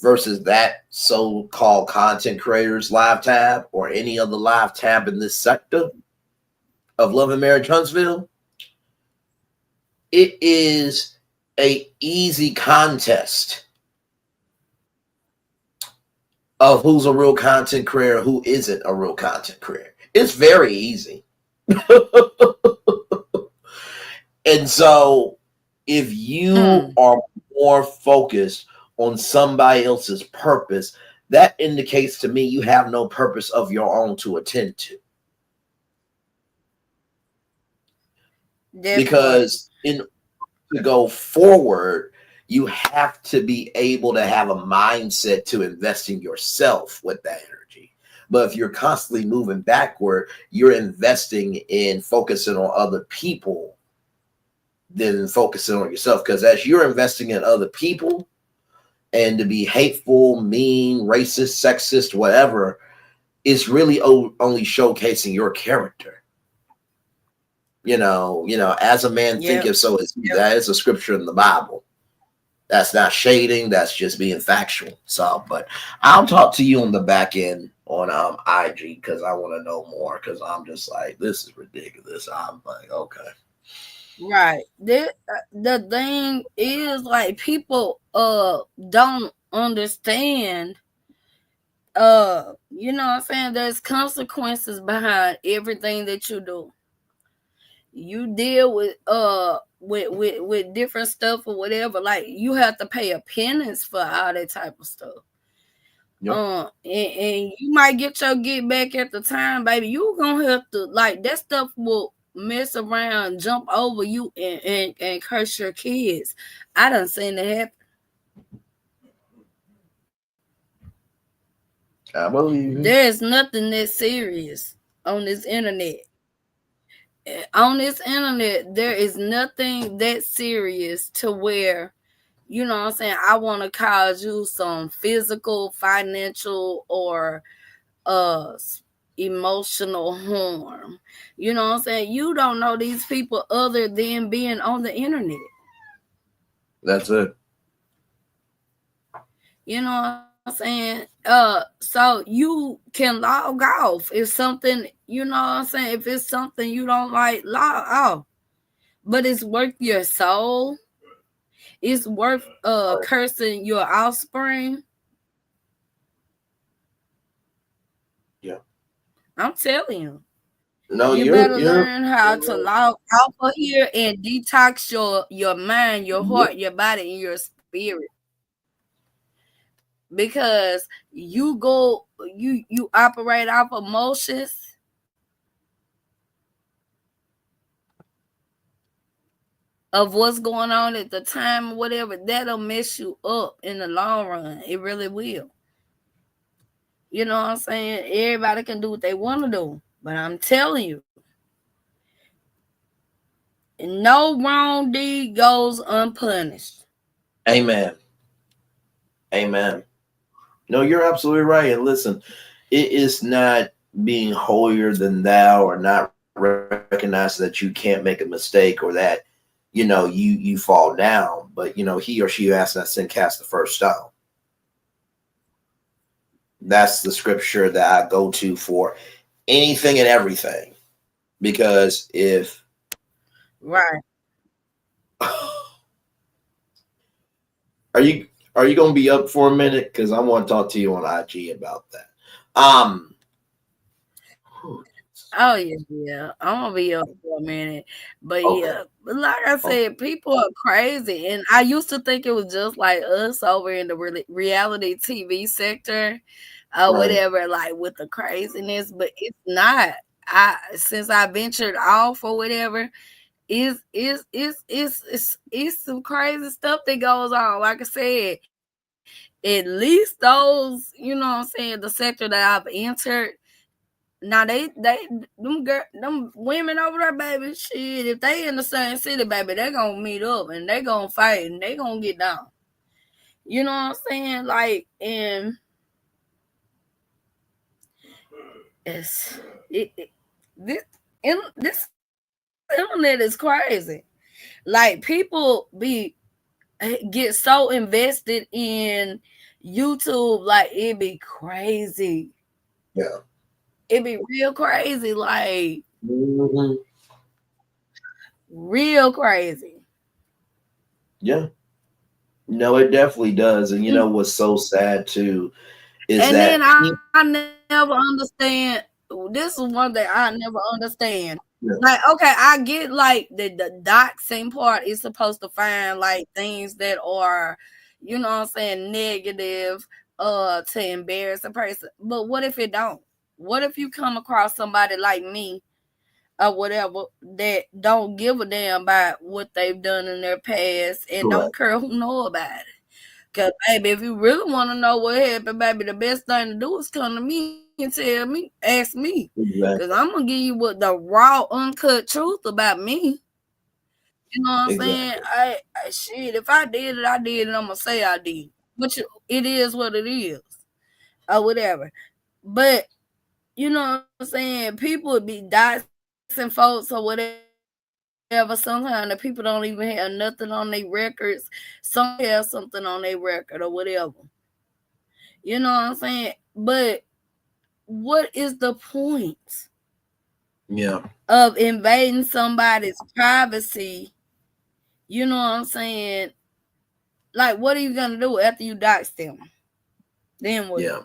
versus that so-called content creators live tab or any other live tab in this sector of Love and Marriage Huntsville, it is a easy contest of who's a real content creator, who isn't a real content creator. It's very easy. And so if you are more focused on somebody else's purpose, that indicates to me you have no purpose of your own to attend to. Because in order to go forward, you have to be able to have a mindset to invest in yourself with that energy. But if you're constantly moving backward, you're investing in focusing on other people than focusing on yourself. Because as you're investing in other people, and to be hateful, mean, racist, sexist, whatever, it's really only showcasing your character. You know, as a man thinketh, so is he. That is a scripture in the Bible. That's not shading. That's just being factual. So, but I'll talk to you on the back end on IG because I want to know more, because I'm just like, this is ridiculous. I'm like, okay. Right. The thing is, like, people don't understand, you know what I'm saying, there's consequences behind everything that you do. You deal with different stuff or whatever, like you have to pay a penance for all that type of stuff. Yep. And you might get back at the time, baby. You gonna have to, like, that stuff will mess around, jump over you, and curse your kids. I done seen it happen. I believe you. There's nothing that serious on this internet. On this internet, there is nothing that serious to where, you know what I'm saying, I want to cause you some physical, financial, or emotional harm. You know what I'm saying? You don't know these people other than being on the internet. That's it. You know what I'm saying? So you can log off if something, you know what I'm saying, if it's something you don't like, log off. But it's worth your soul. It's worth cursing your offspring. Yeah. I'm telling you. No, you better learn how to log off of here and detox your mind, your heart, your body, and your spirit. Because you operate off emotions. Of what's going on at the time or whatever, that'll mess you up in the long run. It really will. You know what I'm saying? Everybody can do what they want to do. But I'm telling you, no wrong deed goes unpunished. Amen. Amen. No, you're absolutely right. And listen, it is not being holier than thou or not recognizing that you can't make a mistake or that, you fall down. But, he or she who has not sinned cast the first stone. That's the scripture that I go to for anything and everything. Because if... Right. Are you going to be up for a minute? Because I want to talk to you on IG about that. Oh yeah. I'm gonna be up for a minute. But okay. Yeah, but like I said, people are crazy. And I used to think it was just like us over in the reality TV sector or whatever, like with the craziness, but it's not. Since I ventured off or whatever, it's some crazy stuff that goes on. Like I said, at least those, you know what I'm saying, the sector that I've entered. Now them women over there, baby, shit, if they in the same city, baby, they gonna meet up and they gonna fight and they gonna get down. You know what I'm saying? Like, and this internet is crazy. Like, people get so invested in YouTube, like, it be crazy. Yeah. It be real crazy, like real crazy. Yeah. No, it definitely does. And you know what's so sad too is and that... then I never understand. This is one thing I never understand. Yeah. Like, okay, I get like the doxing part is supposed to find like things that are, you know what I'm saying, negative to embarrass a person. But what if it don't? What if you come across somebody like me or whatever that don't give a damn about what they've done in their past and don't care who know about it? Because, baby, if you really want to know what happened, baby, the best thing to do is come to me and tell me, ask me. Because I'm going to give you the raw, uncut truth about me. You know what I'm saying? Shit, if I did it, I did it. I'm going to say I did. But it is what it is. Or whatever. But, you know what I'm saying? People would be doxing folks or whatever. Sometimes the people don't even have nothing on their records. Some have something on their record or whatever. You know what I'm saying? But what is the point? Yeah. Of invading somebody's privacy. You know what I'm saying? Like, what are you gonna do after you dox them? Then what? Yeah.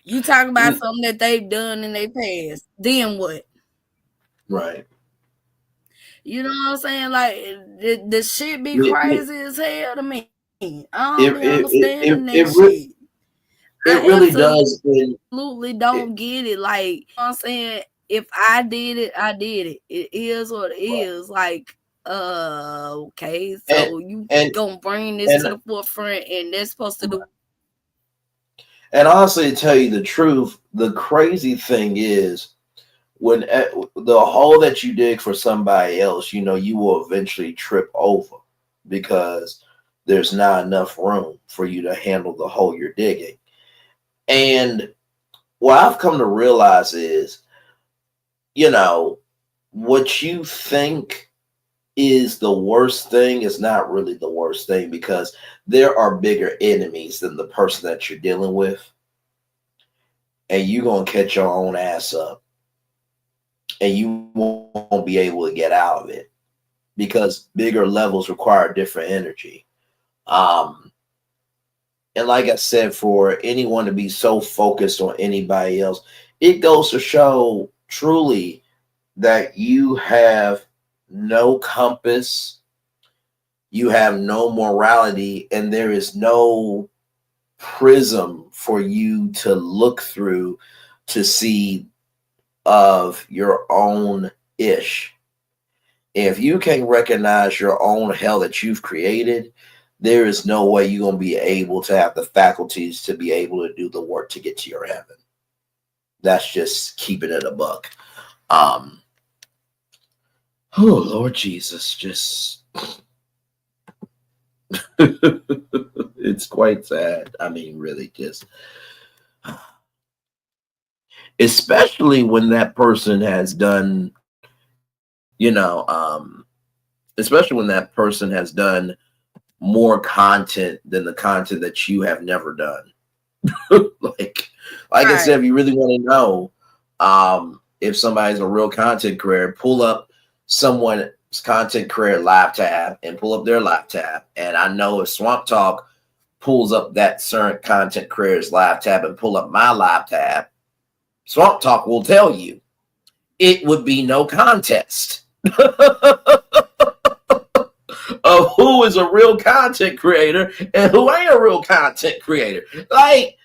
You talk about something that they've done in their past. Then what? Right. You know what I'm saying? Like, the shit be crazy as hell to me. I don't be understanding that shit. It really does. Absolutely don't get it. Like, you know what I'm saying? If I did it, I did it. It is what it is. Like, okay, so you gonna bring this to the forefront, and they're supposed to do. And honestly, to tell you the truth, the crazy thing is, when the hole that you dig for somebody else, you know, you will eventually trip over because there's not enough room for you to handle the hole you're digging. And what I've come to realize is, you know, what you think is the worst thing is not really the worst thing, because there are bigger enemies than the person that you're dealing with. And you're going to catch your own ass up. And you won't be able to get out of it, because bigger levels require different energy. And like I said, for anyone to be so focused on anybody else, it goes to show truly that you have no compass, you have no morality, and there is no prism for you to look through to see of your own ish. If you can't recognize your own hell that you've created, there is no way you're going to be able to have the faculties to be able to do the work to get to your heaven. That's just keeping it a buck. Oh, Lord Jesus, just it's quite sad. I mean, really, just especially when that person has done, you know, especially when that person has done more content than the content that you have never done. like I said, if you really want to know if somebody's a real content creator, pull up someone's content creator live tab and pull up their live tab. And I know if Swamp Talk pulls up that certain content creator's live tab and pull up my live tab, Swamp Talk will tell you it would be no contest of who is a real content creator and who ain't a real content creator. Like,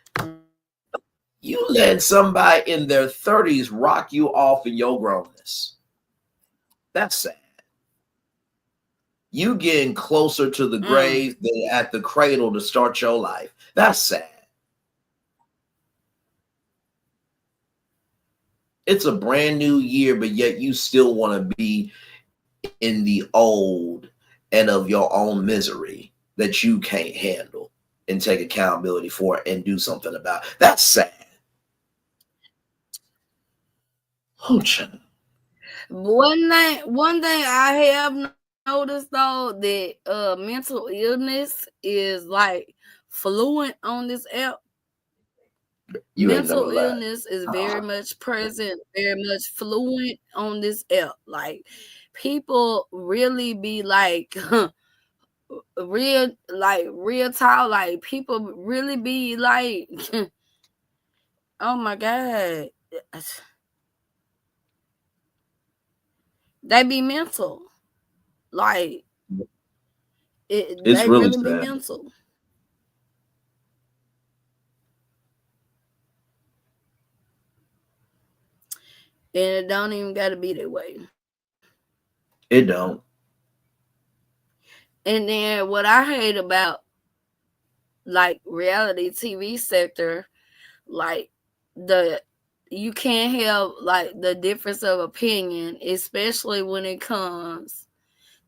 you let somebody in their 30s rock you off in your grownness. That's sad. You getting closer to the grave than at the cradle to start your life. That's sad. It's a brand new year, but yet you still want to be in the old and of your own misery that you can't handle and take accountability for and do something about. That's sad. Oh, child. One thing I have noticed though, that mental illness is like fluent on this app. Mental illness is very much present, very much fluent on this app. Like, people really be like real talk. Like, people really be like, oh my God, they be mental. Like, it's they really really be sad. mental. And it don't even gotta be that way. It don't. And then what I hate about like reality TV sector, like you can't have like the difference of opinion, especially when it comes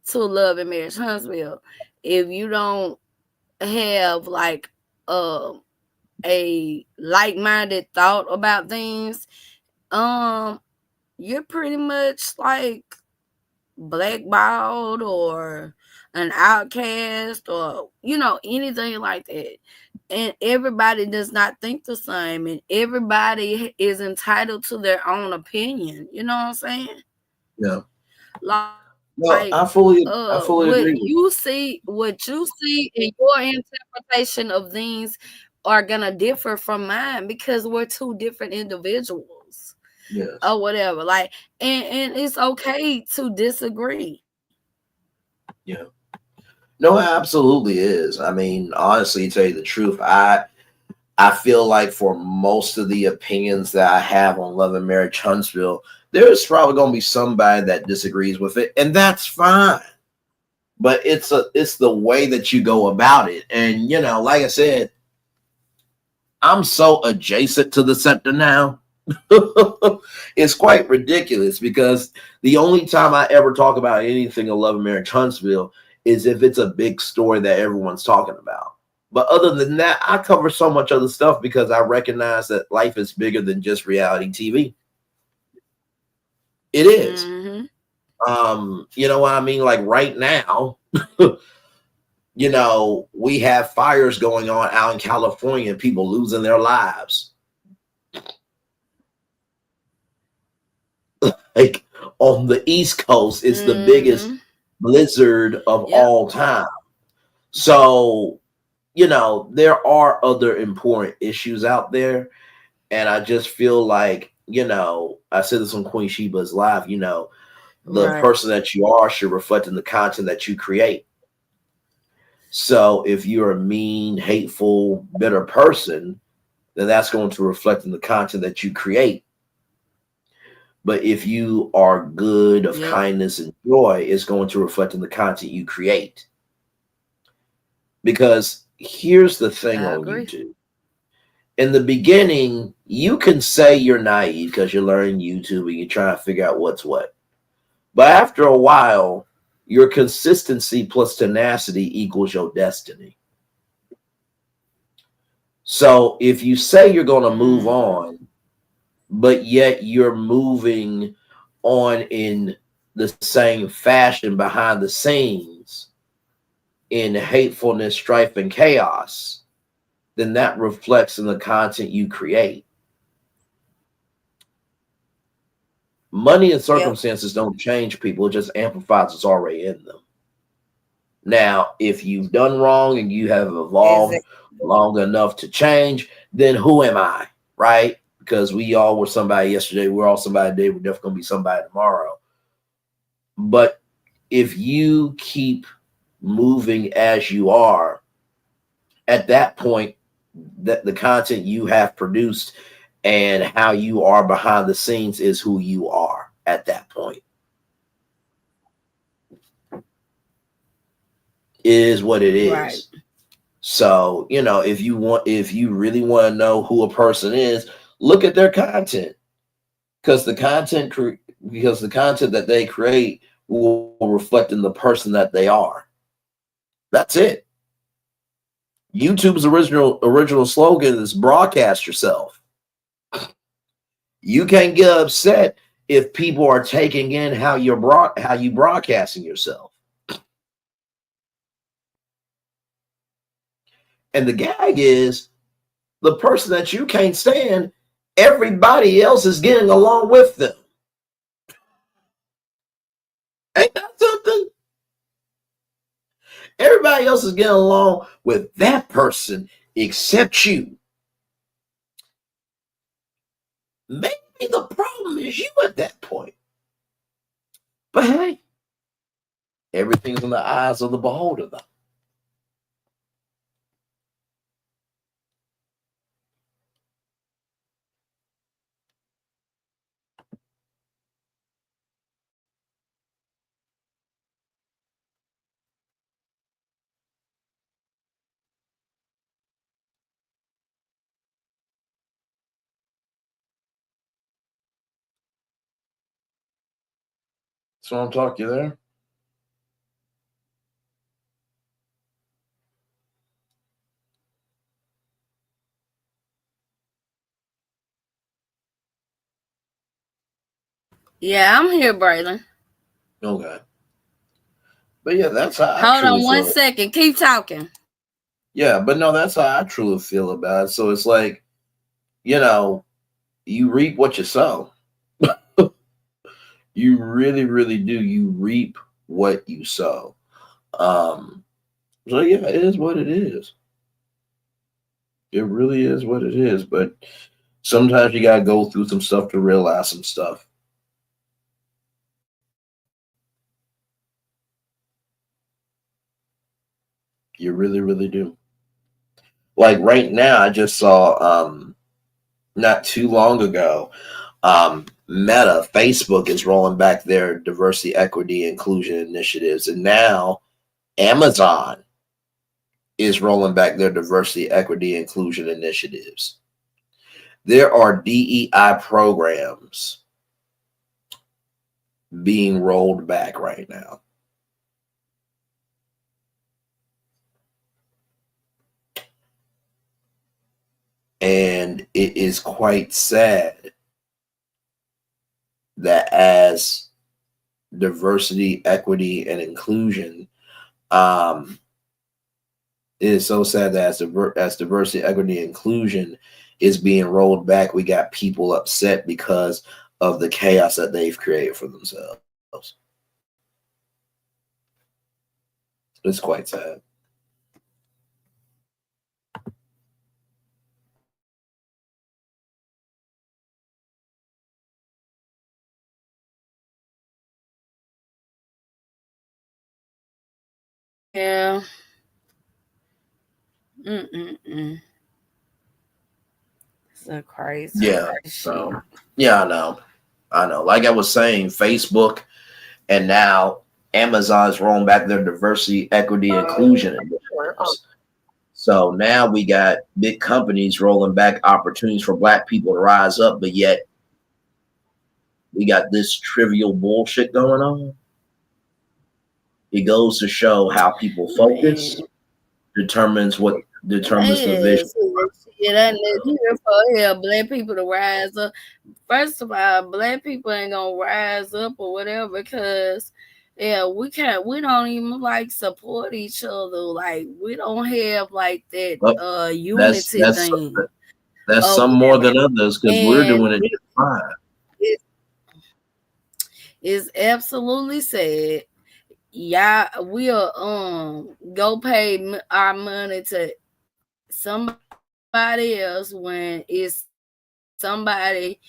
to Love and Marriage Huntsville. If you don't have like a like-minded thought about things, you're pretty much like blackballed or an outcast, or anything like that. and everybody does not think the same, and everybody is entitled to their own opinion. You know what I'm saying? Yeah. Like, No, I fully agree with you. what you see in your interpretation of things are gonna differ from mine because we're two different individuals. Yes. Or whatever. Like, and it's okay to disagree. Yeah. No, it absolutely is. I mean, honestly, to tell you the truth, I feel like for most of the opinions that I have on Love and Marriage Huntsville, there's probably going to be somebody that disagrees with it, and that's fine. But it's the way that you go about it. And, you know, like I said, I'm so adjacent to the sector now. It's quite ridiculous because the only time I ever talk about anything in Love and Marriage Huntsville is if it's a big story that everyone's talking about. But other than that, I cover so much other stuff because I recognize that life is bigger than just reality TV. It is. Mm-hmm. You know what I mean? Like right now, you know, we have fires going on out in California and people losing their lives. Like on the East Coast, it's the biggest blizzard of all time. So, you know, there are other important issues out there. And I just feel like, you know, I said this on Queen Sheba's live, you know, the person that you are should reflect in the content that you create. So if you're a mean, hateful, bitter person, then that's going to reflect in the content that you create. But if you are good, of kindness and joy, it's going to reflect in the content you create. Because here's the thing on YouTube. In the beginning, you can say you're naive because you're learning YouTube and you're trying to figure out what's what. But after a while, your consistency plus tenacity equals your destiny. So if you say you're going to move on, but yet you're moving on in the same fashion behind the scenes in hatefulness, strife, and chaos, then that reflects in the content you create. Money and circumstances don't change people. It just amplifies what's already in them. Now, if you've done wrong and you have evolved long enough to change, then who am I, right? Because we all were somebody yesterday. We're all somebody today. We're definitely going to be somebody tomorrow. But if you keep moving as you are, at that point, that the content you have produced and how you are behind the scenes is who you are at that point. It is what it is. Right. So, you know, if you really want to know who a person is, look at their content. Because the content that they create will reflect in the person that they are. That's it. YouTube's original slogan is broadcast yourself. You can't get upset if people are taking in how you broadcasting yourself. And the gag is the person that you can't stand, everybody else is getting along with them. Ain't that something? Everybody else is getting along with that person except you. Maybe the problem is you at that point. But hey, everything's in the eyes of the beholder, though. So I'm talking there. Yeah, I'm here, Braylon. Okay. But yeah, that's how Hold on one second. Keep talking. Yeah, but no, that's how I truly feel about it. So it's like, you know, you reap what you sow. You really, really do. You reap what you sow. Um, so yeah, it is what it is. It really is what it is. But sometimes you gotta go through some stuff to realize some stuff. You really, really do. Like right now, I just saw not too long ago, Meta, Facebook is rolling back their diversity, equity, inclusion initiatives, and now Amazon is rolling back their diversity, equity, inclusion initiatives. There are DEI programs being rolled back right now. And it is quite sad that as diversity, equity, and inclusion, it is so sad that as diversity, equity, and inclusion is being rolled back, we got people upset because of the chaos that they've created for themselves. It's quite sad. Yeah. Mm-mm-mm. It's a crazy Yeah. shit. So yeah, I know. Like I was saying, Facebook and now Amazon's rolling back their diversity, equity, inclusion initiatives. So now we got big companies rolling back opportunities for Black people to rise up, but yet we got this trivial bullshit going on. It goes to show how people focus determines the vision. Yes. It ain't here for Black people to rise up. First of all, Black people ain't gonna rise up or whatever because we don't even like support each other. Like we don't have like that unity thing. That's some more than others because we're doing it just fine. It's absolutely sad. Y'all, we'll go pay our money to somebody else when it's somebody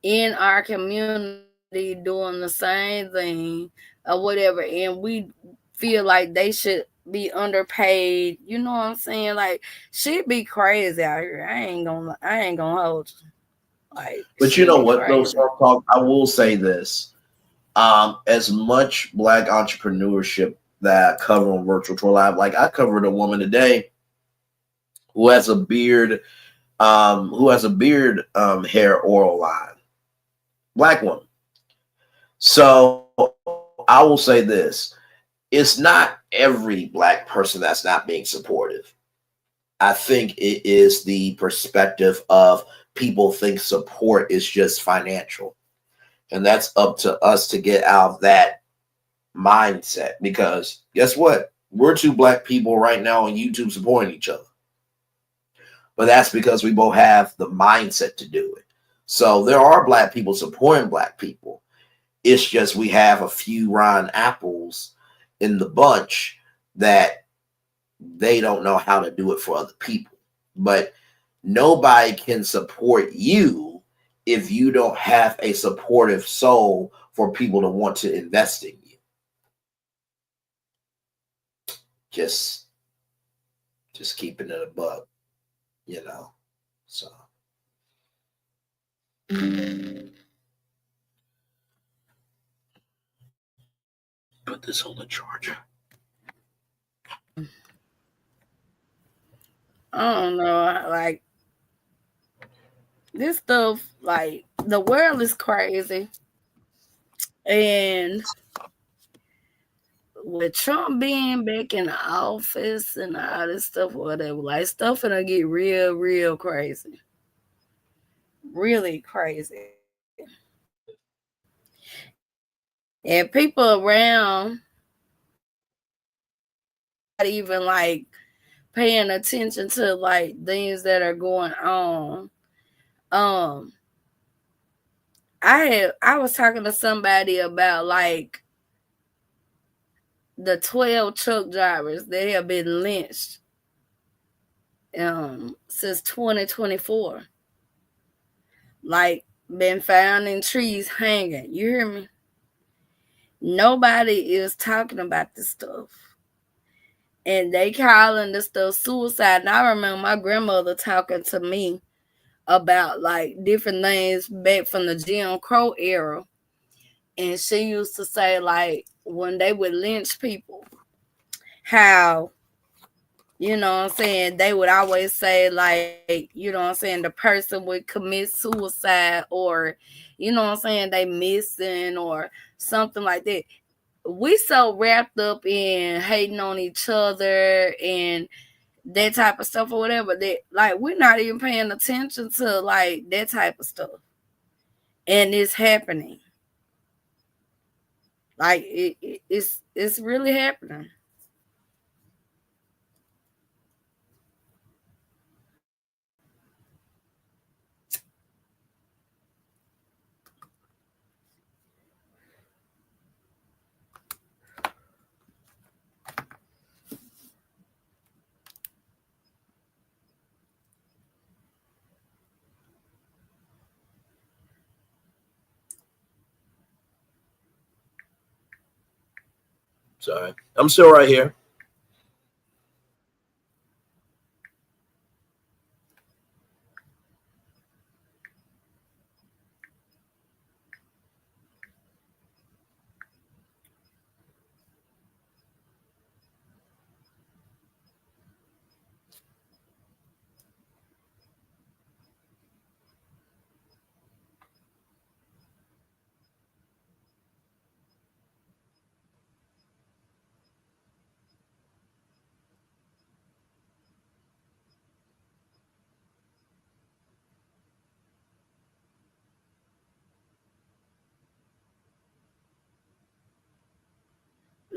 in our community doing the same thing or whatever, and we feel like they should be underpaid. You know what I'm saying? Like, she'd be crazy out here. I ain't gonna hold you. Like, but you know what, though, Swamp Talk, I will say this. As much Black entrepreneurship that I cover on Virtual Tour Live, like I covered a woman today who has a beard, hair oil line. Black woman. So I will say this. It's not every Black person that's not being supportive. I think it is the perspective of people think support is just financial. And that's up to us to get out of that mindset, because guess what? We're two Black people right now on YouTube supporting each other. But that's because we both have the mindset to do it. So there are Black people supporting Black people. It's just we have a few rotten apples in the bunch that they don't know how to do it for other people. But nobody can support you if you don't have a supportive soul for people to want to invest in you. Just keeping it a buck, you know. So put this on the charger. I don't know, like this stuff, like the world is crazy, and with Trump being back in the office and all this stuff, whatever, like stuff gonna get real, real crazy, really crazy, and people around not even like paying attention to like things that are going on. I was talking to somebody about like the 12 truck drivers that have been lynched since 2024. Like been found in trees hanging. You hear me? Nobody is talking about this stuff. And they calling this stuff suicide. And I remember my grandmother talking to me about like different things back from the Jim Crow era. And she used to say like when they would lynch people, how, you know what I'm saying, they would always say like, you know what I'm saying, the person would commit suicide or, you know what I'm saying, they missing or something like that. We so wrapped up in hating on each other and that type of stuff or whatever that like we're not even paying attention to like that type of stuff. And it's happening. Like it's really happening. Sorry, I'm still right here.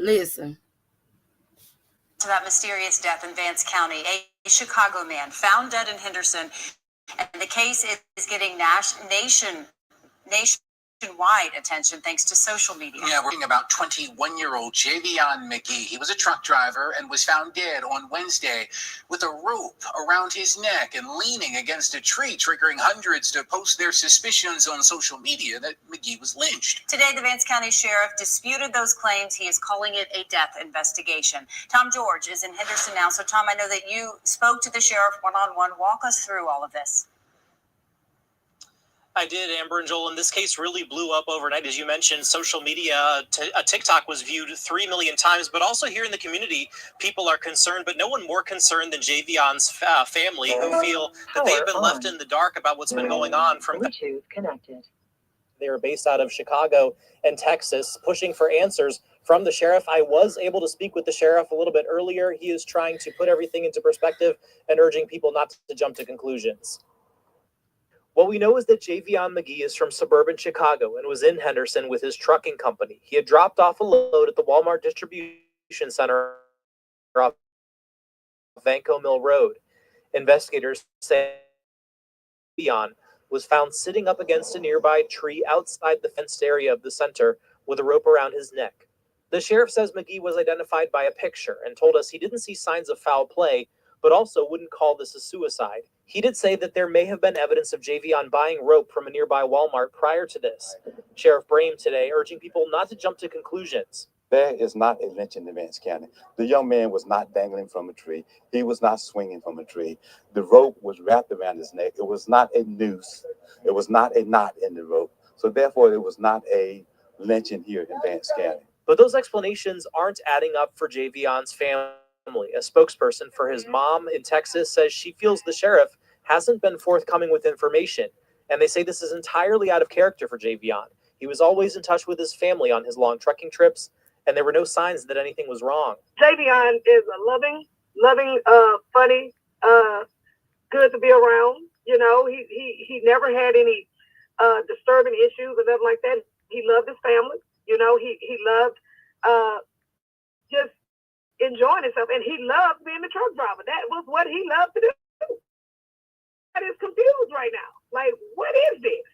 Listen. To that mysterious death in Vance County, a Chicago man found dead in Henderson, and the case is getting nationwide attention thanks to social media. Yeah, we're talking about 21-year-old Javion McGee. He was a truck driver and was found dead on Wednesday with a rope around his neck and leaning against a tree, triggering hundreds to post their suspicions on social media that McGee was lynched. Today, the Vance County Sheriff disputed those claims. He is calling it a death investigation. Tom George is in Henderson now. So, Tom, I know that you spoke to the sheriff one-on-one. Walk us through all of this. I did, Amber and Joel, and this case really blew up overnight. As you mentioned, social media, TikTok was viewed 3 million times, but also here in the community, people are concerned, but no one more concerned than Javion's family, who feel that they have been left in the dark about what's been going on. From Bluetooth connected. They are based out of Chicago and Texas, pushing for answers from the sheriff. I was able to speak with the sheriff a little bit earlier. He is trying to put everything into perspective and urging people not to jump to conclusions. What we know is that Javion McGee is from suburban Chicago and was in Henderson with his trucking company. He had dropped off a load at the Walmart distribution center off Vanco Mill Road. Investigators say Javion was found sitting up against a nearby tree outside the fenced area of the center with a rope around his neck. The sheriff says McGee was identified by a picture and told us he didn't see signs of foul play, but also wouldn't call this a suicide. He did say that there may have been evidence of Javion buying rope from a nearby Walmart prior to this. Sheriff Brame today urging people not to jump to conclusions. There is not a lynch in Vance County. The young man was not dangling from a tree. He was not swinging from a tree. The rope was wrapped around his neck. It was not a noose. It was not a knot in the rope. So therefore, it was not a lynching here in Vance County. But those explanations aren't adding up for Javion's family. A spokesperson for his mom in Texas says she feels the sheriff hasn't been forthcoming with information, and they say this is entirely out of character for Javion. He was always in touch with his family on his long trekking trips, and there were no signs that anything was wrong. Javion is a loving, funny, good to be around. You know, he never had any disturbing issues or nothing like that. He loved his family. You know, he loved just enjoying himself, and he loved being a truck driver. That was what he loved to do. That is confused right now. Like, what is this?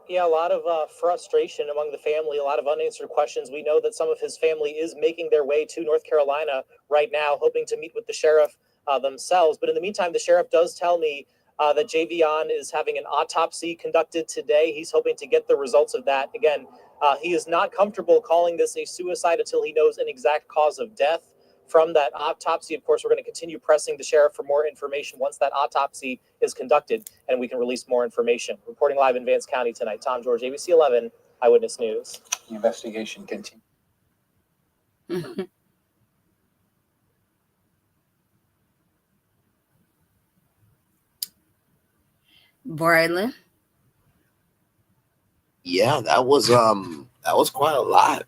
Yeah, a lot of frustration among the family, a lot of unanswered questions. We know that some of his family is making their way to North Carolina right now, hoping to meet with the sheriff themselves. But in the meantime, the sheriff does tell me that Javion is having an autopsy conducted today. He's hoping to get the results of that. Again, he is not comfortable calling this a suicide until he knows an exact cause of death from that autopsy. Of course, we're going to continue pressing the sheriff for more information once that autopsy is conducted and we can release more information. Reporting live in Vance County tonight, Tom George, ABC 11, Eyewitness News. The investigation continues. Braylon. Yeah, that was quite a lot.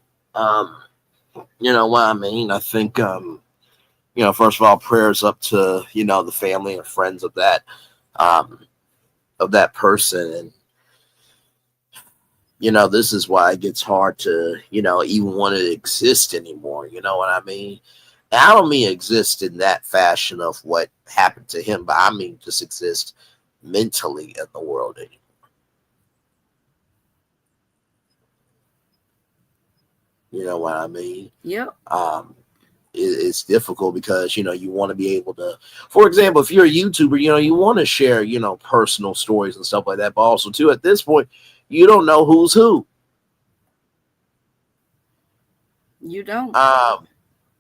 You know what I mean? I think you know, first of all, prayers up to, you know, the family and friends of that person. And you know, this is why it gets hard to, you know, even want to exist anymore. You know what I mean? And I don't mean exist in that fashion of what happened to him, but I mean just exist mentally in the world anymore. You know what I mean? Yep. It's difficult because, you know, you want to be able to, for example, if you're a YouTuber, you know, you want to share, you know, personal stories and stuff like that, but also too, at this point, you don't know who's who. You don't.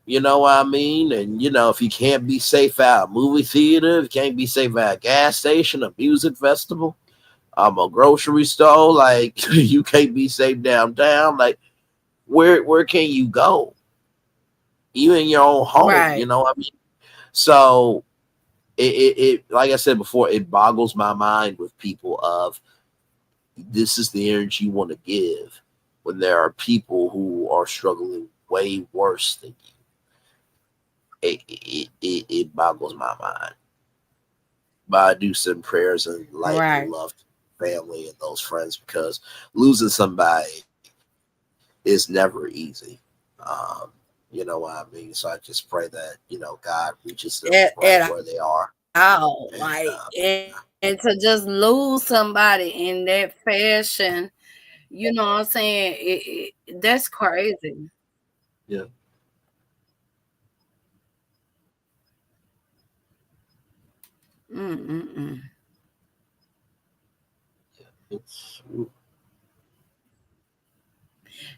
You know what I mean? And, you know, if you can't be safe at a movie theater, if you can't be safe at a gas station, a music festival, a grocery store, like, you can't be safe downtown, like, where can you go? Even in your own home, Right. you know what I mean? So it like I said before, it boggles my mind with people of this is the energy you want to give when there are people who are struggling way worse than you. It boggles my mind. But I do send prayers and light and Right. love to family and those friends because losing somebody is never easy. You know what I mean? So I just pray that, you know, God reaches them right At where they are. all. And Like, and to just lose somebody in that fashion, you know what I'm saying? That's crazy. yeah. Mm-mm-mm. It's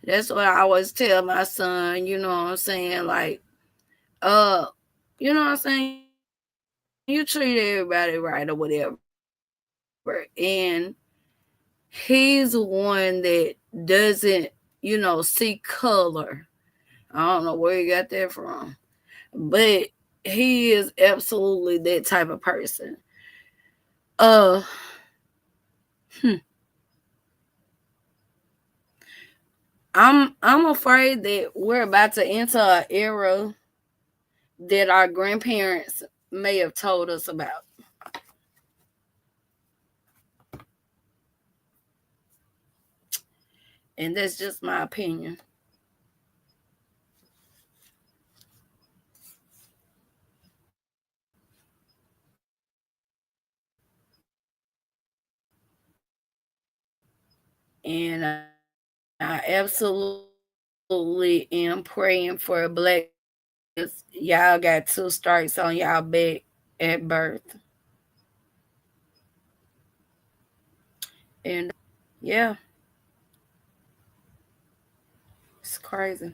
That's what I always tell my son, you know what I'm saying? Like, uh, you know what I'm saying? You treat everybody right or whatever. And he's one that doesn't, you know, see color. I don't know where he got that from. But he is absolutely that type of person. Uh I'm afraid that we're about to enter an era that our grandparents may have told us about. And that's just my opinion. And I absolutely am praying for a black. Y'all got 2 strikes on y'all back at birth. And yeah, it's crazy.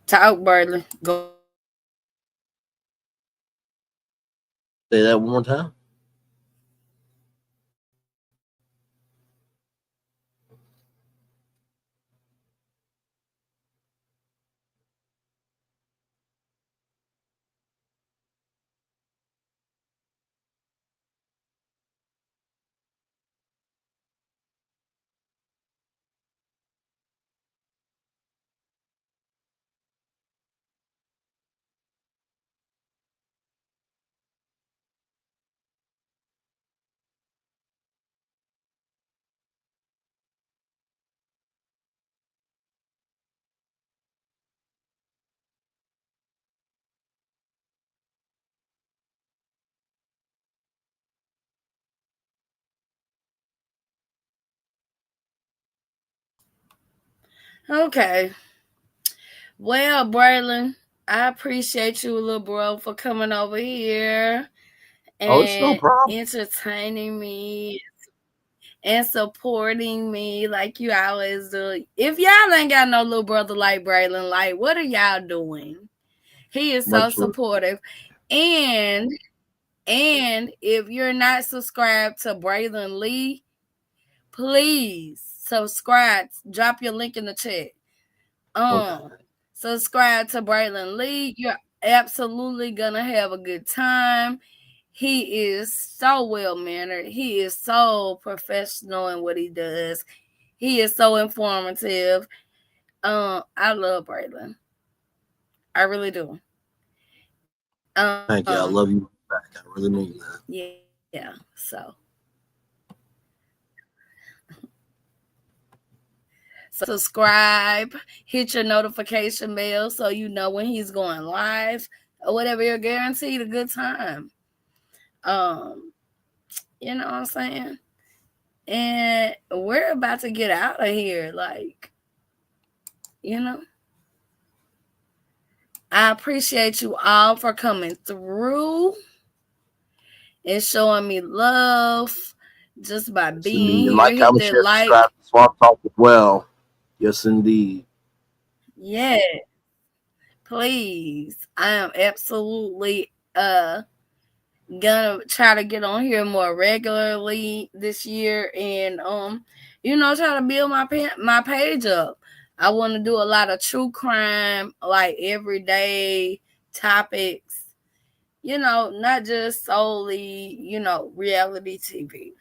Talk, Burley. Go. say that one more time. Okay. Well, Braylon, I appreciate you, little bro, for coming over here Oh, it's no and problem. entertaining me and supporting me like you always do. If y'all ain't got no little brother like Braylon, like, what are y'all doing? He is so Much supportive. And if you're not subscribed to Braylon Lee, please subscribe. Drop your link in the chat. Okay. Subscribe to Braylon Lee. You're absolutely gonna have a good time. He is so well mannered. He is so professional in what he does. He is so informative. I love Braylon. I really do. Thank you. I love you back. I really mean that. Yeah. So subscribe, hit your notification bell so you know when he's going live or whatever. You're guaranteed a good time. You know what I'm saying? And we're about to get out of here. Like, you know, I appreciate you all for coming through and showing me love just by being here. Like, Hit comment, that share, like. subscribe to Swamp Talk as well. Yes, indeed. Yeah. Please. I am absolutely gonna try to get on here more regularly this year and try to build my page up. I want to do a lot of true crime, like everyday topics, not just solely, reality TV.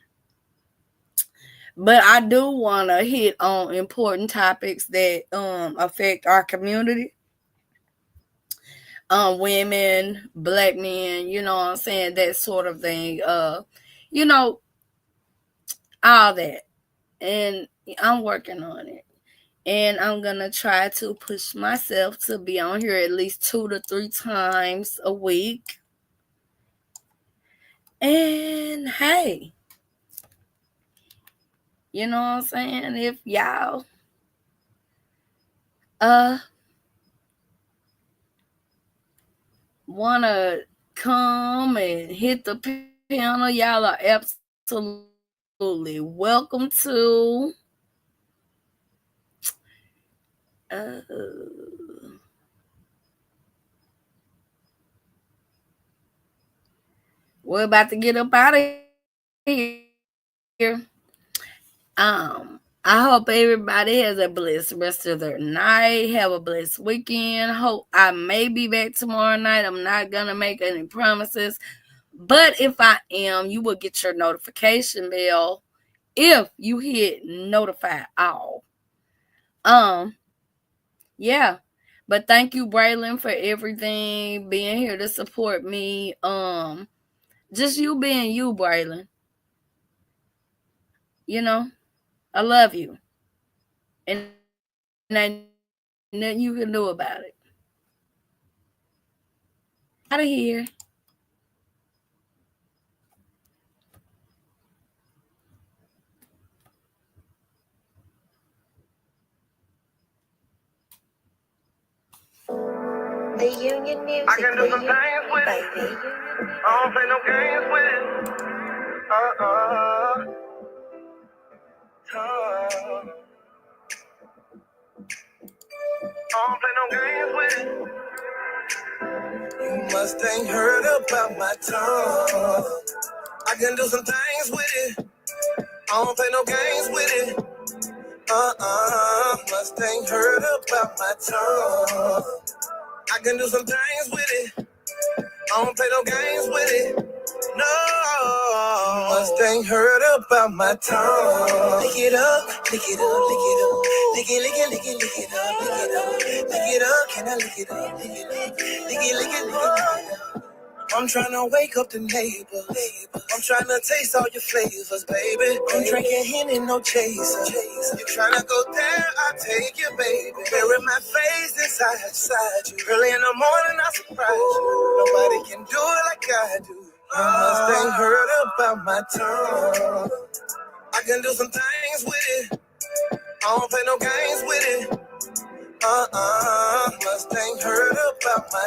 But I do want to hit on important topics that affect our community. Women, black men, you know what I'm saying, that sort of thing. All that. And I'm working on it. And I'm going to try to push myself to be on here at least 2 to 3 times a week. And hey, you know what I'm saying? If y'all want to come and hit the panel, y'all are absolutely welcome to. We're about to get up out of here. I hope everybody has a blessed rest of their night. Have a blessed weekend. Hope I may be back tomorrow night. I'm not gonna make any promises, but if I am, you will get your notification bell if you hit notify all. Yeah. But thank you, Braylon, for everything, being here to support me. Just you being you, Braylon. I love you. And ain't nothing you can do about it. Out of here. The union music. I can do some things with it. I don't play no games with it. I don't play no games with it. You must ain't heard about my tongue. I can do some things with it. I don't play no games with it. Must ain't heard about my tongue. I can do some things with it. I don't play no games with it. No, must ain't heard about my tongue. Lick it up, lick it up, lick it up. Lick it, lick it, lick it, lick it up, lick it up. Lick it up, can I lick it up, lick it up. Lick it, lick it, lick it up. I'm trying to wake up the neighbors. I'm trying to taste all your flavors, baby. I'm drinking Henny, no chaser. You trying to go there, I'll take you, baby. Bury my face inside you. Early in the morning, I surprise you. Nobody can do it like I do. You must ain't heard about my tongue. I can do some things with it. I don't play no games with it. Mustang heard about my